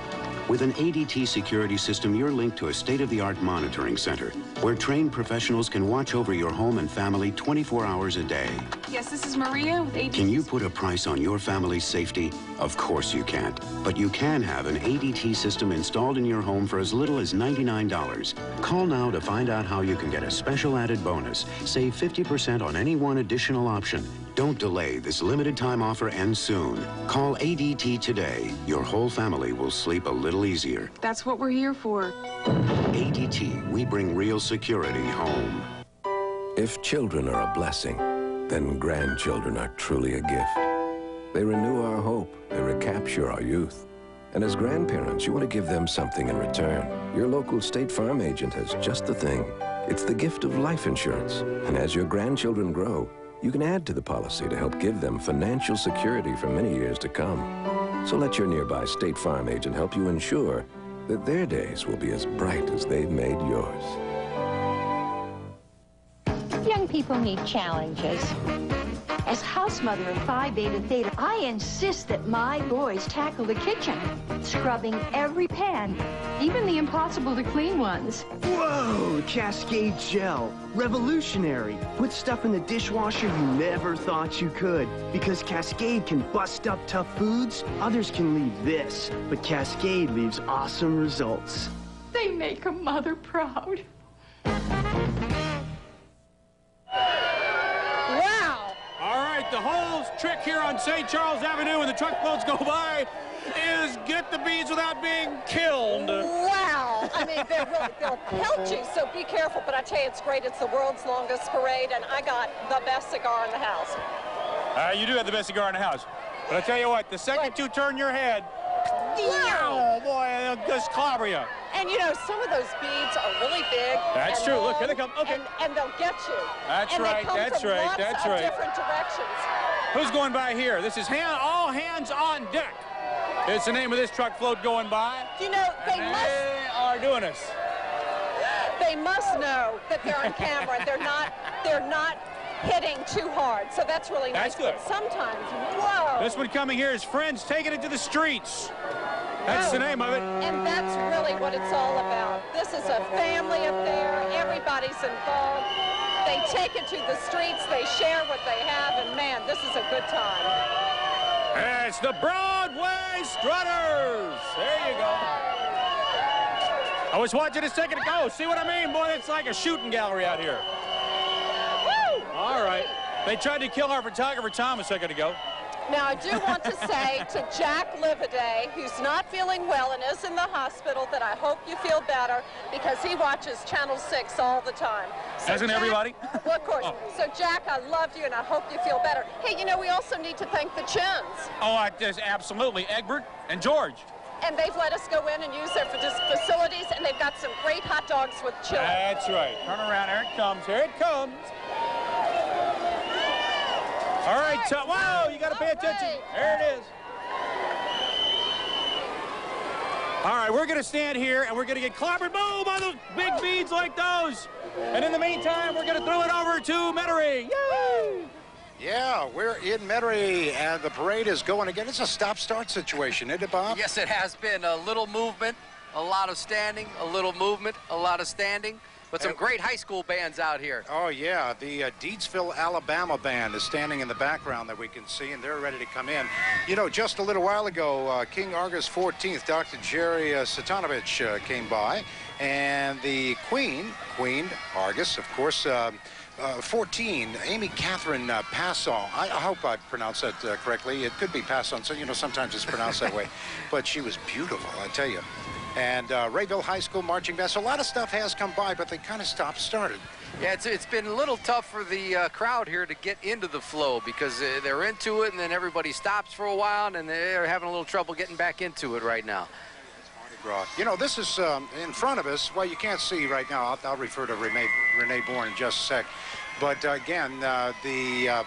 With an ADT security system, you're linked to a state-of-the-art monitoring center where trained professionals can watch over your home and family 24 hours a day. Yes, this is Maria with ADT. Can you put a price on your family's safety? Of course you can't. But you can have an ADT system installed in your home for as little as $99. Call now to find out how you can get a special added bonus. Save 50% on any one additional option. Don't delay. This limited time offer ends soon. Call ADT today. Your whole family will sleep a little easier. That's what we're here for. ADT, we bring real security home. If children are a blessing, then grandchildren are truly a gift. They renew our hope. They recapture our youth. And as grandparents, you want to give them something in return. Your local State Farm agent has just the thing. It's the gift of life insurance. And as your grandchildren grow, you can add to the policy to help give them financial security for many years to come. So let your nearby State Farm agent help you ensure that their days will be as bright as they've made yours. Young people need challenges. As house mother of Phi Beta Theta, I insist that my boys tackle the kitchen, scrubbing every pan, even the impossible to clean ones. Whoa, Cascade Gel. Revolutionary. Put stuff in the dishwasher you never thought you could. Because Cascade can bust up tough foods, others can leave this. But Cascade leaves awesome results. They make a mother proud. The whole trick here on St. Charles Avenue when the truck floats go by is get the beads without being killed. Wow. I mean, they'll pelt you, so be careful. But I tell you, it's great. It's the world's longest parade, and I got the best cigar in the house. You do have the best cigar in the house. But I tell you what, the second you turn your head, wow, boy, they'll just clobber you. And, you know, some of those beads are really big. That's true. Long, look, here they come. Okay. And they'll get you. That's and right. They come that's from right. lots that's of right. different directions. Who's going by here? This is all hands on deck. It's the name of this truck float going by. You know, they are doing this. They must know that they're on camera. They're not hitting too hard. So that's really nice. That's good. But sometimes, whoa. This one coming here is Friends Taking It to the Streets. That's the name of it. And that's really what it's all about. This is a family affair. Everybody's involved. They take it to the streets. They share what they have. And, man, this is a good time. It's the Broadway Strutters. There you go. I was watching a second ago. See what I mean? Boy, it's like a shooting gallery out here. Woo! All right. They tried to kill our photographer, Tom, a second ago. Now, I do want to say to Jack Livaday, who's not feeling well and is in the hospital, that I hope you feel better because he watches Channel 6 all the time. So Doesn't Jack, everybody? Well, of course. Oh. So, Jack, I love you, and I hope you feel better. Hey, you know, we also need to thank the Chins. Oh, absolutely. Egbert and George. And they've let us go in and use their facilities, and they've got some great hot dogs with chili. That's right. Turn around. Here it comes. Here it comes. All right, wow, you got to pay attention. There it is. All right, we're going to stand here, and we're going to get clobbered, boom, on those big beads like those. And in the meantime, we're going to throw it over to Metairie. Yay! Yeah, we're in Metairie, and the parade is going again. It's a stop-start situation, isn't it, Bob? Yes, it has been. A little movement, a lot of standing, a little movement, a lot of standing. But some great high school bands out here. Oh, yeah. The Deedsville, Alabama band is standing in the background that we can see, and they're ready to come in. You know, just a little while ago, King Argus 14th, Dr. Jerry Satanovich came by, and the Queen Argus, of course, 14, Amy Catherine Passon. I hope I pronounced that correctly. It could be Passon, so, you know, sometimes it's pronounced that way. But she was beautiful, I tell you. And Rayville High School marching band. So a lot of stuff has come by, but they kind of stopped-started. Yeah, it's been a little tough for the crowd here to get into the flow because they're into it, and then everybody stops for a while, and they're having a little trouble getting back into it right now. You know, this is in front of us. Well, you can't see right now. I'll refer to Renee Bourne in just a sec. But again, the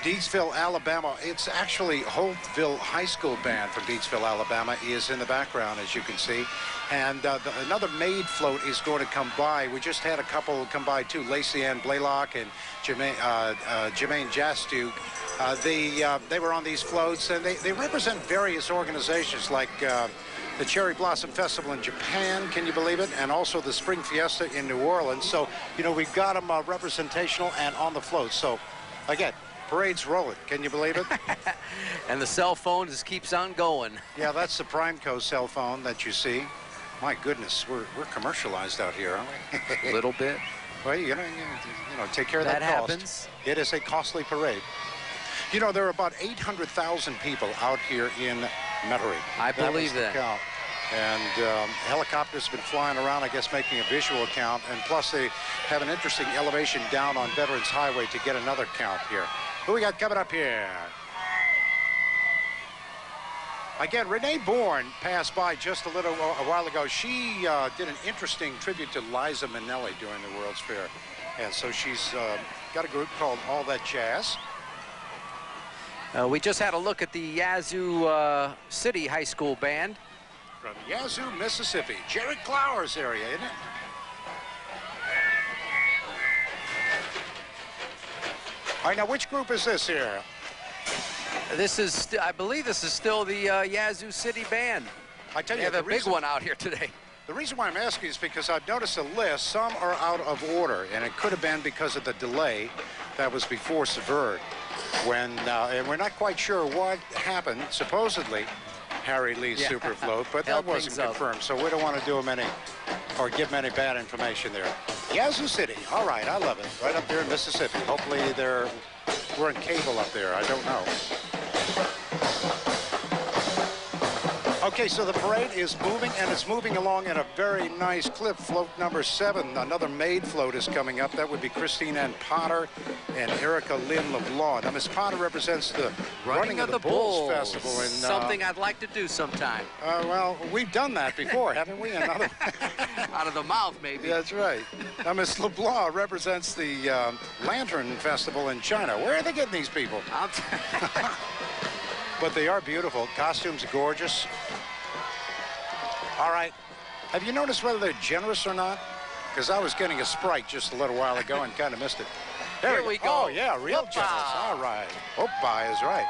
Deedsville, Alabama, it's actually Holtville High School band from Deedsville, Alabama is in the background, as you can see. And another maid float is going to come by. We just had a couple come by, too, Lacey Ann Blaylock and Jermaine Jastuke. They were on these floats, and they represent various organizations like the Cherry Blossom Festival in Japan, can you believe it? And also the Spring Fiesta in New Orleans. So, you know, we've got them representational and on the float. So, again, parade's rolling. Can you believe it? And the cell phone just keeps on going. Yeah, that's the Primeco cell phone that you see. My goodness, we're commercialized out here, aren't we? A little bit. Well, you know, take care of that cost. Happens. It is a costly parade. You know, there are about 800,000 people out here in Metairie. I believe that. Count. And helicopters have been flying around, I guess, making a visual count. And plus, they have an interesting elevation down on Veterans Highway to get another count here. Who we got coming up here? Again, Renee Bourne passed by just a while ago. She did an interesting tribute to Liza Minnelli during the World's Fair. And so she's got a group called All That Jazz. We just had a look at the Yazoo City High School band. From Yazoo, Mississippi. Jared Clowers area, isn't it? All right, now which group is this here? This is, I believe this is still the Yazoo City band. I tell you, they have a big one out here today. The reason why I'm asking is because I've noticed a list. Some are out of order, and it could have been because of the delay that was before Severn. When, and we're not quite sure what happened, supposedly, Harry Lee's Superfloat, but that wasn't confirmed, so we don't want to do them any, or give them any bad information there. Yazoo City, all right, I love it, right up there in Mississippi. Hopefully we're in cable up there, I don't know. Okay, so the parade is moving, and it's moving along at a very nice clip. Float number 7, another maid float is coming up. That would be Christine Ann Potter and Erica Lynn LeBlanc. Now, Miss Potter represents the Running of the Bulls Festival. And, something I'd like to do sometime. Well, we've done that before, haven't we? Another out of the mouth, maybe. That's right. Now, Miss LeBlanc represents the Lantern Festival in China. Where are they getting these people? But they are beautiful. Costumes gorgeous. All right. Have you noticed whether they're generous or not? Because I was getting a Sprite just a little while ago and kind of missed it. Here we go. Oh, yeah, real generous. All right. Oppa is right.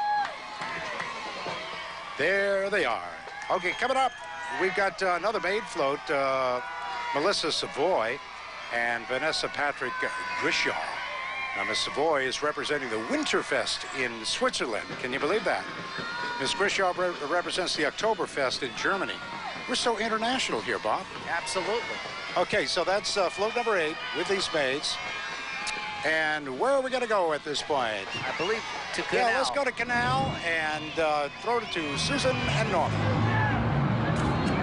There they are. Okay, coming up, we've got another maid float, Melissa Savoy and Vanessa Patrick Grishaw. Now, Miss Savoy is representing the Winterfest in Switzerland. Can you believe that? Miss Grishaw represents the Oktoberfest in Germany. We're so international here, Bob. Absolutely. Okay, so that's float number 8 with these maids. And where are we going to go at this point? I believe to Canal. Yeah, let's go to Canal and throw it to Susan and Norman.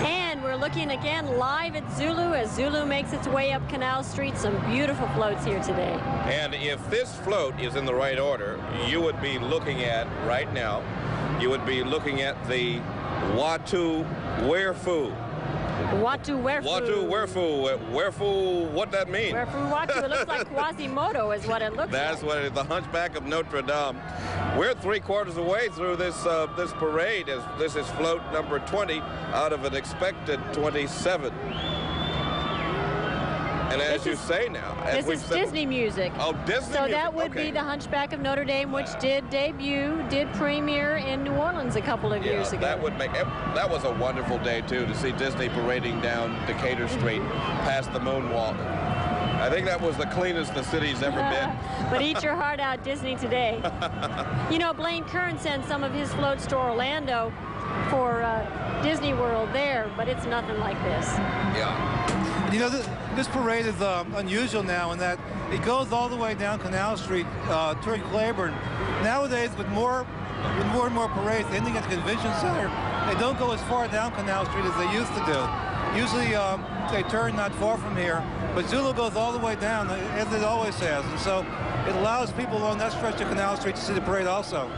And we're looking again live at Zulu as Zulu makes its way up Canal Street. Some beautiful floats here today. And if this float is in the right order, you would be looking at, right now, you would be looking at the Watu Werfu. Watu Werfu. Watu Werfu. Werfu, what that mean? Werfu Watu. It looks like Quasimodo is what it looks That's like. what it is, the Hunchback of Notre Dame. We're 3/4 away through this this parade. This is float number 20 out of an expected 27. And as you say now, this is Disney music. Oh, Disney so music. That would be the Hunchback of Notre Dame, which did premiere in New Orleans a couple of years ago. That was a wonderful day too, to see Disney parading down Decatur Street past the moonwalk. I think that was the cleanest the city's ever been. But eat your heart out, Disney today. You know, Blaine Kern sent some of his floats to Orlando for Disney World there, but it's nothing like this. Yeah. You know, this parade is unusual now in that it goes all the way down Canal Street toward Claiborne. Nowadays, with more and more parades ending at the convention center, they don't go as far down Canal Street as they used to do. Usually they turn not far from here, but Zulu goes all the way down, as it always has, and so it allows people along that stretch of Canal Street to see the parade also.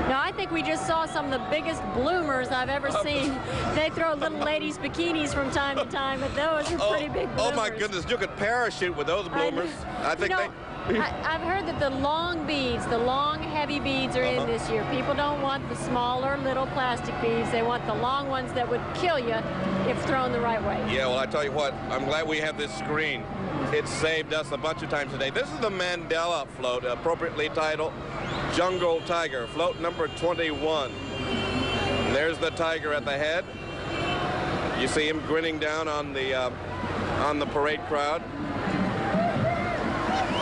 Now, I think we just saw some of the biggest bloomers I've ever seen. They throw little ladies' bikinis from time to time, but those are pretty big bloomers. Oh, my goodness, you could parachute with those bloomers. I think I've heard that the long beads, the long, heavy beads are in this year. People don't want the smaller, little plastic beads. They want the long ones that would kill you if thrown the right way. Yeah, well, I tell you what, I'm glad we have this screen. It saved us a bunch of times today. This is the Mandela float, appropriately titled Jungle Tiger, float number 21. There's the tiger at the head. You see him grinning down on the parade crowd.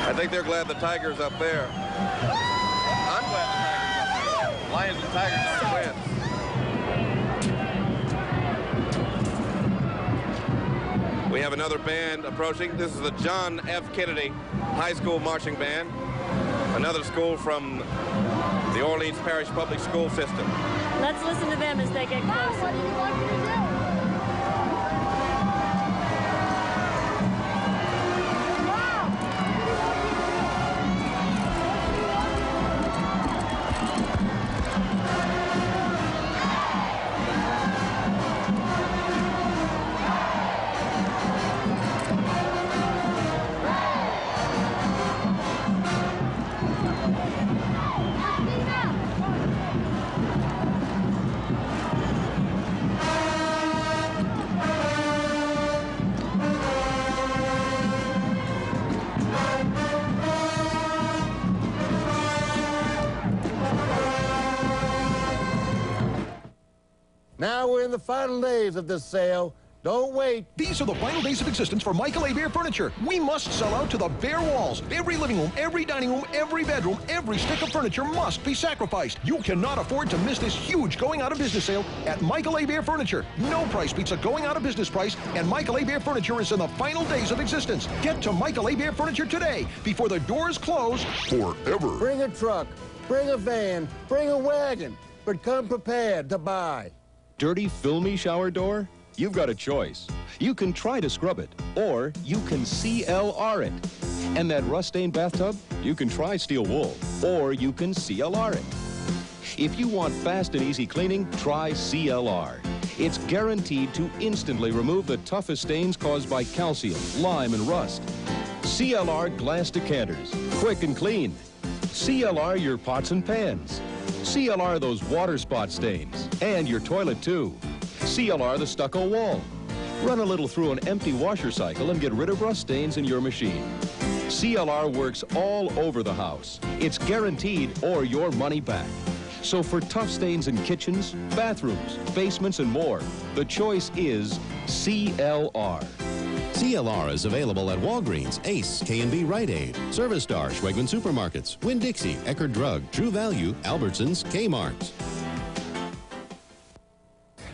I think they're glad the tiger's up there. I'm glad the tiger's up there. Lions and tigers aren't friends. We have another band approaching. This is the John F. Kennedy High School Marching Band, another school from the Orleans Parish Public School System. Let's listen to them as they get closer. What do you want me to do? Now we're in the final days of this sale. Don't wait. These are the final days of existence for Michael A. Beer Furniture. We must sell out to the bare walls. Every living room, every dining room, every bedroom, every stick of furniture must be sacrificed. You cannot afford to miss this huge going out of business sale at Michael A. Beer Furniture. No price beats a going out of business price, and Michael A. Beer Furniture is in the final days of existence. Get to Michael A. Beer Furniture today before the doors close forever. Bring a truck, bring a van, bring a wagon, but come prepared to buy. Dirty, filmy shower door? You've got a choice. You can try to scrub it, or you can CLR it. And that rust-stained bathtub? You can try steel wool, or you can CLR it. If you want fast and easy cleaning, try CLR. It's guaranteed to instantly remove the toughest stains caused by calcium, lime, and rust. CLR glass decanters, quick and clean. CLR your pots and pans. CLR those water spot stains, and your toilet too. CLR the stucco wall. Run a little through an empty washer cycle and get rid of rust stains in your machine. CLR works all over the house. It's guaranteed or your money back. So for tough stains in kitchens, bathrooms, basements, and more, the choice is CLR. CLR is available at Walgreens, Ace, K&B Rite Aid, Service Star, Schwegman Supermarkets, Winn-Dixie, Eckerd Drug, True Value, Albertsons, Kmart.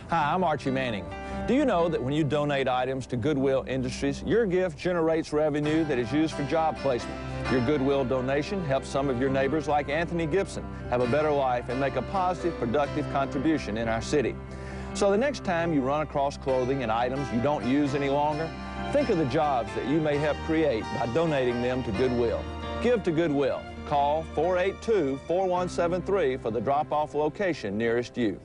Hi, I'm Archie Manning. Do you know that when you donate items to Goodwill Industries, your gift generates revenue that is used for job placement? Your Goodwill donation helps some of your neighbors like Anthony Gibson have a better life and make a positive, productive contribution in our city. So the next time you run across clothing and items you don't use any longer, think of the jobs that you may help create by donating them to Goodwill. Give to Goodwill. Call 482-4173 for the drop-off location nearest you.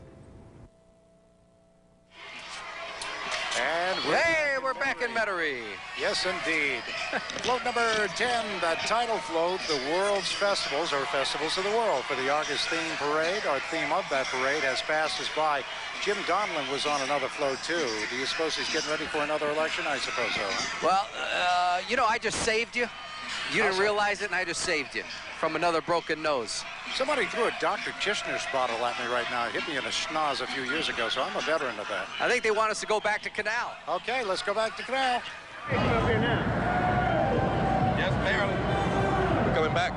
And hey, we're back back in Metairie. Yes, indeed. Float number 10, the title float, the world's festivals, or festivals of the world for the August theme parade. Our theme of that parade has passed us by. Jim Donlin was on another float, too. Do you suppose he's getting ready for another election? I suppose so. Well, you know, I just saved you. You didn't realize it, and I just saved you from another broken nose. Somebody threw a Dr. Chishner's bottle at me right now. It hit me in a schnoz a few years ago, so I'm a veteran of that. I think they want us to go back to Canal. Okay, let's go back to Canal. Yes, barely. We're coming back.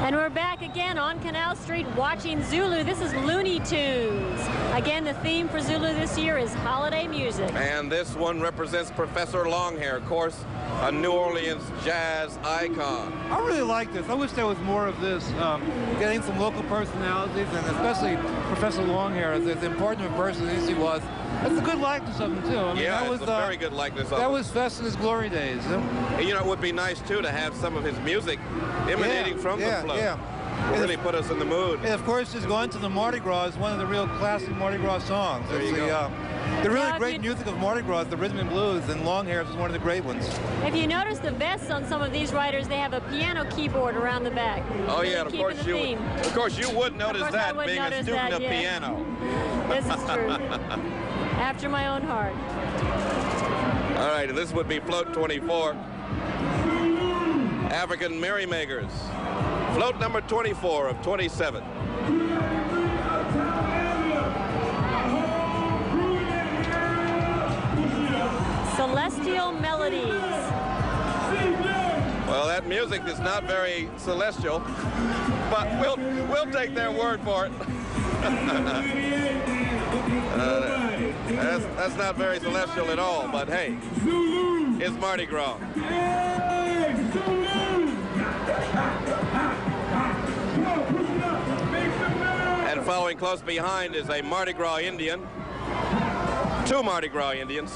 And we're back again on Canal Street watching Zulu. This is Looney Tunes. Again, the theme for Zulu this year is holiday music. And this one represents Professor Longhair, of course, a New Orleans jazz icon. I really like this. I wish there was more of this, getting some local personalities, and especially Professor Longhair, as important of a person as he was. That's a good likeness of him, too. I mean, Yeah, that was it's a very good likeness of him. That was Fest in his glory days. And, you know, it would be nice, too, to have some of his music emanating from the float. Yeah. It really put us in the mood. And, of course, just going to the Mardi Gras is one of the real classic Mardi Gras songs. There it's you go. The really great music of Mardi Gras, the rhythm and blues, and Longhair is one of the great ones. If you notice the vests on some of these riders, they have a piano keyboard around the back. Oh, yeah, and of course you would notice that, being a student of piano. This is true. After my own heart. All right, and this would be float 24. African Merrymakers. Float number 24 of 27. Celestial Melodies. Well, that music is not very celestial, but we'll take their word for it. That's not very celestial at all, but hey, it's Mardi Gras. And following close behind is a Mardi Gras Indian. Two Mardi Gras Indians.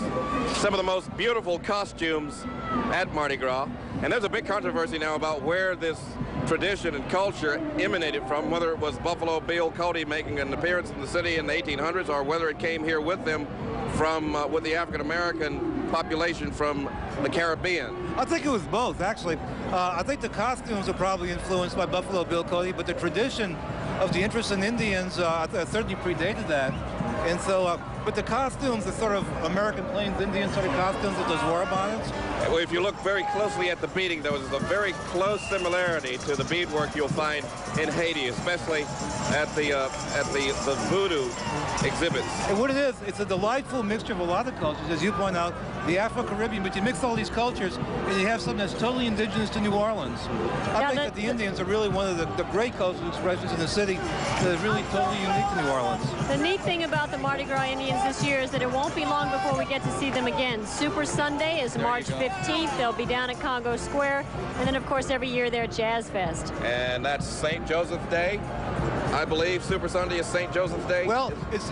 Some of the most beautiful costumes at Mardi Gras. And there's a big controversy now about where this tradition and culture emanated from, whether it was Buffalo Bill Cody making an appearance in the city in the 1800s, or whether it came here with them from with the African-American population from the Caribbean. I think it was both, actually. I think the costumes are probably influenced by Buffalo Bill Cody, but the tradition of the interest in Indians certainly predated that. And so, but the costumes, the sort of American Plains Indian sort of costumes with those war bonnets. Well, if you look very closely at the beading, there was a very close similarity to the beadwork you'll find in Haiti, especially at the voodoo exhibits. And what it is, it's a delightful mixture of a lot of cultures, as you point out, the Afro-Caribbean, but you mix all these cultures and you have something that's totally indigenous to New Orleans. I think that the Indians are really one of the great cultural expressions in the city that is really totally unique to New Orleans. The neat thing about the Mardi Gras Indians this year is that it won't be long before we get to see them again. Super Sunday is March 15th. They'll be down at Congo Square. And then, of course, every year they're at Jazz Fest. And that's St. Joseph's Day. I believe Super Sunday is St. Joseph's Day. Well, it's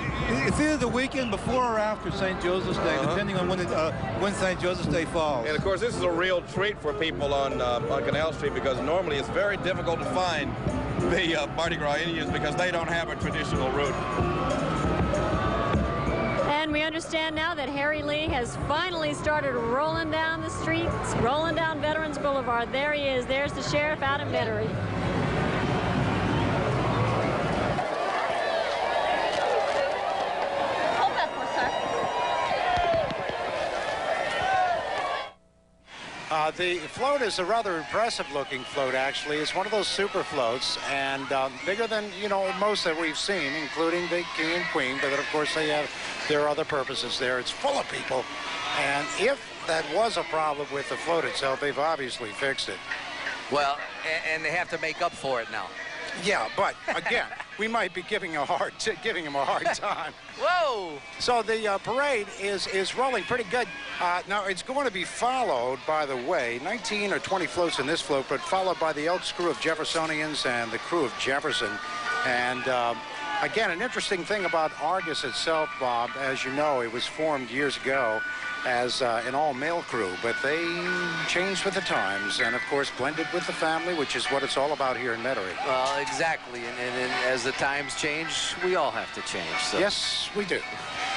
either the weekend before or after St. Joseph's Day, depending on when St. Joseph's Day falls. And of course, this is a real treat for people on Canal Street, because normally it's very difficult to find the Mardi Gras Indians because they don't have a traditional route. And we understand now that Harry Lee has finally started rolling down the streets, rolling down Veterans Boulevard. There he is. There's the sheriff out in Metairie. The float is a rather impressive-looking float, actually. It's one of those super floats, and bigger than, you know, most that we've seen, including the King and Queen, but then, of course, they have their other purposes there. It's full of people, and if that was a problem with the float itself, they've obviously fixed it. Well, and they have to make up for it now. Yeah, but again, we might be giving him a hard time. Whoa! So the parade is rolling pretty good. Now it's going to be followed, by the way, 19 or 20 floats in this float, but followed by the Elks crew of Jeffersonians and the crew of Jefferson. And again, an interesting thing about Argus itself, Bob, as you know, it was formed years ago as an all-male crew, but they changed with the times and, of course, blended with the family, which is what it's all about here in Metairie. Well, exactly, and as the times change, we all have to change. So. Yes, we do.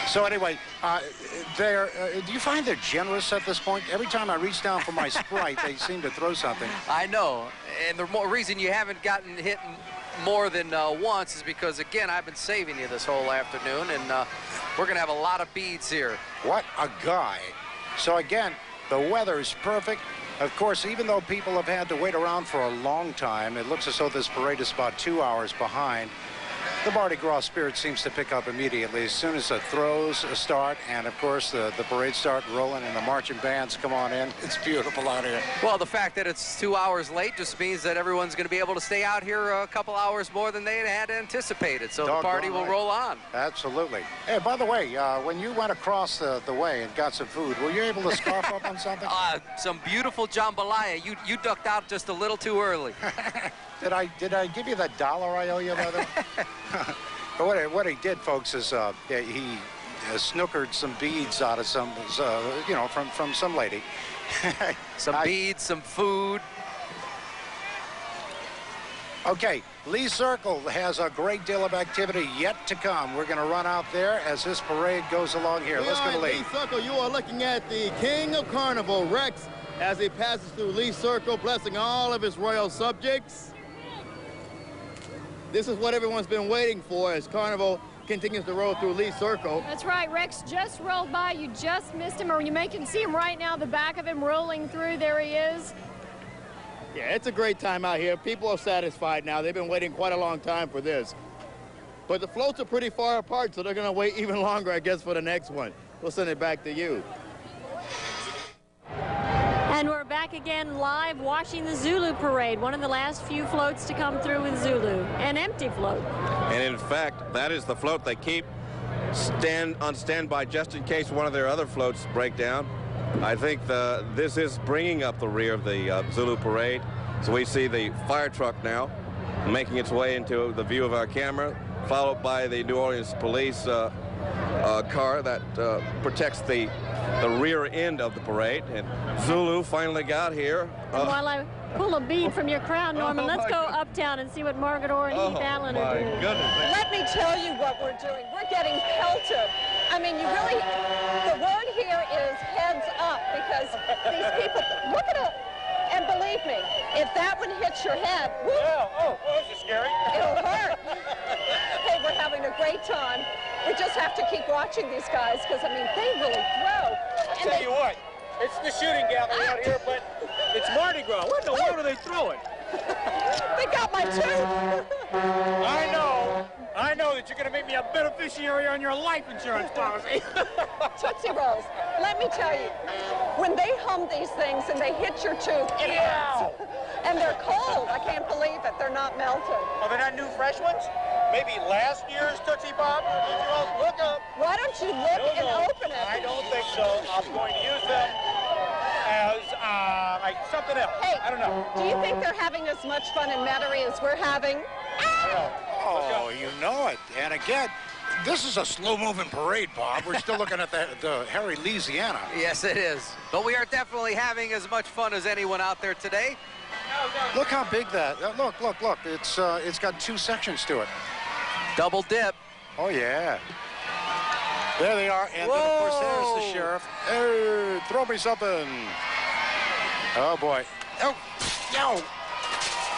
So anyway, do you find they're generous at this point? Every time I reach down for my Sprite, they seem to throw something. I know, and the reason you haven't gotten hit more than once is because, again, I've been saving you this whole afternoon, and we're going to have a lot of beads here. What a guy. So again, the weather is perfect. Of course, even though people have had to wait around for a long time, it looks as though this parade is about 2 hours behind. The Mardi Gras spirit seems to pick up immediately as soon as the throws start, and of course the parade start rolling and the marching bands come on in. It's beautiful out here. Well, the fact that it's 2 hours late just means that everyone's going to be able to stay out here a couple hours more than they had anticipated, so the party will roll on. Absolutely. Hey, by the way, when you went across the way and got some food, were you able to scarf up on something? Some beautiful jambalaya. You ducked out just a little too early. Did I give you that $1 I owe you, brother? But what he did, folks, is he snookered some beads out of some, you know, from some lady. Some beads, some food. Okay, Lee Circle has a great deal of activity yet to come. We're going to run out there as this parade goes along here. Let's go to Lee. Lee Circle, you are looking at the King of Carnival, Rex, as he passes through Lee Circle, blessing all of his royal subjects. This is what everyone's been waiting for as Carnival continues to roll through Lee Circle. That's right. Rex just rolled by. You just missed him, or you can see him right now, the back of him rolling through. There he is. Yeah, it's a great time out here. People are satisfied now. They've been waiting quite a long time for this. But the floats are pretty far apart, so they're going to wait even longer, I guess, for the next one. We'll send it back to you. And we're back again live watching the Zulu parade, one of the last few floats to come through with Zulu, an empty float. And in fact, that is the float they keep on standby just in case one of their other floats break down. I think this is bringing up the rear of the Zulu parade. So we see the fire truck now making its way into the view of our camera, followed by the New Orleans police car that protects the rear end of the parade. And Zulu finally got here. While I pull a bead from your crown, Norman, let's go uptown and see what Margaret Orr and Heath Allen are doing. Goodness. Let me tell you what we're doing. We're getting pelted. I mean, you really, the word here is heads up, because these people, look at it. And believe me, if that one hits your head, whoop, This is scary. it'll hurt. Hey, we're having a great time. We just have to keep watching these guys, because, I mean, they really throw. I'll tell you what, it's the shooting gallery out here, but it's Mardi Gras. What in the world are they throwing? They got my tooth. I know that you're going to make me a beneficiary on your life insurance policy. Tootsie Rolls. Let me tell you, when they hum these things and they hit your tooth, it hurts. And they're cold. I can't believe it. They're not melted. Are they not new fresh ones? Maybe last year's Tootsie Pop? Did you all look up? Why don't you look and open it? I don't think so. I'm going to use them as like something else. Hey, I don't know. Do you think they're having as much fun in Metairie as we're having? Oh, you know it. And again, this is a slow-moving parade, Bob. We're still looking at the Harry, Louisiana. Yes, it is. But we are definitely having as much fun as anyone out there today. Look how big that. Look. It's got 2 sections to it. Double dip. Oh, yeah. There they are. And then, of course, there's the sheriff. Hey, throw me something. Oh, boy. Oh, yo.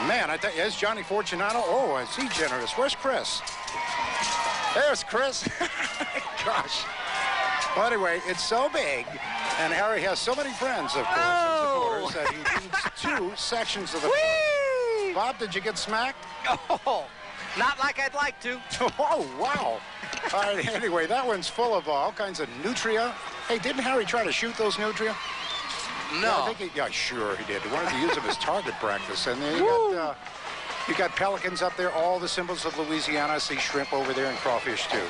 Man, I think there's Johnny Fortunato. Oh, is he generous? Where's Chris? There's Chris. Gosh. Well, anyway, it's so big, and Harry has so many friends, of course, and supporters, that he needs 2 sections of the float. Bob, did you get smacked? Oh, not like I'd like to. Oh, wow. All right, anyway, that one's full of all kinds of nutria. Hey, didn't Harry try to shoot those nutria? No. Yeah, I think sure he did. He wanted to use them as target practice. And then you got pelicans up there, all the symbols of Louisiana. I see shrimp over there and crawfish, too.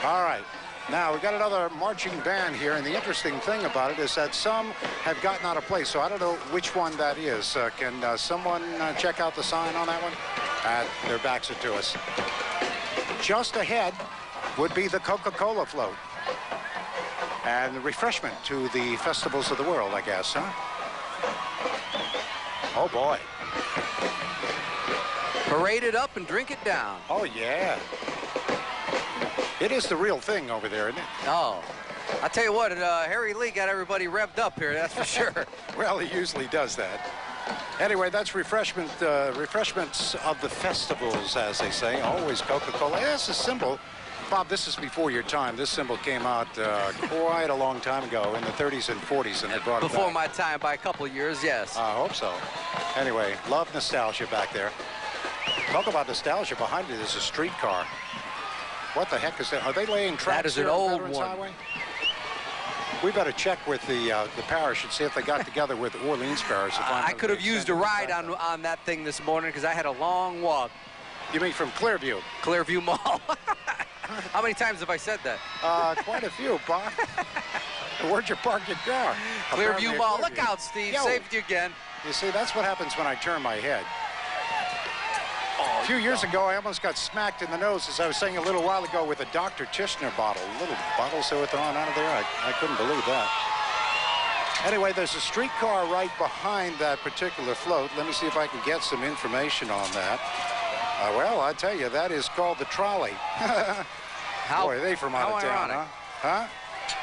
All right. Now, we got another marching band here, and the interesting thing about it is that some have gotten out of place, so I don't know which one that is. Can someone check out the sign on that one? Their backs are to us. Just ahead would be the Coca-Cola float. And the refreshment to the festivals of the world, I guess, huh? Oh, boy. Parade it up and drink it down. Oh, yeah. It is the real thing over there, isn't it? Oh, I'll tell you what, Harry Lee got everybody revved up here, that's for sure. Well, he usually does that. Anyway, that's refreshments of the festivals, as they say. Always Coca-Cola. Yeah, it's a symbol. Bob, this is before your time. This symbol came out quite a long time ago in the 30s and 40s, and they brought it back. Before my time by a couple of years, yes. I hope so. Anyway, love nostalgia back there. Talk about nostalgia. Behind it is a streetcar. What the heck is that? Are they laying tracks? That is an old one. Highway? We better check with the parish and see if they got together with Orleans Parish. I could have used a ride on that thing this morning because I had a long walk. You mean from Clearview? Clearview Mall. How many times have I said that? Quite a few, Bob. Where'd you park your car? Clearview Mall. Look out, Steve. Yo. Saved you again. You see, that's what happens when I turn my head. A few years ago, I almost got smacked in the nose, as I was saying a little while ago, with a Dr. Tishner bottle. Little bottles they were throwing out of there. I couldn't believe that. Anyway, there's a streetcar right behind that particular float. Let me see if I can get some information on that. Well, I tell you, that is called the trolley. Boy, are they from out of town, ironic. huh?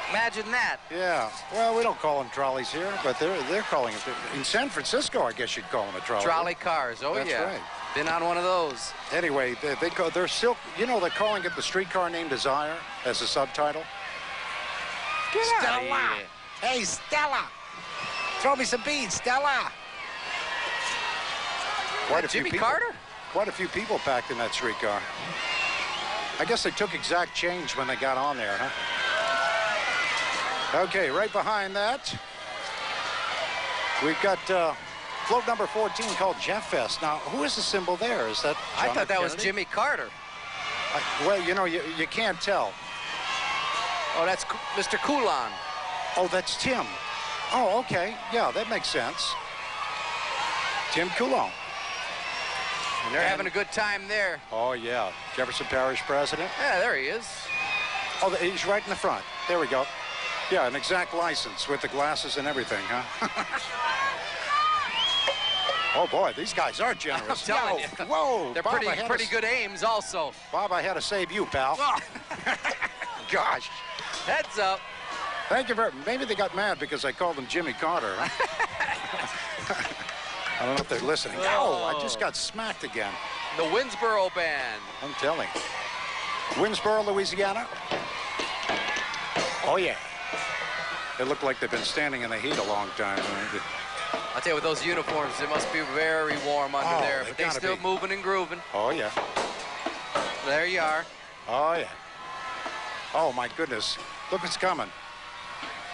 Imagine that. Yeah. Well, we don't call them trolleys here, but they're calling it. In San Francisco, I guess you'd call them a trolley. Trolley cars. Oh, That's yeah. right. Been on one of those. Anyway, they're still, you know, they're calling it the streetcar named Desire as a subtitle. Stella. Hey, Stella. Throw me some beans, Stella. Quite a few Jimmy people. Carter? Quite a few people packed in that streetcar. I guess they took exact change when they got on there, huh? Okay, right behind that, we've got float number 14 called Jeff Fest. Now, who is the symbol there? Is that I John thought that was Kennedy? Jimmy Carter. Well, you know, you can't tell. Oh, that's Mr. Coulon. Oh, that's Tim. Oh, okay. Yeah, that makes sense. Tim Coulon. And they're having a good time there. Oh, yeah. Jefferson Parish president. Yeah, there he is. Oh, he's right in the front. There we go. Yeah, an exact license with the glasses and everything, huh? Oh, boy, these guys are generous. I'm telling you. Whoa. They're Bob, pretty good aims also. Bob, I had to save you, pal. Gosh. Heads up. Thank you very much. Maybe they got mad because I called them Jimmy Carter. Huh? I don't know if they're listening. Oh, I just got smacked again. The Winsboro Band. I'm telling you. Winsboro, Louisiana. Oh, yeah. They look like they've been standing in the heat a long time. I'll tell you, with those uniforms, it must be very warm under there. But they're still moving and grooving. Oh, yeah. There you are. Oh, yeah. Oh, my goodness. Look what's coming.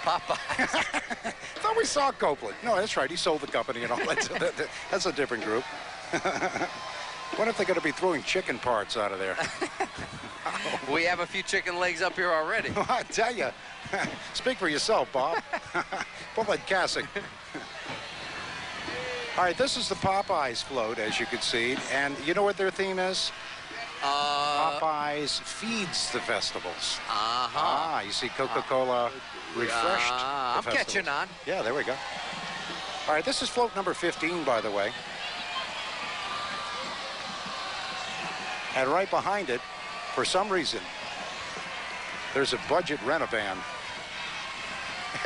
Popeyes. Thought we saw Copeland. No, that's right. He sold the company and all that. That's a different group. What if they're going to be throwing chicken parts out of there? We have a few chicken legs up here already. I tell you. Speak for yourself, Bob. Pull that cassock. All right, this is the Popeyes float, as you can see. And you know what their theme is? Popeyes feeds the festivals. Ah, you see Coca-Cola refreshed the I'm festivals. catching on. Yeah, there we go. All right, this is float number 15, by the way. And right behind it, for some reason, there's a budget rent-a-van.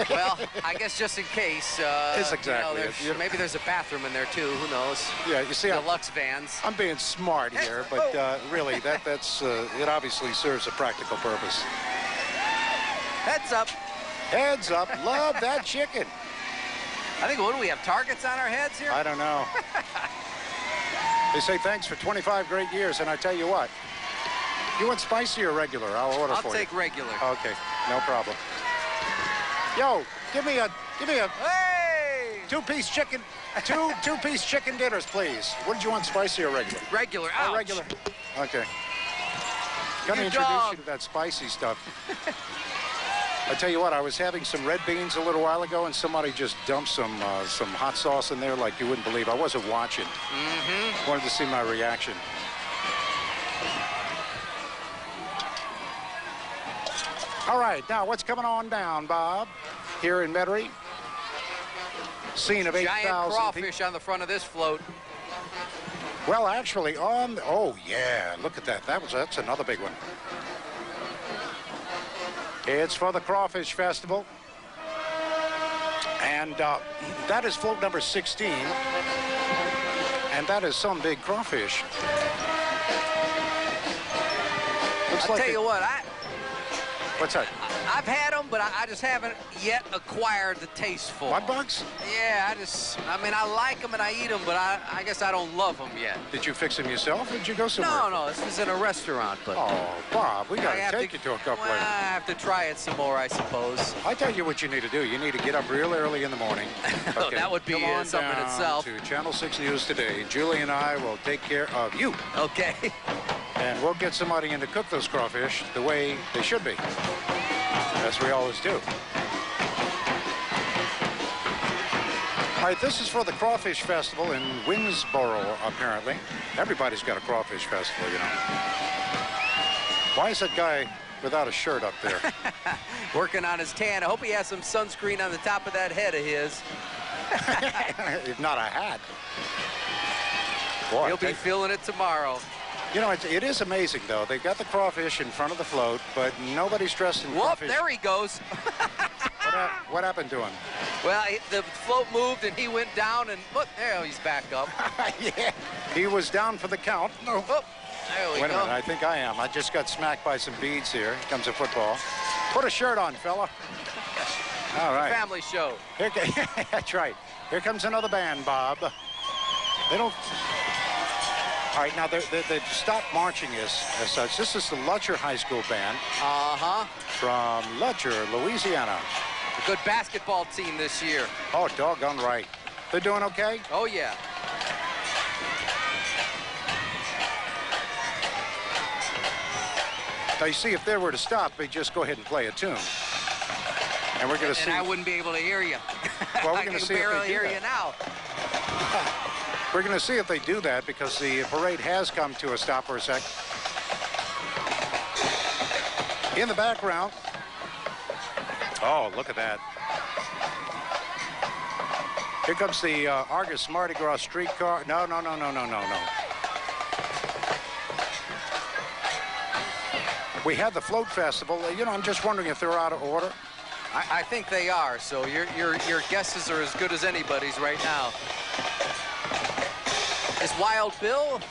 Well, I guess just in case. It's exactly you know, maybe there's a bathroom in there too. Who knows? Yeah, you see, deluxe vans. I'm being smart here, but really, that's it. Obviously serves a practical purpose. Heads up. Heads up. Love that chicken. I think, what do we have, targets on our heads here? I don't know. They say thanks for 25 great years, and I tell you what, you want spicy or regular? I'll order for you. I'll take regular. Okay, no problem. Yo, give me a hey! two-piece chicken, two-piece chicken dinners, please. What did you want, spicy or regular? Regular. Oh, regular. Okay. Gotta introduce you to that spicy stuff. I tell you what, I was having some red beans a little while ago, and somebody just dumped some hot sauce in there like you wouldn't believe. I wasn't watching. Wanted to see my reaction. All right, now what's coming on down, Bob? Here in Metairie. Scene of 8,000 Giant crawfish on the front of this float. Well, actually, oh yeah, look at that. That's another big one. It's for the Crawfish Festival. And that is float number 16. And that is some big crawfish. I'll tell you what, what's that? I've had them, but I just haven't yet acquired the taste for them. Mud bugs? Yeah, I mean, I like them and I eat them, but I guess I don't love them yet. Did you fix them yourself, or did you go somewhere? No, this was in a restaurant, but... Oh, Bob, we got to take you to a couple I have to try it some more, I suppose. I tell you what you need to do. You need to get up real early in the morning. Okay. That would be something in itself. To Channel 6 News today. Julie and I will take care of you. Okay. And we'll get somebody in to cook those crawfish the way they should be. As we always do. All right, this is for the Crawfish Festival in Winnsboro, apparently. Everybody's got a crawfish festival, you know. Why is that guy without a shirt up there? Working on his tan. I hope he has some sunscreen on the top of that head of his. If not a hat. Boy, he'll be feeling it tomorrow. You know, it is amazing, though. They've got the crawfish in front of the float, but nobody's dressed in crawfish. There he goes. What happened to him? Well, the float moved, and he went down, and look, there he's back up. Yeah, he was down for the count. Oh, there we go. Wait a minute, I think I am. I just got smacked by some beads here. Here comes a football. Put a shirt on, fella. All right. Family show. That's right. Here comes another band, Bob. They don't... All right, now they've stopped marching as such. This is the Lutcher High School band. From Lutcher, Louisiana. A good basketball team this year. Oh, doggone right. They're doing okay? Oh, yeah. Now, you see, if they were to stop, they'd just go ahead and play a tune. And we're going to see... And I wouldn't be able to hear you. Well, we're I going to can see if barely they do hear that. you now. We're going to see if they do that, because the parade has come to a stop for a sec. In the background. Oh, look at that. Here comes the Argus Mardi Gras streetcar. No. We had the float festival. You know, I'm just wondering if they're out of order. I think they are, so your guesses are as good as anybody's right now. Is Wild Bill?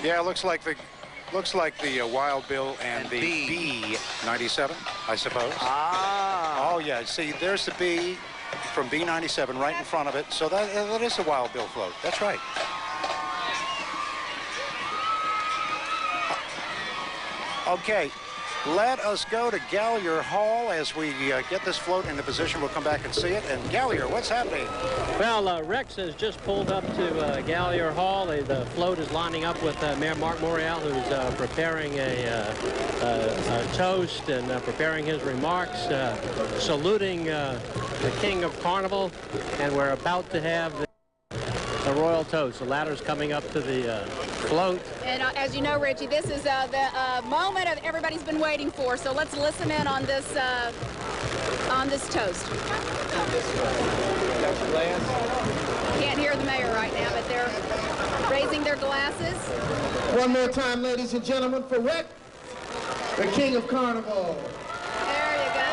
Yeah, looks like the Wild Bill and the B-97, I suppose. Ah. Oh yeah, see, there's the B from B-97 right in front of it. So that is the Wild Bill float. That's right. Okay, let us go to Gallier Hall as we get this float into position. We'll come back and see it. And Gallier, what's happening? Well, Rex has just pulled up to Gallier Hall. The float is lining up with Mayor Mark Morial, who's preparing a toast and preparing his remarks, saluting the King of Carnival, and we're about to have the royal toast. The ladder's coming up to the float. And as you know, Richie, this is the moment that everybody's been waiting for. So let's listen in on this toast. Can't hear the mayor right now, but they're raising their glasses. One more time, ladies and gentlemen, for Rex, the King of Carnival. There you go.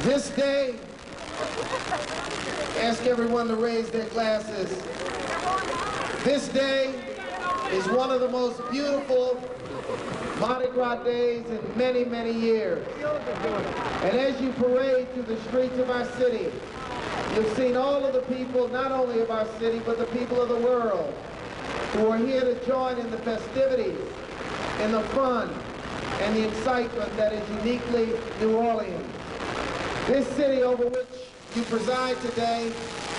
This day, ask everyone to raise their glasses. This day is one of the most beautiful Mardi Gras days in many, many years. And as you parade through the streets of our city, you've seen all of the people, not only of our city, but the people of the world, who are here to join in the festivities, in the fun, and the excitement that is uniquely New Orleans. This city over which you preside today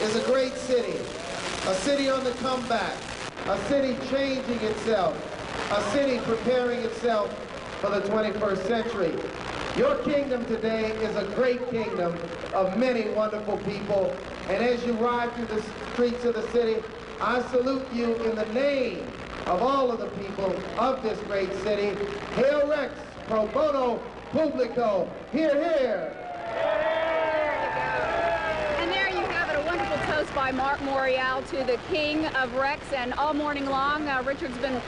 is a great city, a city on the comeback, a city changing itself, a city preparing itself for the 21st century. Your kingdom today is a great kingdom of many wonderful people, and as you ride through the streets of the city, I salute you in the name of all of the people of this great city. Hail Rex, pro bono publico, hear, hear. And there you have it, a wonderful toast by Mark Morial to the King of Wrecks, and all morning long, Richard's been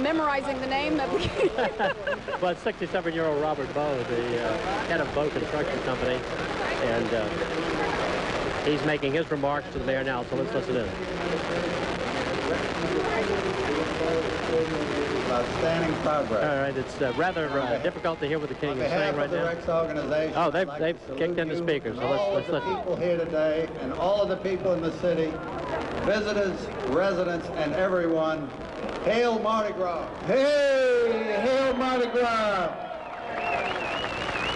memorizing the name of the Well, 67-year-old Robert Bowe, the head of Bowe Construction Company, and he's making his remarks to the mayor now, so let's listen in. Outstanding progress. All right, it's rather difficult to hear what the King is saying right now. Rex organization, oh, they've kicked in the speakers, so let's listen. All of the people here today and all of the people in the city, visitors, residents, and everyone, hail Mardi Gras. Hey, hail Mardi Gras.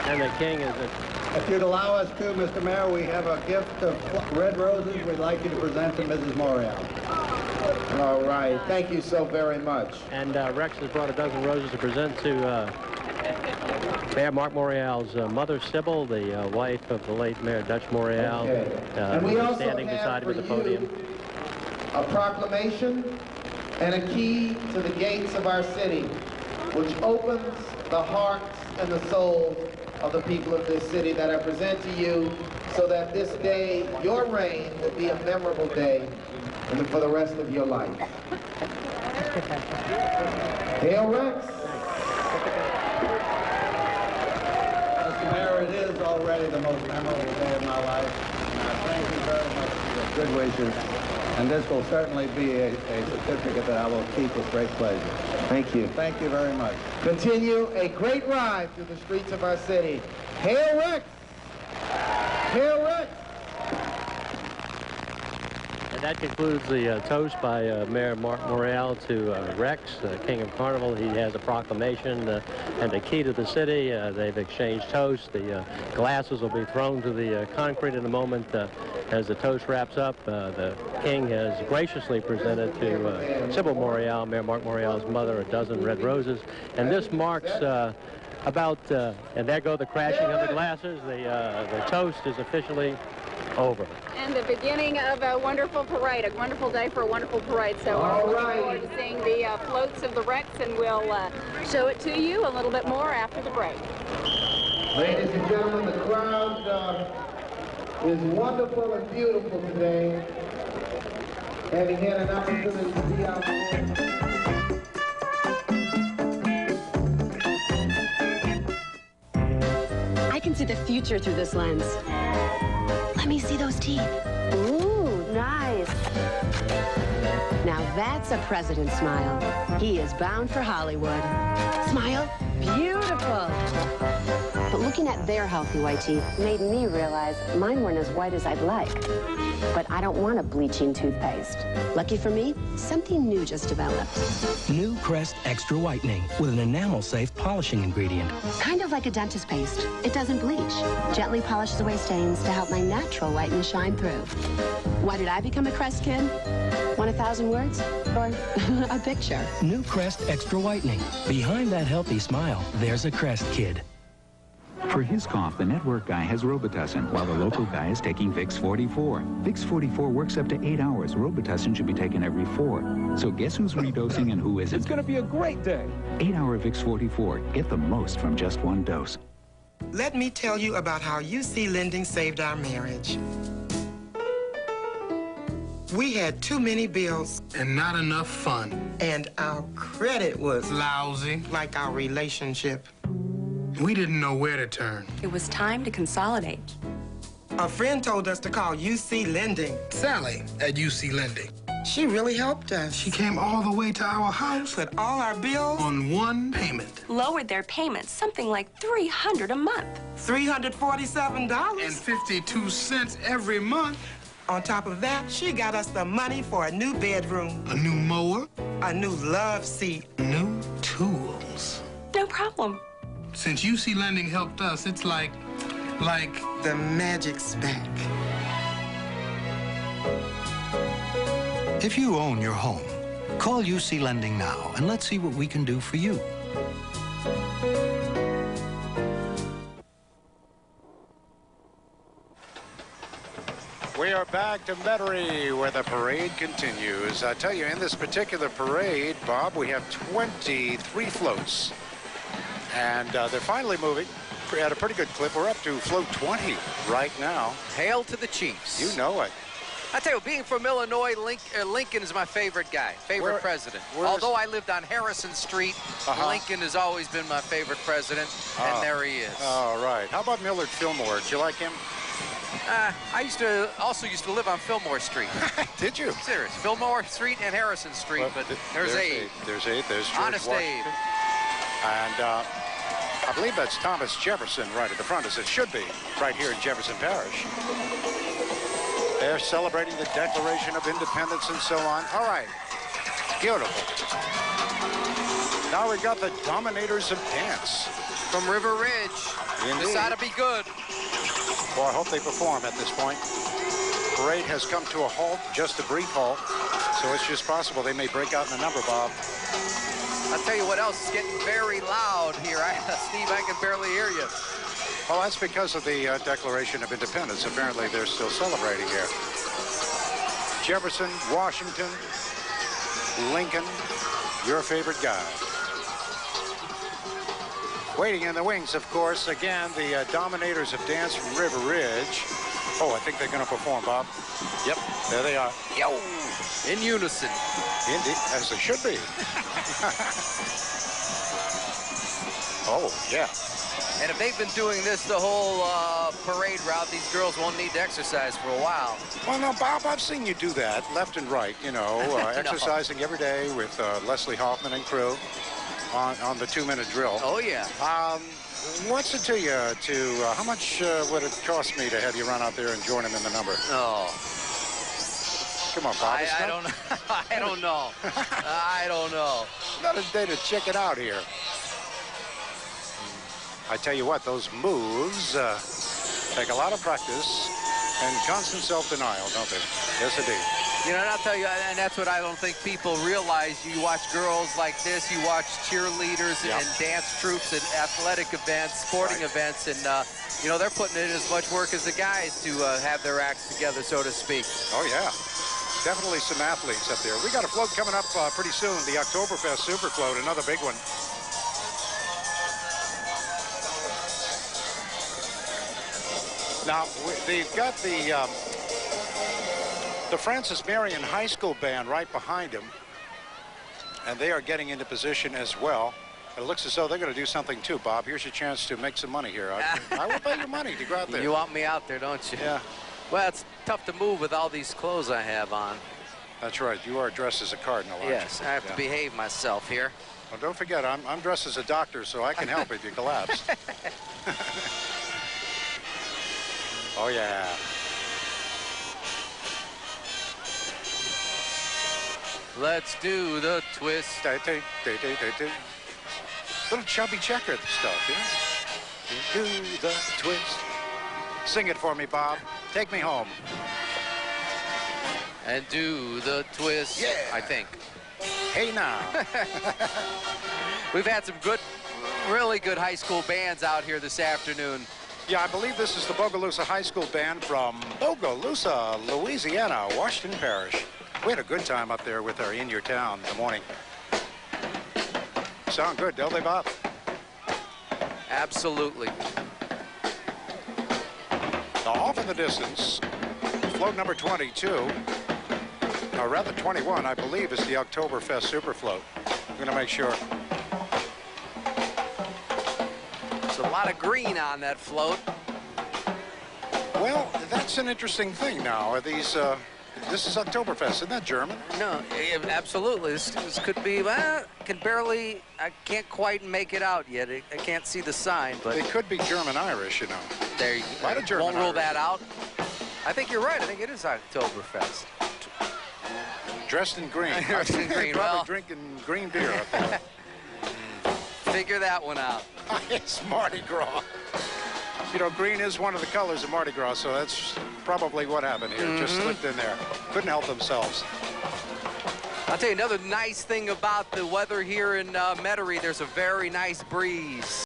And the King is... If you'd allow us to, Mr. Mayor, we have a gift of red roses we'd like you to present to Mrs. Morial. All right. Thank you so very much. And Rex has brought a dozen roses to present to Mayor Mark Morial's mother, Sybil, the wife of the late Mayor Dutch Morial, And we also standing beside him at the podium. A proclamation and a key to the gates of our city, which opens the hearts and the souls of the people of this city, that I present to you so that this day, your reign, will be a memorable day for the rest of your life. Hail Rex! Mr. Mayor, it is already the most memorable day of my life. And I thank you very much for your good wishes. And this will certainly be a certificate that I will keep with great pleasure. Thank you. Thank you very much. Continue a great ride through the streets of our city. Hail Rex! Hail Rex! And that concludes the toast by Mayor Mark Morial to Rex, King of Carnival. He has a proclamation and a key to the city. They've exchanged toasts. The glasses will be thrown to the concrete in a moment. As the toast wraps up, the King has graciously presented to Sybil Morial, Mayor Mark Morial's mother, a dozen red roses. And this marks and there go the crashing of the glasses. The toast is officially over. And the beginning of a wonderful parade, a wonderful day for a wonderful parade. So we're looking forward to seeing the floats of the Rex, and we'll show it to you a little bit more after the break. Ladies and gentlemen, the crowd is wonderful and beautiful today. Having had an opportunity to see our I can see the future through this lens. Let me see those teeth. Ooh, nice. Now that's a president smile. He is bound for Hollywood. Smile. Beautiful. But looking at their healthy white teeth made me realize mine weren't as white as I'd like. But I don't want a bleaching toothpaste. Lucky for me, something new just developed. New Crest Extra Whitening with an enamel-safe polishing ingredient. Kind of like a dentist paste. It doesn't bleach. Gently polishes away stains to help my natural whiteness shine through. Why did I become a Crest kid? Want 1,000 words? Or a picture? New Crest Extra Whitening. Behind that healthy smile, there's a Crest kid. For his cough, the network guy has Robitussin, while the local guy is taking Vicks 44. Vicks 44 works up to 8 hours. Robitussin should be taken every 4. So guess who's redosing and who isn't? It's going to be a great day. 8-hour Vicks 44. Get the most from just one dose. Let me tell you about how UC Lending saved our marriage. We had too many bills. And not enough fun. And our credit was lousy. Like our relationship. We didn't know where to turn. It was time to consolidate. A friend told us to call UC Lending. Sally at UC Lending. She really helped us. She came all the way to our house. Put all our bills on one payment. Lowered their payments something like $300 a month. $347. And 52 cents every month. On top of that, she got us the money for a new bedroom. A new mower. A new love seat. New tools. No problem. Since UC Lending helped us, it's like the magic's back. If you own your home, call UC Lending now and let's see what we can do for you. We are back to Metairie, where the parade continues. I tell you, in this particular parade, Bob, we have 23 floats. And they're finally moving at a pretty good clip. We're up to float 20 right now. Hail to the Chiefs. You know it. I tell you, being from Illinois, Lincoln is my favorite guy, favorite president. Although I lived on Harrison Street, Lincoln has always been my favorite president, and there he is. All right. How about Millard Fillmore? Did you like him? I also used to live on Fillmore Street. Did you? Serious. Fillmore Street and Harrison Street, Well, but there's Abe. There's Abe. There's George Honest Washington. Abe. And I believe that's Thomas Jefferson right at the front, as it should be, right here in Jefferson Parish. They're celebrating the Declaration of Independence and so on. All right. Beautiful. Now we've got the Dominators of Dance. From River Ridge. Indeed. This ought to be good. Well, I hope they perform at this point. Parade has come to a halt, just a brief halt, so it's just possible they may break out in a number, Bob. I'll tell you what else is getting very loud here. Steve, I can barely hear you. Well, that's because of the Declaration of Independence. Apparently, they're still celebrating here. Jefferson, Washington, Lincoln, your favorite guy. Waiting in the wings, of course, again, the Dominators of Dance from River Ridge. Oh, I think they're going to perform, Bob. Yep, there they are. Yo! In unison. Indeed, as they should be. Oh, yeah. And if they've been doing this the whole parade route, these girls won't need to exercise for a while. Well, no, Bob, I've seen you do that left and right, you know, exercising every day with Leslie Hoffman and crew on the 2-minute drill. Oh, yeah. What's it to you how much would it cost me to have you run out there and join him in the number? Oh. Come on, Bob. I don't know. I don't know. I don't know. Another day to check it out here. I tell you what, those moves take a lot of practice and constant self-denial, don't they? Yes, they do. You know, and I'll tell you, and that's what I don't think people realize. You watch girls like this, you watch cheerleaders and dance troops and athletic events, sporting events, and, you know, they're putting in as much work as the guys to have their acts together, so to speak. Oh, yeah. Definitely some athletes up there. We got a float coming up pretty soon, the Oktoberfest Super Float, another big one. Now, they've got the Francis Marion High School band right behind him, and they are getting into position as well. It looks as though they're going to do something too, Bob. Here's your chance to make some money here. I will pay you money to go out there. You want me out there, don't you? Yeah. Well, it's tough to move with all these clothes I have on. That's right. You are dressed as a cardinal, aren't you? Yes, I have to behave myself here. Well, don't forget, I'm dressed as a doctor, so I can help if you collapse. Oh, yeah. Let's do the twist. Little chubby checker stuff, yeah? Do the twist. Sing it for me, Bob. Take me home. And do the twist, yeah. I think. Hey, now. We've had some good, really good high school bands out here this afternoon. Yeah, I believe this is the Bogalusa High School Band from Bogalusa, Louisiana, Washington Parish. We had a good time up there with our In Your Town in the morning. Sound good, don't they, Bob? Absolutely. Now, off in the distance, float number 22, or rather 21, I believe, is the Oktoberfest Super Float. I'm going to make sure. There's a lot of green on that float. Well, that's an interesting thing now. These, this is Oktoberfest, isn't that German? No, absolutely. This could be, well, I can't quite make it out yet. I can't see the sign, but. It could be German-Irish, you know. There you go. Won't rule that out. I think you're right. I think it is Oktoberfest. Dressed in green. Dressed in green. Probably drinking green beer up there. Figure that one out. It's Mardi Gras. You know, green is one of the colors of Mardi Gras, so that's probably what happened here. Just slipped in there. Couldn't help themselves. I'll tell you another nice thing about the weather here in Metairie. There's a very nice breeze.